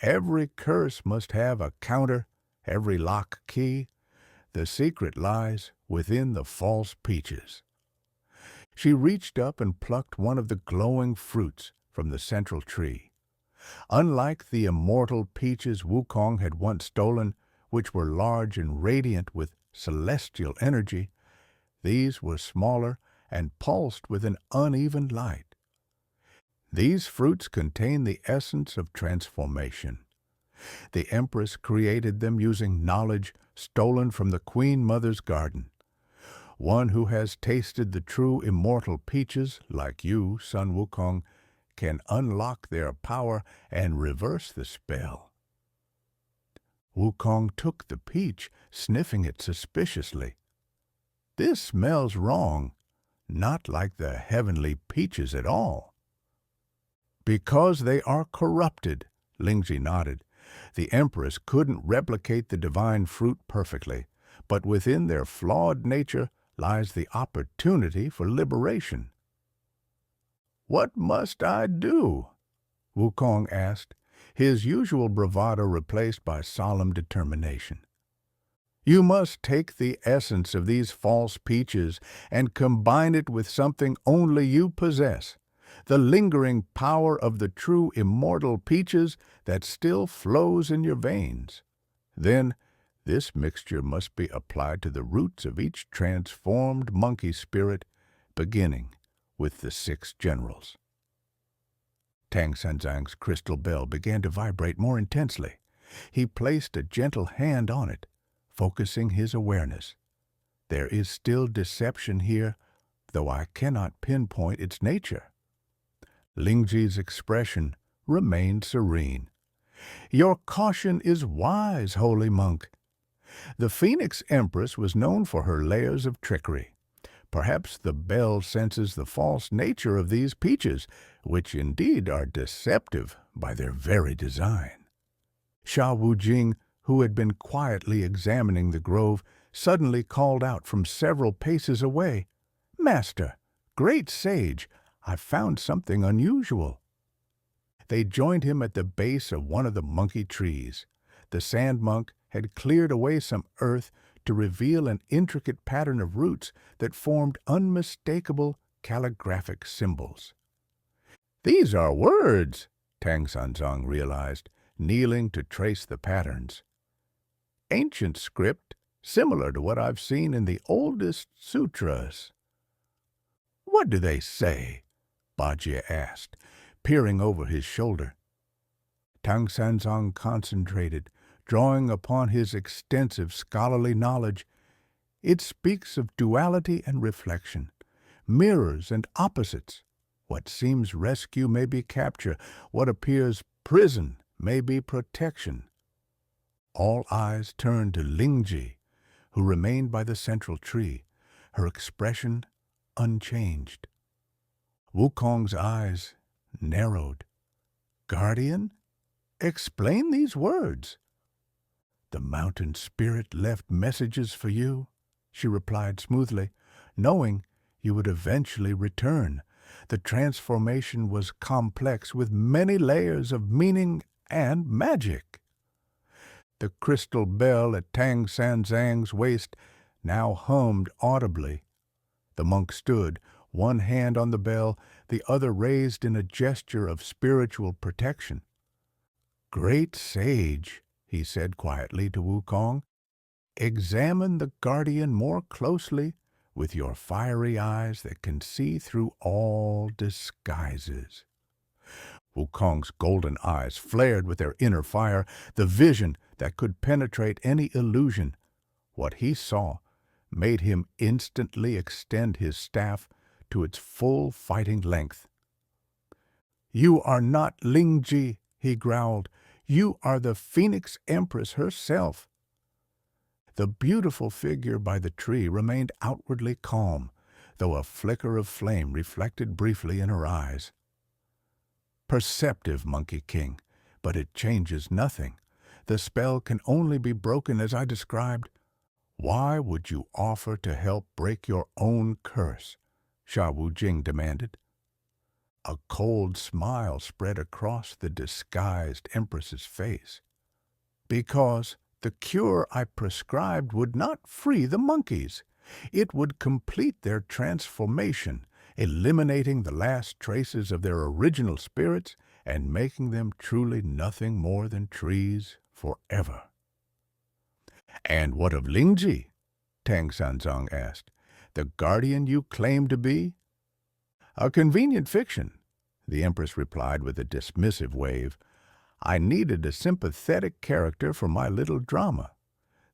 Every curse must have a counter, every lock key. The secret lies within the false peaches. She reached up and plucked one of the glowing fruits from the central tree. Unlike the immortal peaches Wukong had once stolen, which were large and radiant with celestial energy, these were smaller and pulsed with an uneven light. These fruits contain the essence of transformation. The Empress created them using knowledge stolen from the Queen Mother's garden. One who has tasted the true immortal peaches, like you, Sun Wukong, can unlock their power and reverse the spell. Wukong took the peach, sniffing it suspiciously. This smells wrong, not like the heavenly peaches at all. Because they are corrupted, Lingzi nodded. The Empress couldn't replicate the divine fruit perfectly, but within their flawed nature lies the opportunity for liberation. What must I do? Wukong asked, his usual bravado replaced by solemn determination. You must take the essence of these false peaches and combine it with something only you possess, the lingering power of the true immortal peaches that still flows in your veins. Then, this mixture must be applied to the roots of each transformed monkey spirit, beginning with the 6 generals. Tang Sanzang's crystal bell began to vibrate more intensely. He placed a gentle hand on it, focusing his awareness. There is still deception here, though I cannot pinpoint its nature. Lingji's expression remained serene. Your caution is wise, holy monk. The Phoenix Empress was known for her layers of trickery. Perhaps the bell senses the false nature of these peaches, which indeed are deceptive by their very design. Sha Wujing, who had been quietly examining the grove, suddenly called out from several paces away, Master, great sage, I've found something unusual. They joined him at the base of one of the monkey trees. The sand monk had cleared away some earth to reveal an intricate pattern of roots that formed unmistakable calligraphic symbols. These are words, Tang Sanzang realized, kneeling to trace the patterns. Ancient script, similar to what I've seen in the oldest sutras. What do they say? Bajie asked, peering over his shoulder. Tang Sanzang concentrated, drawing upon his extensive scholarly knowledge. It speaks of duality and reflection, mirrors and opposites. What seems rescue may be capture, what appears prison may be protection. All eyes turned to Lingji, who remained by the central tree, her expression unchanged. Wukong's eyes narrowed. Guardian, explain these words. The mountain spirit left messages for you, she replied smoothly, knowing you would eventually return. The transformation was complex with many layers of meaning and magic. The crystal bell at Tang Sanzang's waist now hummed audibly. The monk stood, one hand on the bell, the other raised in a gesture of spiritual protection. Great sage, he said quietly to Wukong, examine the guardian more closely with your fiery eyes that can see through all disguises. Wukong's golden eyes flared with their inner fire, the vision that could penetrate any illusion. What he saw made him instantly extend his staff to its full fighting length. You are not Lingji, he growled. You are the Phoenix Empress herself. The beautiful figure by the tree remained outwardly calm, though a flicker of flame reflected briefly in her eyes. Perceptive, Monkey King, but it changes nothing. The spell can only be broken as I described. Why would you offer to help break your own curse? Sha Wujing demanded. A cold smile spread across the disguised Empress's face. Because the cure I prescribed would not free the monkeys. It would complete their transformation, eliminating the last traces of their original spirits and making them truly nothing more than trees forever. And what of Lingji? Tang Sanzang asked. The guardian you claim to be? A convenient fiction, the Empress replied with a dismissive wave. I needed a sympathetic character for my little drama.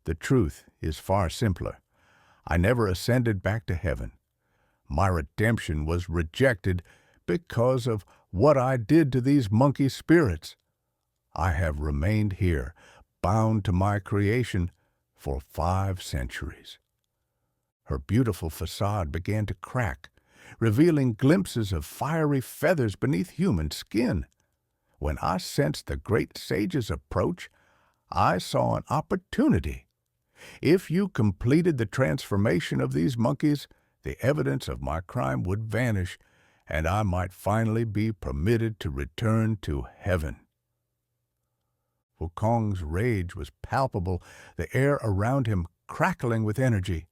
The truth is far simpler. I never ascended back to heaven. My redemption was rejected because of what I did to these monkey spirits. I have remained here, bound to my creation, for 5 centuries. Her beautiful facade began to crack, revealing glimpses of fiery feathers beneath human skin. When I sensed the great sage's approach, I saw an opportunity. If you completed the transformation of these monkeys, the evidence of my crime would vanish, and I might finally be permitted to return to heaven. Wukong's rage was palpable, the air around him crackling with energy.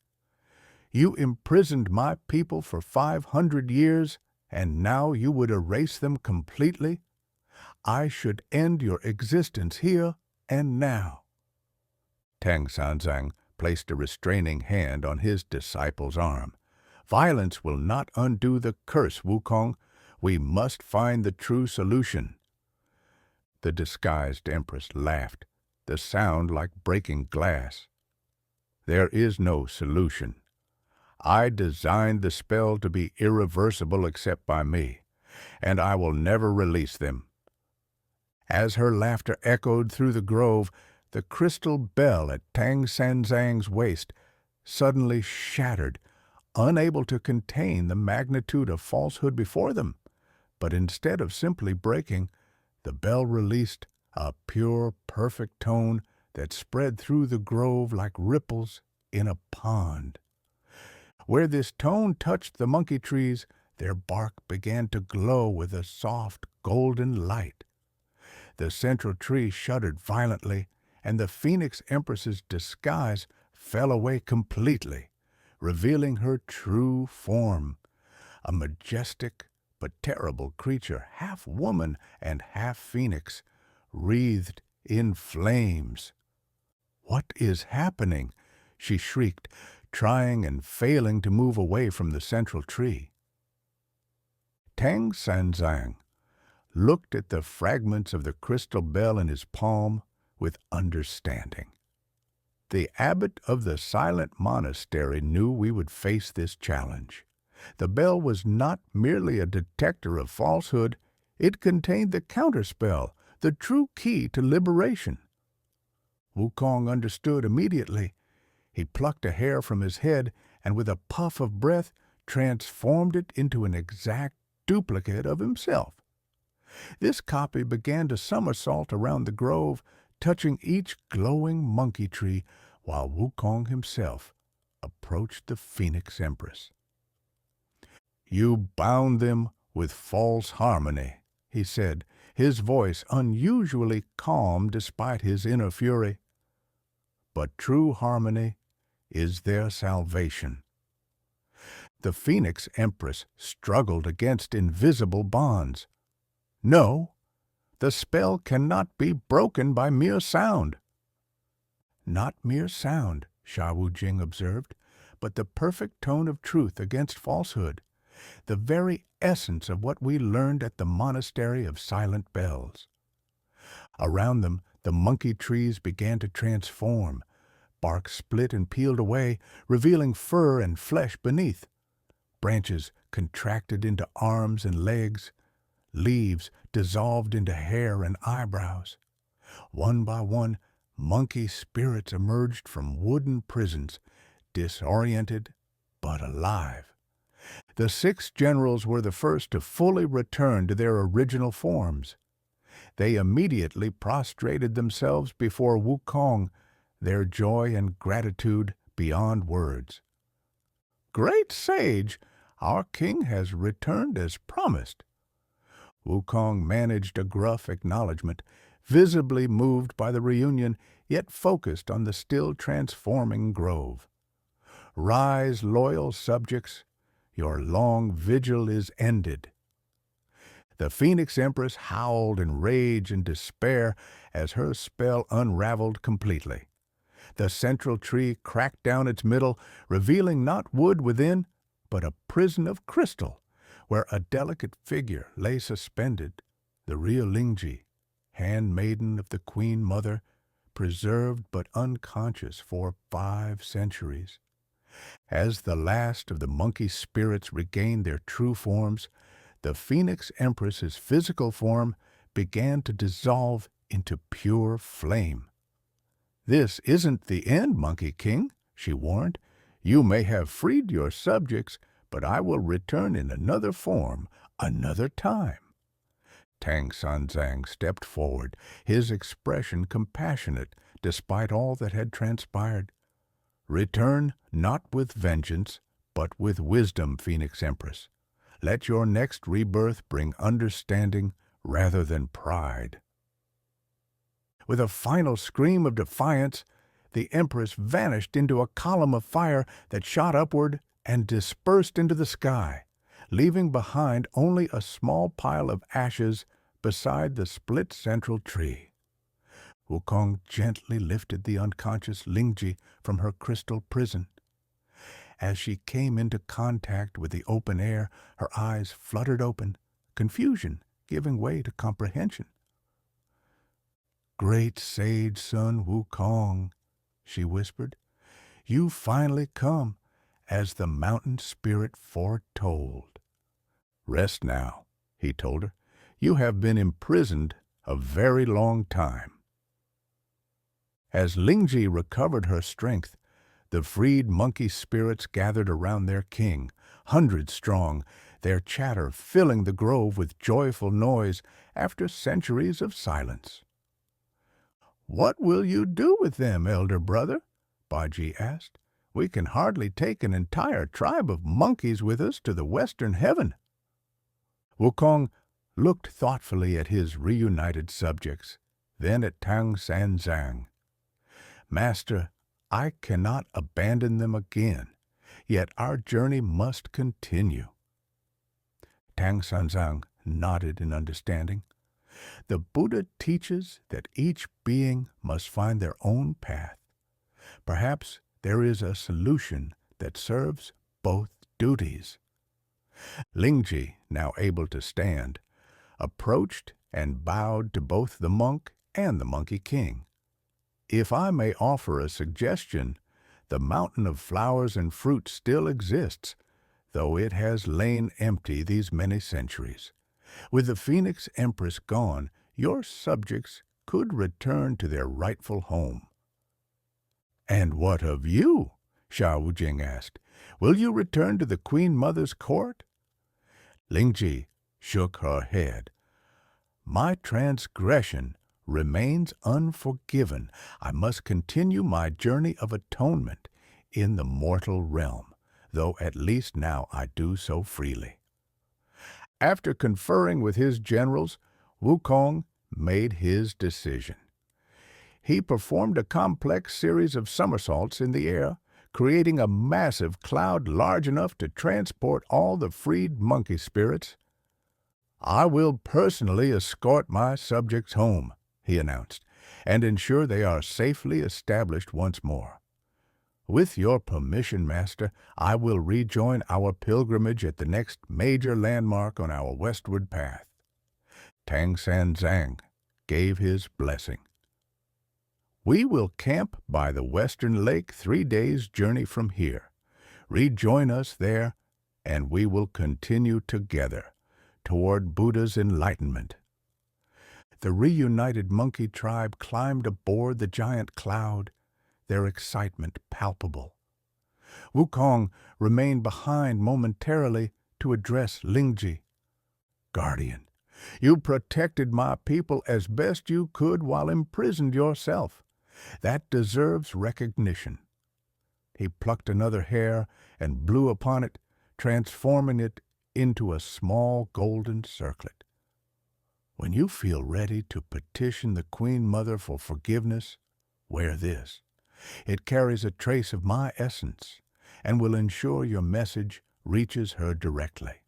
You imprisoned my people for 500 years, and now you would erase them completely? I should end your existence here and now. Tang Sanzang placed a restraining hand on his disciple's arm. Violence will not undo the curse, Wukong. We must find the true solution. The disguised Empress laughed, the sound like breaking glass. There is no solution. I designed the spell to be irreversible except by me, and I will never release them. As her laughter echoed through the grove, the crystal bell at Tang Sanzang's waist suddenly shattered, unable to contain the magnitude of falsehood before them. But instead of simply breaking, the bell released a pure, perfect tone that spread through the grove like ripples in a pond. Where this tone touched the monkey trees, their bark began to glow with a soft, golden light. The central tree shuddered violently, and the Phoenix Empress's disguise fell away completely, revealing her true form, a majestic but terrible creature, half woman and half phoenix, wreathed in flames. What is happening? She shrieked, trying and failing to move away from the central tree. Tang Sanzang looked at the fragments of the crystal bell in his palm with understanding. The abbot of the silent monastery knew we would face this challenge. The bell was not merely a detector of falsehood, it contained the counterspell, the true key to liberation. Wukong understood immediately. He plucked a hair from his head and with a puff of breath transformed it into an exact duplicate of himself. This copy began to somersault around the grove, touching each glowing monkey tree, while Wukong himself approached the Phoenix Empress. "You bound them with false harmony," he said, his voice unusually calm despite his inner fury. "But true harmony is their salvation." The Phoenix Empress struggled against invisible bonds. "No, the spell cannot be broken by mere sound." "Not mere sound," Sha Wu-jing observed, "but the perfect tone of truth against falsehood, the very essence of what we learned at the Monastery of Silent Bells." Around them, the monkey trees began to transform. Bark split and peeled away, revealing fur and flesh beneath. Branches contracted into arms and legs. Leaves dissolved into hair and eyebrows. One by one, monkey spirits emerged from wooden prisons, disoriented but alive. The 6 generals were the first to fully return to their original forms. They immediately prostrated themselves before Wukong, their joy and gratitude beyond words. "Great sage, our king has returned as promised." Wukong managed a gruff acknowledgment, visibly moved by the reunion, yet focused on the still transforming grove. "Rise, loyal subjects, your long vigil is ended." The Phoenix Empress howled in rage and despair as her spell unraveled completely. The central tree cracked down its middle, revealing not wood within, but a prison of crystal, where a delicate figure lay suspended, the real Lingji, handmaiden of the Queen Mother, preserved but unconscious for 5 centuries. As the last of the monkey spirits regained their true forms, the Phoenix Empress's physical form began to dissolve into pure flame. "This isn't the end, Monkey King," she warned. "You may have freed your subjects, but I will return in another form, another time." Tang Sanzang stepped forward, his expression compassionate despite all that had transpired. "Return not with vengeance, but with wisdom, Phoenix Empress. Let your next rebirth bring understanding rather than pride." With a final scream of defiance, the Empress vanished into a column of fire that shot upward and dispersed into the sky, leaving behind only a small pile of ashes beside the split central tree. Wukong gently lifted the unconscious Lingji from her crystal prison. As she came into contact with the open air, her eyes fluttered open, confusion giving way to comprehension. "Great sage son Wukong," she whispered, "you finally come, as the mountain spirit foretold." "Rest now," he told her. "You have been imprisoned a very long time." As Lingji recovered her strength, the freed monkey spirits gathered around their king, hundreds strong, their chatter filling the grove with joyful noise after centuries of silence. "What will you do with them, elder brother?" Baji asked. "We can hardly take an entire tribe of monkeys with us to the western heaven." Wukong looked thoughtfully at his reunited subjects, then at Tang Sanzang. "Master, I cannot abandon them again, yet our journey must continue." Tang Sanzang nodded in understanding. "The Buddha teaches that each being must find their own path. Perhaps there is a solution that serves both duties." Lingji, now able to stand, approached and bowed to both the monk and the Monkey King. If I may offer a suggestion, the mountain of flowers and fruit still exists, though it has lain empty these many centuries. With the Phoenix Empress gone, your subjects could return to their rightful home. "And what of you?" Sha Wujing asked. "Will you return to the Queen Mother's court?" Lingji shook her head. "My transgression remains unforgiven. I must continue my journey of atonement in the mortal realm, though at least now I do so freely." After conferring with his generals, Wukong made his decision. He performed a complex series of somersaults in the air, creating a massive cloud large enough to transport all the freed monkey spirits. "I will personally escort my subjects home," he announced, "and ensure they are safely established once more. With your permission, Master, I will rejoin our pilgrimage at the next major landmark on our westward path." Tang Sanzang gave his blessing. "We will camp by the western lake 3 days' journey from here. Rejoin us there, and we will continue together toward Buddha's enlightenment." The reunited monkey tribe climbed aboard the giant cloud, their excitement palpable. Wukong remained behind momentarily to address Lingji. "Guardian, you protected my people as best you could while imprisoned yourself. That deserves recognition." He plucked another hair and blew upon it, transforming it into a small golden circlet. "When you feel ready to petition the Queen Mother for forgiveness, wear this. It carries a trace of my essence and will ensure your message reaches her directly."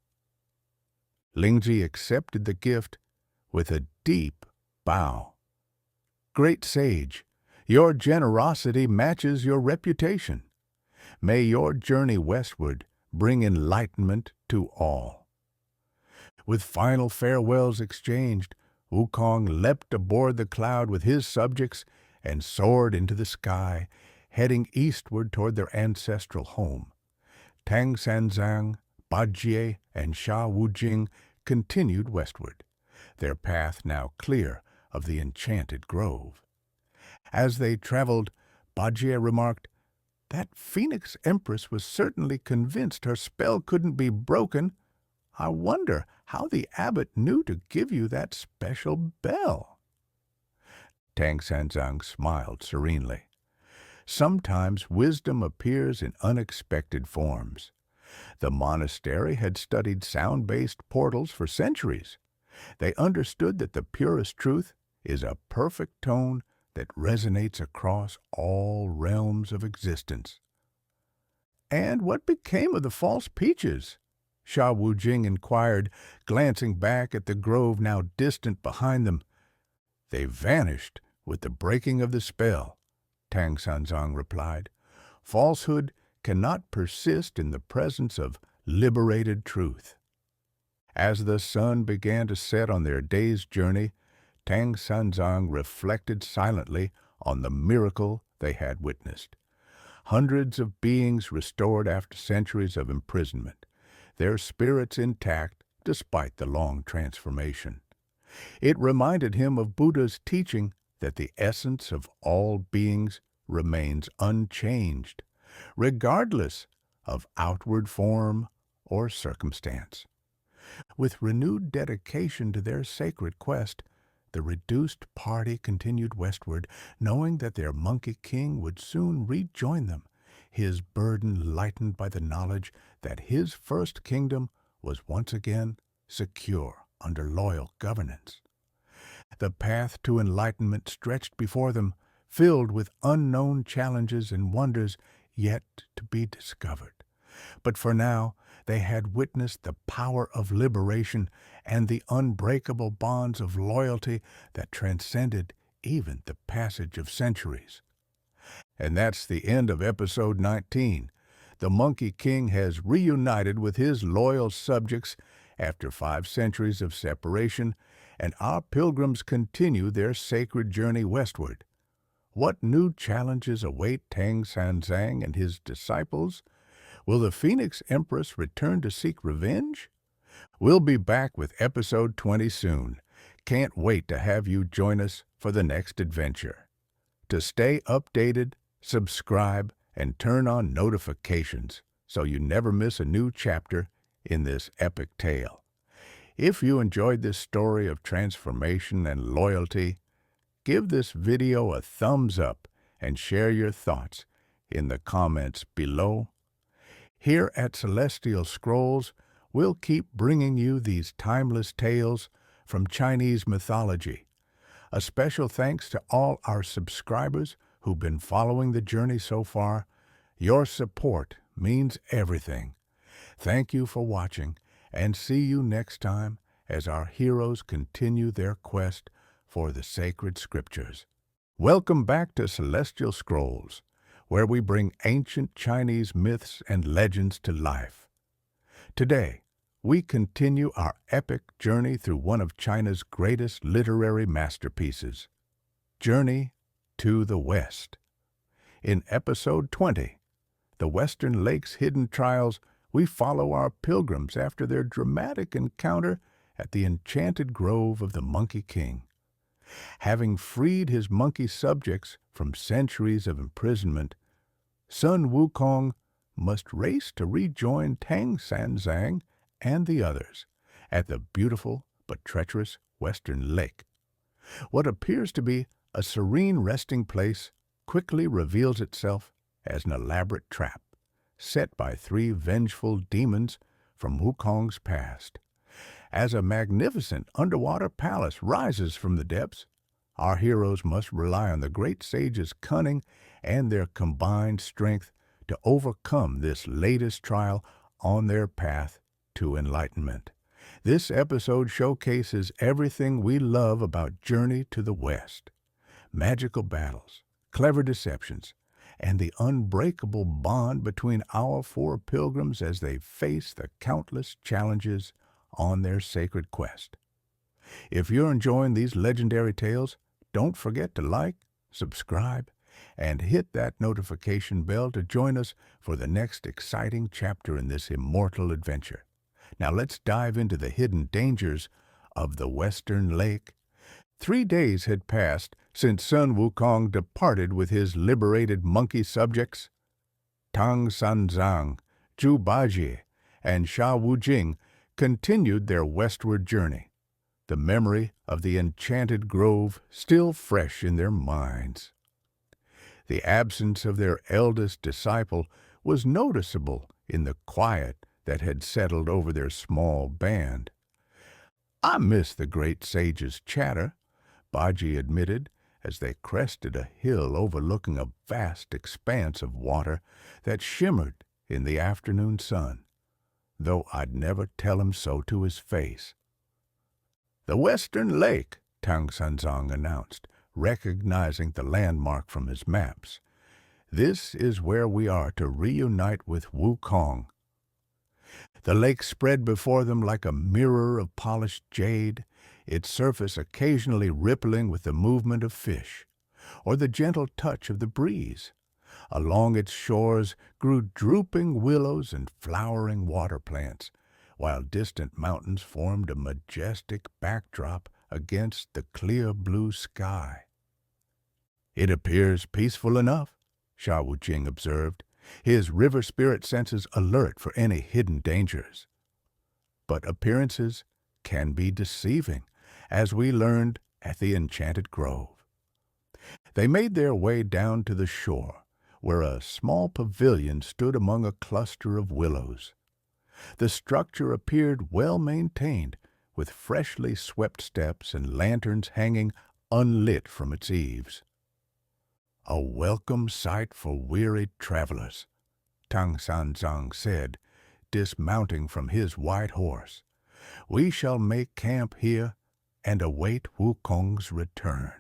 Lingji accepted the gift with a deep bow. "Great sage, your generosity matches your reputation. May your journey westward bring enlightenment to all." With final farewells exchanged, Wukong leapt aboard the cloud with his subjects and soared into the sky, heading eastward toward their ancestral home. Tang Sanzang, Bajie, and Sha Wujing continued westward, their path now clear of the Enchanted Grove. As they traveled, Bajie remarked, "That Phoenix Empress was certainly convinced her spell couldn't be broken. I wonder how the abbot knew to give you that special bell." Tang Sanzang smiled serenely. "Sometimes wisdom appears in unexpected forms. The monastery had studied sound-based portals for centuries. They understood that the purest truth is a perfect tone that resonates across all realms of existence." "And what became of the false peaches?" Sha Wujing inquired, glancing back at the grove now distant behind them. "They vanished with the breaking of the spell," Tang Sanzang replied. "Falsehood cannot persist in the presence of liberated truth." As the sun began to set on their day's journey, Tang Sanzang reflected silently on the miracle they had witnessed. Hundreds of beings restored after centuries of imprisonment, their spirits intact despite the long transformation. It reminded him of Buddha's teaching that the essence of all beings remains unchanged, regardless of outward form or circumstance. With renewed dedication to their sacred quest, the reduced party continued westward, knowing that their monkey king would soon rejoin them, his burden lightened by the knowledge that his first kingdom was once again secure under loyal governance. The path to enlightenment stretched before them, filled with unknown challenges and wonders yet to be discovered. But for now, they had witnessed the power of liberation and the unbreakable bonds of loyalty that transcended even the passage of centuries. And that's the end of episode 19. The Monkey King has reunited with his loyal subjects after 5 centuries of separation, and our pilgrims continue their sacred journey westward. What new challenges await Tang Sanzang and his disciples? Will the Phoenix Empress return to seek revenge? We'll be back with episode 20 soon. Can't wait to have you join us for the next adventure. To stay updated, subscribe and turn on notifications so you never miss a new chapter in this epic tale. If you enjoyed this story of transformation and loyalty, give this video a thumbs up and share your thoughts in the comments below. Here at Celestial Scrolls, we'll keep bringing you these timeless tales from Chinese mythology. A special thanks to all our subscribers who've been following the journey so far. Your support means everything. Thank you for watching, and see you next time as our heroes continue their quest for the sacred scriptures. Welcome back to Celestial Scrolls, where we bring ancient Chinese myths and legends to life. Today, we continue our epic journey through one of China's greatest literary masterpieces, Journey to the West. In episode 20, The Western Lake's Hidden Trials, we follow our pilgrims after their dramatic encounter at the Enchanted Grove of the Monkey King. Having freed his monkey subjects from centuries of imprisonment, Sun Wukong must race to rejoin Tang Sanzang and the others at the beautiful but treacherous Western Lake. What appears to be a serene resting place quickly reveals itself as an elaborate trap set by three vengeful demons from Wukong's past. As a magnificent underwater palace rises from the depths, our heroes must rely on the great sage's cunning and their combined strength to overcome this latest trial on their path to enlightenment. This episode showcases everything we love about Journey to the West: magical battles, clever deceptions, and the unbreakable bond between our four pilgrims as they face the countless challenges on their sacred quest. If you're enjoying these legendary tales, don't forget to like, subscribe, and hit that notification bell to join us for the next exciting chapter in this immortal adventure. Now let's dive into the hidden dangers of the Western Lake. 3 days had passed since Sun Wukong departed with his liberated monkey subjects. Tang Sanzang, Zhu Bajie, and Sha Wujing continued their westward journey, the memory of the Enchanted Grove still fresh in their minds. The absence of their eldest disciple was noticeable in the quiet that had settled over their small band. "I miss the great sage's chatter," Bajie admitted as they crested a hill overlooking a vast expanse of water that shimmered in the afternoon sun, though I'd never tell him so to his face. "The Western Lake," Tang Sanzang announced, recognizing the landmark from his maps. "This is where we are to reunite with Wukong." The lake spread before them like a mirror of polished jade, its surface occasionally rippling with the movement of fish or the gentle touch of the breeze. Along its shores grew drooping willows and flowering water plants, while distant mountains formed a majestic backdrop against the clear blue sky. "It appears peaceful enough," Sha Wujing observed, his river spirit senses alert for any hidden dangers. But appearances can be deceiving, as we learned at the Enchanted Grove. They made their way down to the shore, where a small pavilion stood among a cluster of willows. The structure appeared well maintained, with freshly swept steps and lanterns hanging unlit from its eaves. "A welcome sight for wearied travelers," Tang Sanzang said, dismounting from his white horse. "We shall make camp here and await Wukong's return."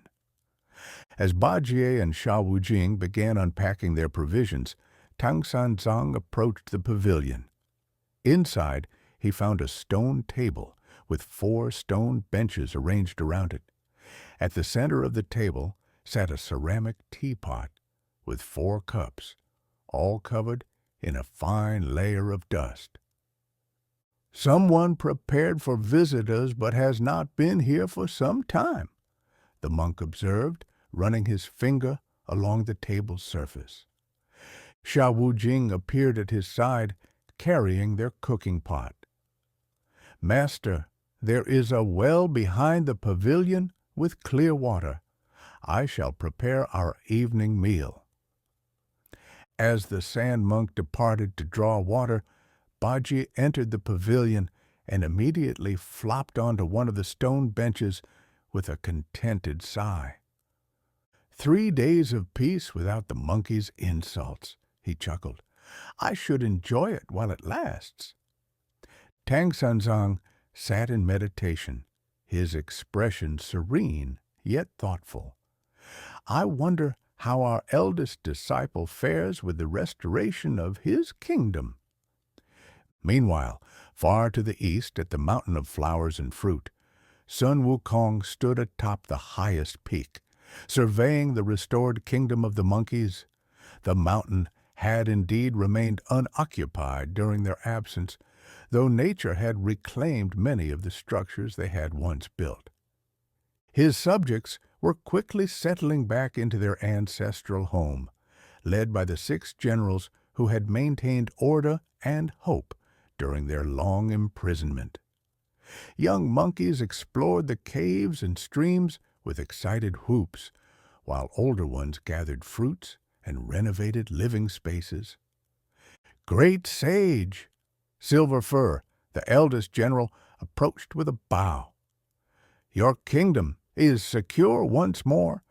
As Bajie and Sha Wujing began unpacking their provisions, Tang Sanzang approached the pavilion. Inside, he found a stone table with 4 stone benches arranged around it. At the center of the table sat a ceramic teapot with 4 cups, all covered in a fine layer of dust. "Someone prepared for visitors but has not been here for some time," the monk observed, running his finger along the table's surface. Sha Wujing appeared at his side, carrying their cooking pot. "Master, there is a well behind the pavilion with clear water. I shall prepare our evening meal." As the sand monk departed to draw water, Baji entered the pavilion and immediately flopped onto one of the stone benches with a contented sigh. "3 days of peace without the monkey's insults," he chuckled. "I should enjoy it while it lasts." Tang Sanzang sat in meditation, his expression serene yet thoughtful. "I wonder how our eldest disciple fares with the restoration of his kingdom." Meanwhile, far to the east, at the Mountain of Flowers and Fruit, Sun Wukong stood atop the highest peak, surveying the restored kingdom of the monkeys. The mountain had indeed remained unoccupied during their absence, though nature had reclaimed many of the structures they had once built. His subjects were quickly settling back into their ancestral home, led by the 6 generals who had maintained order and hope during their long imprisonment. Young monkeys explored the caves and streams with excited whoops, while older ones gathered fruits and renovated living spaces. "Great sage!" Silver Fur, the eldest general, approached with a bow. "Your kingdom is secure once more.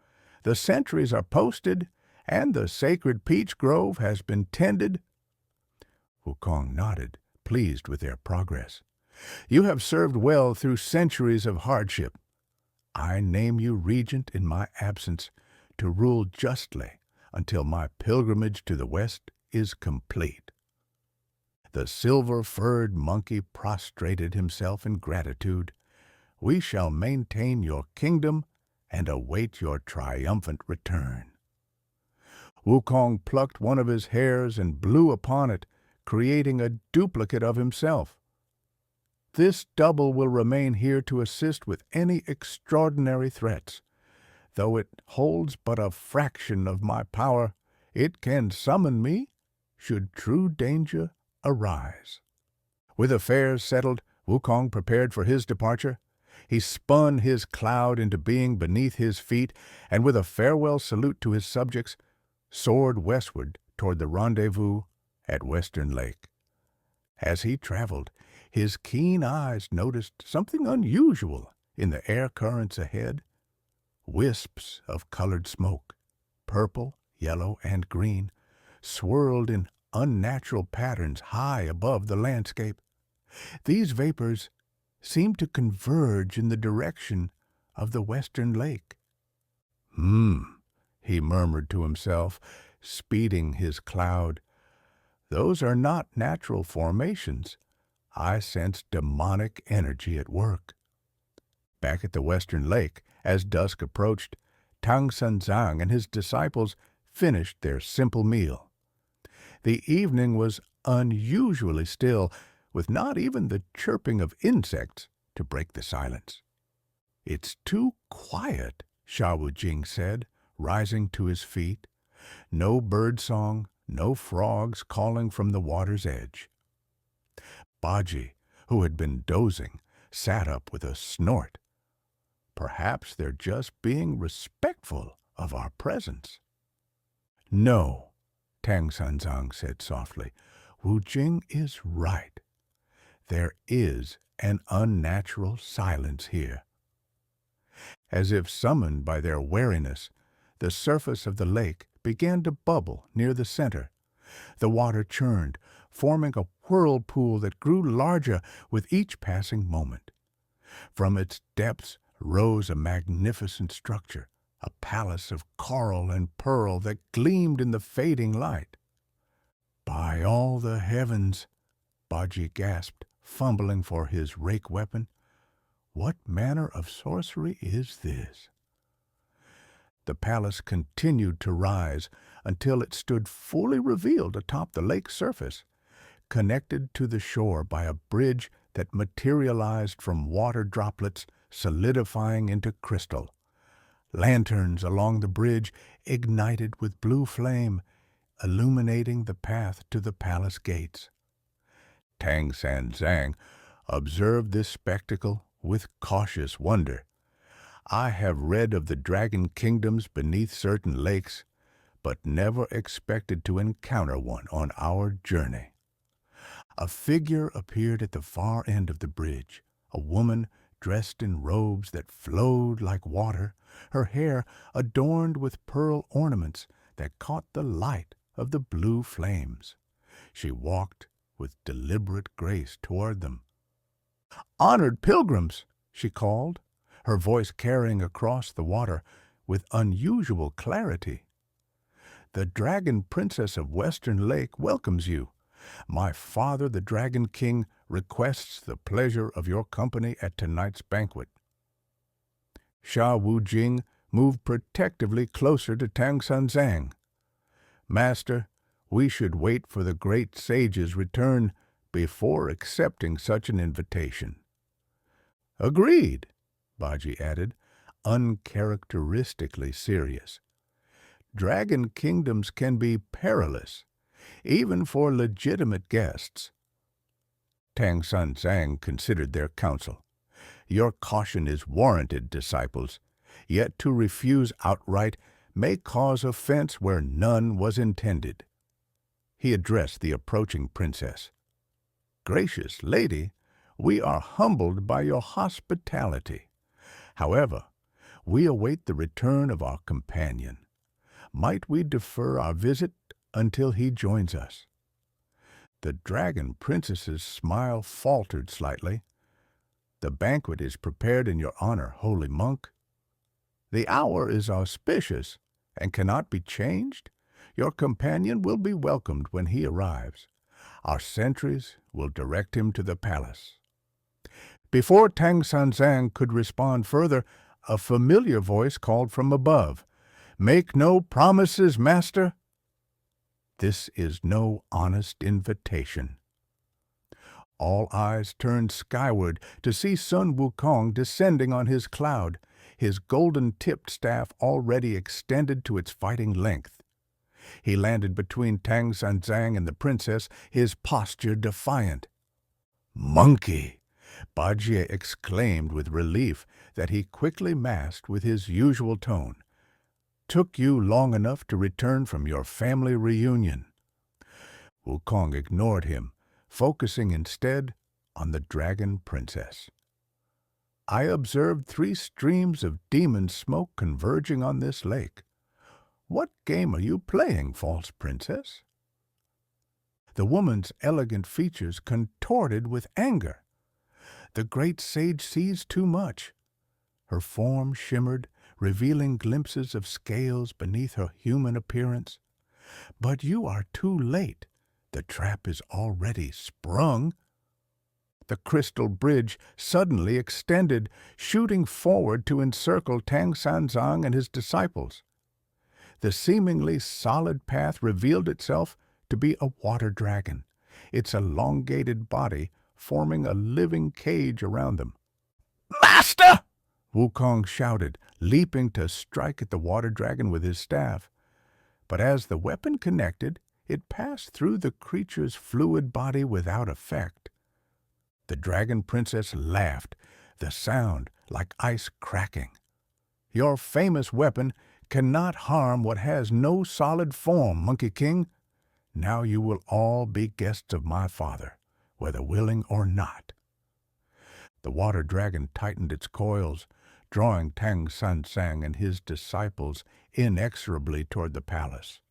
The sentries are posted, and the sacred peach grove has been tended." Wukong nodded, pleased with their progress. "You have served well through centuries of hardship. I name you regent in my absence to rule justly until my pilgrimage to the west is complete." The silver-furred monkey prostrated himself in gratitude. "We shall maintain your kingdom and await your triumphant return." Wukong plucked one of his hairs and blew upon it, creating a duplicate of himself. "This double will remain here to assist with any extraordinary threats. Though it holds but a fraction of my power, it can summon me should true danger arise." With affairs settled, Wukong prepared for his departure. He spun his cloud into being beneath his feet, and with a farewell salute to his subjects, soared westward toward the rendezvous at Western Lake. As he traveled, his keen eyes noticed something unusual in the air currents ahead. Wisps of colored smoke, purple, yellow, and green, swirled in unnatural patterns high above the landscape. These vapors seemed to converge in the direction of the Western Lake. He murmured to himself, speeding his cloud. "Those are not natural formations. I sense demonic energy at work." Back at the Western Lake, as dusk approached, Tang Sanzang and his disciples finished their simple meal. The evening was unusually still, with not even the chirping of insects to break the silence. "It's too quiet," Sha Wujing said, rising to his feet. "No birdsong, no frogs calling from the water's edge." Baji, who had been dozing, sat up with a snort. "Perhaps they're just being respectful of our presence." "No," Tang Sanzang said softly. "Wujing is right. There is an unnatural silence here." As if summoned by their wariness, the surface of the lake began to bubble near the center. The water churned, forming a whirlpool that grew larger with each passing moment. From its depths rose a magnificent structure, a palace of coral and pearl that gleamed in the fading light. "By all the heavens," Baji gasped, fumbling for his rake weapon, "what manner of sorcery is this?" The palace continued to rise until it stood fully revealed atop the lake's surface, connected to the shore by a bridge that materialized from water droplets solidifying into crystal. Lanterns along the bridge ignited with blue flame, illuminating the path to the palace gates. Tang Sanzang observed this spectacle with cautious wonder. I have read of the dragon kingdoms beneath certain lakes, but never expected to encounter one on our journey. A figure appeared at the far end of the bridge, a woman dressed in robes that flowed like water, her hair adorned with pearl ornaments that caught the light of the blue flames. She walked with deliberate grace toward them. "Honored pilgrims," she called, her voice carrying across the water with unusual clarity. "The Dragon Princess of Western Lake welcomes you. My father, the Dragon King, requests the pleasure of your company at tonight's banquet." Sha Wujing moved protectively closer to Tang Sanzang. "Master, we should wait for the great sage's return before accepting such an invitation." "Agreed," Baji added, uncharacteristically serious. "Dragon kingdoms can be perilous, even for legitimate guests." Tang Sanzang considered their counsel. "Your caution is warranted, disciples, yet to refuse outright may cause offense where none was intended." He addressed the approaching princess. "Gracious lady, we are humbled by your hospitality. However, we await the return of our companion. Might we defer our visit until he joins us?" The dragon princess's smile faltered slightly. "The banquet is prepared in your honor, holy monk. The hour is auspicious and cannot be changed. Your companion will be welcomed when he arrives. Our sentries will direct him to the palace." Before Tang Sanzang could respond further, a familiar voice called from above, "Make no promises, master." This is no honest invitation. All eyes turned skyward to see Sun Wukong descending on his cloud, his golden-tipped staff already extended to its fighting length. He landed between Tang Sanzang and the princess, his posture defiant. "Monkey!" Bajie exclaimed with relief that he quickly masked with his usual tone. "Took you long enough to return from your family reunion." Wukong ignored him, focusing instead on the dragon princess. "I observed 3 streams of demon smoke converging on this lake. What game are you playing, false princess?" The woman's elegant features contorted with anger. The great sage sees too much. Her form shimmered, revealing glimpses of scales beneath her human appearance. "But you are too late. The trap is already sprung." The crystal bridge suddenly extended, shooting forward to encircle Tang Sanzang and his disciples. The seemingly solid path revealed itself to be a water dragon, its elongated body forming a living cage around them. "Master!" Wukong shouted, leaping to strike at the water dragon with his staff. But as the weapon connected, it passed through the creature's fluid body without effect. The dragon princess laughed, the sound like ice cracking. "Your famous weapon cannot harm what has no solid form, Monkey King. Now you will all be guests of my father, whether willing or not." The water dragon tightened its coils, drawing Tang Sanzang and his disciples inexorably toward the palace.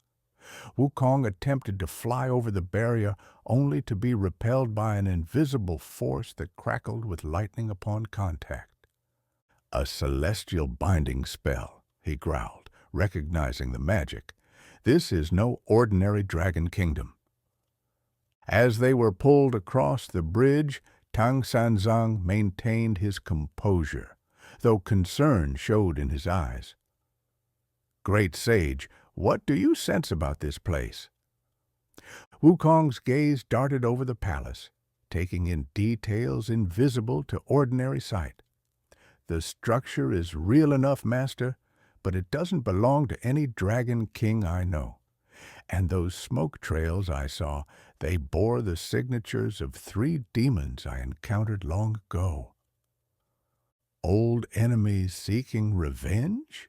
Wukong attempted to fly over the barrier, only to be repelled by an invisible force that crackled with lightning upon contact. "A celestial binding spell," he growled, recognizing the magic. "This is no ordinary dragon kingdom." As they were pulled across the bridge, Tang Sanzang maintained his composure, though concern showed in his eyes. Great sage, what do you sense about this place? Wukong's gaze darted over the palace, taking in details invisible to ordinary sight. The structure is real enough, master, but it doesn't belong to any dragon king I know. And those smoke trails I saw, they bore the signatures of 3 demons I encountered long ago. Old enemies seeking revenge?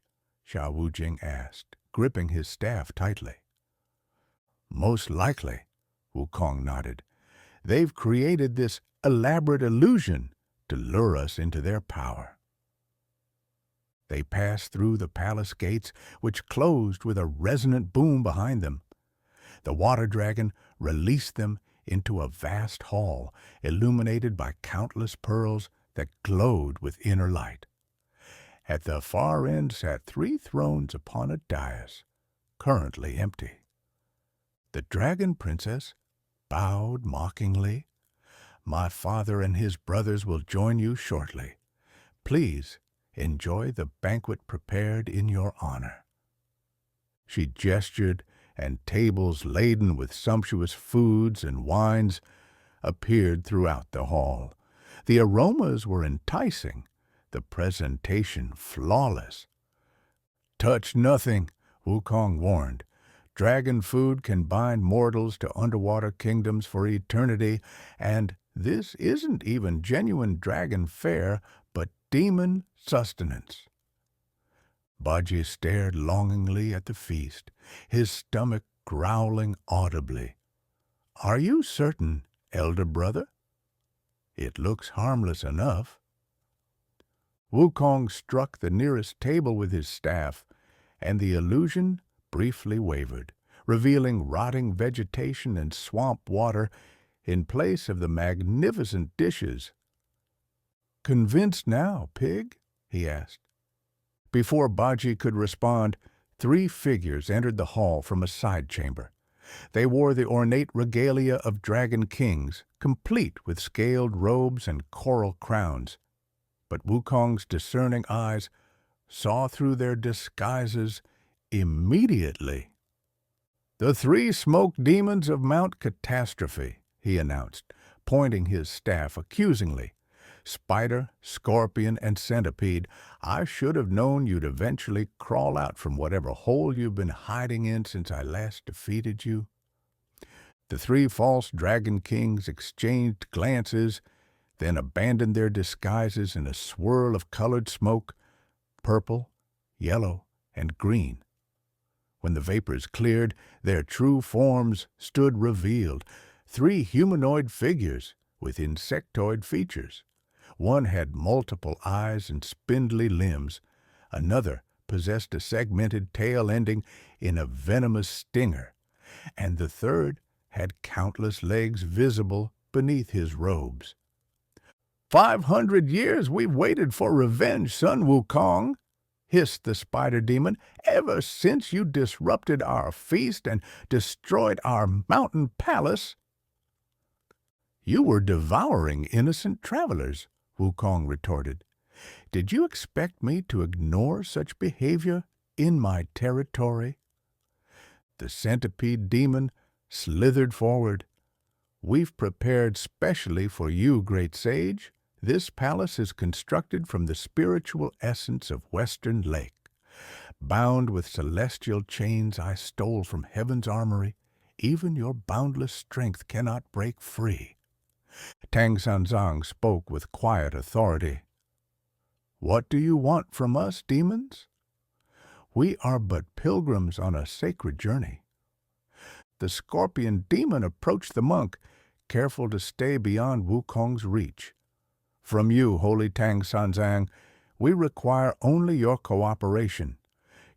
Xiao Wujing asked, gripping his staff tightly. Most likely, Wukong nodded. They've created this elaborate illusion to lure us into their power. They passed through the palace gates, which closed with a resonant boom behind them. The water dragon released them into a vast hall, illuminated by countless pearls that glowed with inner light. At the far end sat 3 thrones upon a dais, currently empty. The dragon princess bowed mockingly. My father and his brothers will join you shortly. Please enjoy the banquet prepared in your honor. She gestured, and tables laden with sumptuous foods and wines appeared throughout the hall. The aromas were enticing, the presentation flawless. Touch nothing, Wukong warned. Dragon food can bind mortals to underwater kingdoms for eternity, and this isn't even genuine dragon fare, but demon sustenance. Baji stared longingly at the feast, his stomach growling audibly. Are you certain, elder brother? It looks harmless enough. Wukong struck the nearest table with his staff, and the illusion briefly wavered, revealing rotting vegetation and swamp water in place of the magnificent dishes. Convinced now, pig? He asked. Before Baji could respond, 3 figures entered the hall from a side chamber. They wore the ornate regalia of dragon kings, complete with scaled robes and coral crowns. But Wukong's discerning eyes saw through their disguises immediately. The 3 smoke demons of Mount Catastrophe, he announced, pointing his staff accusingly. Spider, scorpion, and centipede, I should have known you'd eventually crawl out from whatever hole you've been hiding in since I last defeated you. The 3 false dragon kings exchanged glances, then abandoned their disguises in a swirl of colored smoke, purple, yellow, and green. When the vapors cleared, their true forms stood revealed, 3 humanoid figures with insectoid features. One had multiple eyes and spindly limbs. Another possessed a segmented tail ending in a venomous stinger. And the third had countless legs visible beneath his robes. 500 years we've waited for revenge, son Wukong, hissed the spider demon, ever since you disrupted our feast and destroyed our mountain palace. You were devouring innocent travelers, Wukong retorted. Did you expect me to ignore such behavior in my territory? The centipede demon slithered forward. We've prepared specially for you, great sage. This palace is constructed from the spiritual essence of Western Lake. Bound with celestial chains I stole from heaven's armory, even your boundless strength cannot break free. Tang Sanzang spoke with quiet authority. What do you want from us, demons? We are but pilgrims on a sacred journey. The scorpion demon approached the monk, careful to stay beyond Wukong's reach. From you, holy Tang Sanzang, we require only your cooperation.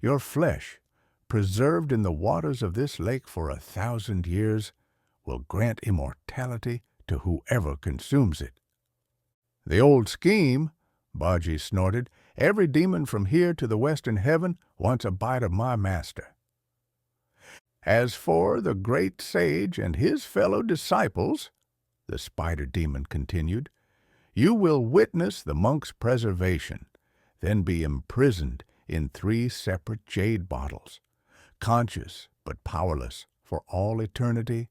Your flesh, preserved in the waters of this lake for 1,000 years, will grant immortality to whoever consumes it. The old scheme, Baji snorted. Every demon from here to the western heaven wants a bite of my master. As for the great sage and his fellow disciples, the spider demon continued, you will witness the monk's preservation, then be imprisoned in 3 separate jade bottles, conscious but powerless for all eternity.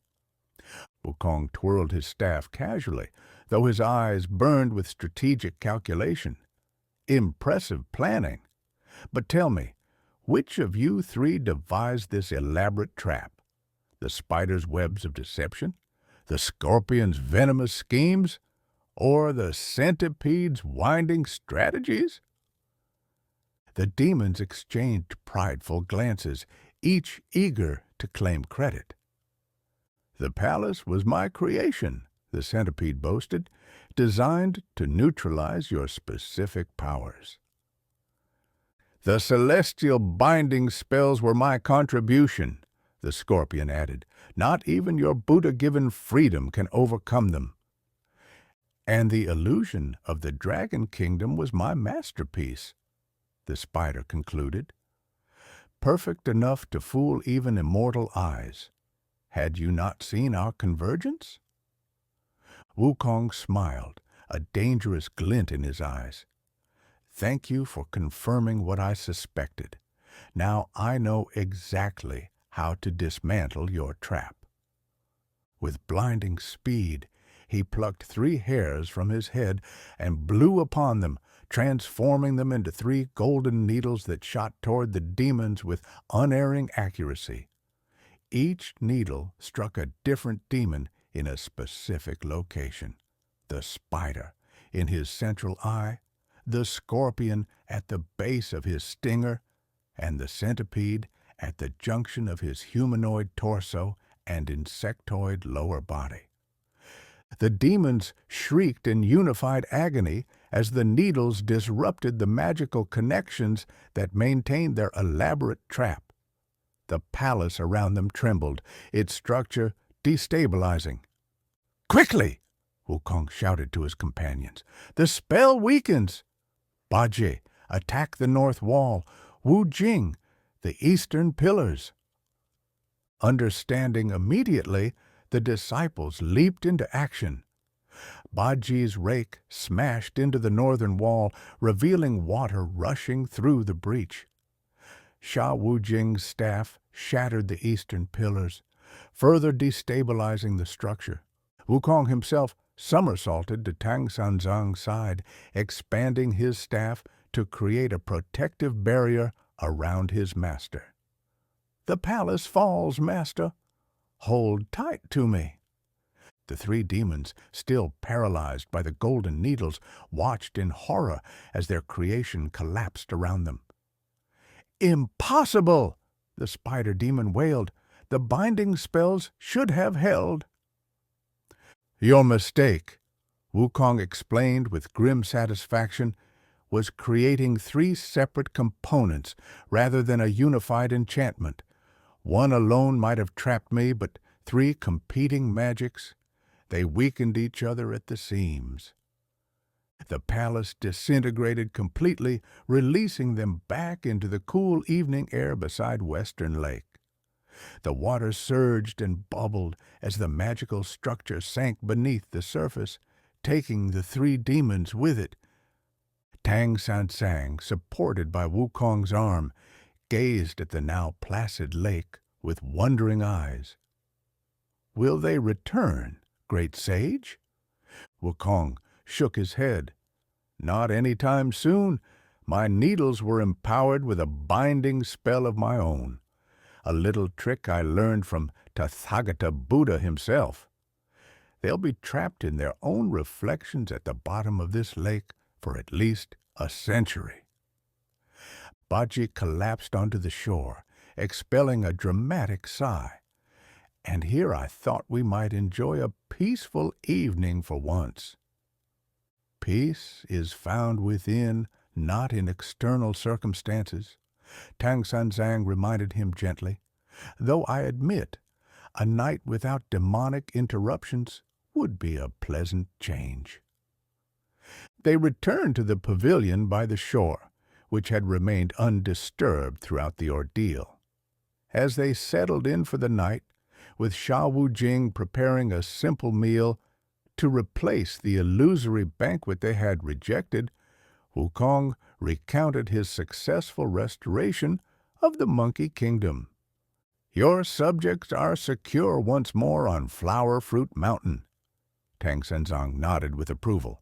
Wukong twirled his staff casually, though his eyes burned with strategic calculation. Impressive planning. But tell me, which of you 3 devised this elaborate trap? The spider's webs of deception? The scorpion's venomous schemes? Or the centipede's winding strategies? The demons exchanged prideful glances, each eager to claim credit. "The palace was my creation," the centipede boasted, "designed to neutralize your specific powers." "The celestial binding spells were my contribution," the scorpion added. "Not even your Buddha-given freedom can overcome them." "And the illusion of the dragon kingdom was my masterpiece," the spider concluded. "Perfect enough to fool even immortal eyes. Had you not seen our convergence?" Wukong smiled, a dangerous glint in his eyes. "Thank you for confirming what I suspected. Now I know exactly how to dismantle your trap." With blinding speed, he plucked 3 hairs from his head and blew upon them, transforming them into 3 golden needles that shot toward the demons with unerring accuracy. Each needle struck a different demon in a specific location. The spider in his central eye, the scorpion at the base of his stinger, and the centipede at the junction of his humanoid torso and insectoid lower body. The demons shrieked in unified agony as the needles disrupted the magical connections that maintained their elaborate trap. The palace around them trembled, its structure destabilizing. "Quickly!" Wukong shouted to his companions. "The spell weakens! Bajie, attack the north wall. Wu Jing, the eastern pillars." Understanding immediately, the disciples leaped into action. Bajie's rake smashed into the northern wall, revealing water rushing through the breach. Sha Wujing's staff shattered the eastern pillars, further destabilizing the structure. Wukong himself somersaulted to Tang Sanzang's side, expanding his staff to create a protective barrier around his master. "The palace falls, master. Hold tight to me." The 3 demons, still paralyzed by the golden needles, watched in horror as their creation collapsed around them. "Impossible!" the spider demon wailed. "The binding spells should have held." "Your mistake," Wukong explained with grim satisfaction, "was creating 3 separate components rather than a unified enchantment. One alone might have trapped me, but 3 competing magics, they weakened each other at the seams." The palace disintegrated completely, releasing them back into the cool evening air beside Western Lake. The water surged and bubbled as the magical structure sank beneath the surface, taking the 3 demons with it. Tang Sanzang, supported by Wukong's arm, gazed at the now placid lake with wondering eyes. "Will they return, great sage?" Wukong shook his head. "Not any time soon. My needles were empowered with a binding spell of my own, a little trick I learned from Tathagata Buddha himself. They'll be trapped in their own reflections at the bottom of this lake for at least a century." Bajie collapsed onto the shore, expelling a dramatic sigh. "And here I thought we might enjoy a peaceful evening for once." "Peace is found within, not in external circumstances," Tang Sanzang reminded him gently. "Though I admit, a night without demonic interruptions would be a pleasant change." They returned to the pavilion by the shore, which had remained undisturbed throughout the ordeal. As they settled in for the night, with Sha Wujing preparing a simple meal to replace the illusory banquet they had rejected, Wukong recounted his successful restoration of the Monkey Kingdom. "Your subjects are secure once more on Flower Fruit Mountain." Tang Sanzang nodded with approval.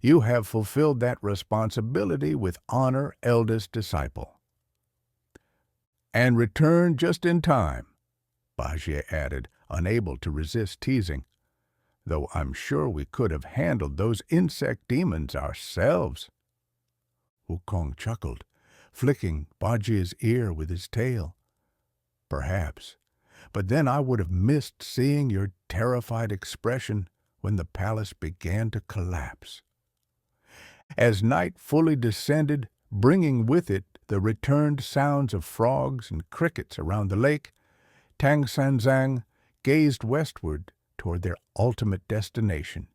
"You have fulfilled that responsibility with honor, eldest disciple." "And returned just in time," Bajie added, unable to resist teasing. "Though I'm sure we could have handled those insect demons ourselves." Wukong chuckled, flicking Bajie's ear with his tail. "Perhaps, but then I would have missed seeing your terrified expression when the palace began to collapse." As night fully descended, bringing with it the returned sounds of frogs and crickets around the lake, Tang Sanzang gazed westward toward their ultimate destination.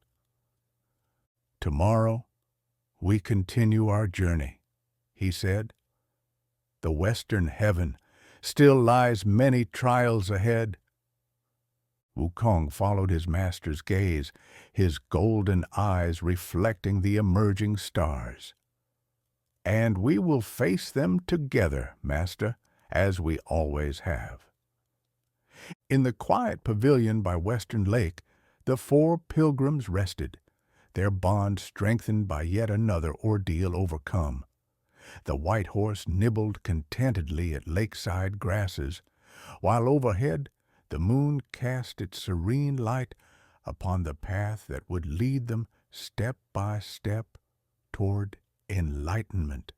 "Tomorrow, we continue our journey," he said. "The western heaven still lies many trials ahead." Wukong followed his master's gaze, his golden eyes reflecting the emerging stars. "And we will face them together, Master, as we always have." In the quiet pavilion by Western Lake, the four pilgrims rested, their bond strengthened by yet another ordeal overcome. The white horse nibbled contentedly at lakeside grasses, while overhead the moon cast its serene light upon the path that would lead them step by step toward enlightenment.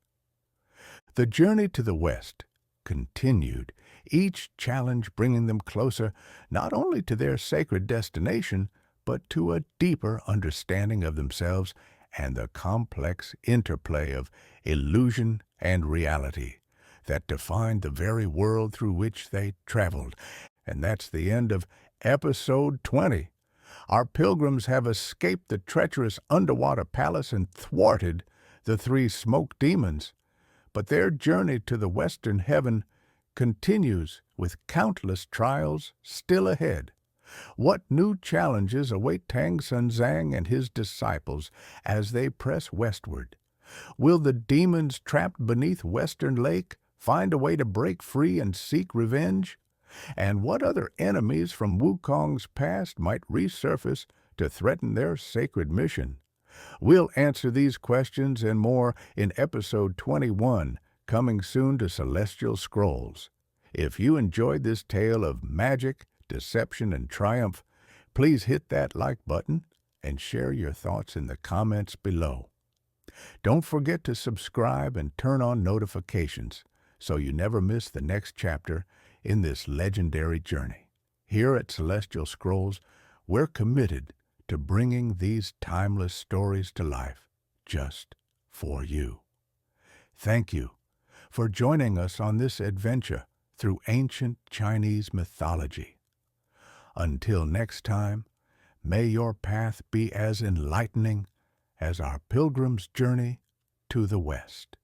The journey to the west continued, each challenge bringing them closer not only to their sacred destination, but to a deeper understanding of themselves and the complex interplay of illusion and reality that defined the very world through which they traveled. And that's the end of episode 20. Our pilgrims have escaped the treacherous underwater palace and thwarted the three smoke demons. But their journey to the western heaven continues with countless trials still ahead. What new challenges await Tang Sanzang and his disciples as they press westward? Will the demons trapped beneath Western Lake find a way to break free and seek revenge? And what other enemies from Wukong's past might resurface to threaten their sacred mission? We'll answer these questions and more in episode 21, coming soon to Celestial Scrolls. If you enjoyed this tale of magic, deception, and triumph, please hit that like button and share your thoughts in the comments below. Don't forget to subscribe and turn on notifications so you never miss the next chapter in this legendary journey. Here at Celestial Scrolls, we're committed to bringing these timeless stories to life just for you. Thank you for joining us on this adventure through ancient Chinese mythology. Until next time, may your path be as enlightening as our pilgrim's journey to the West.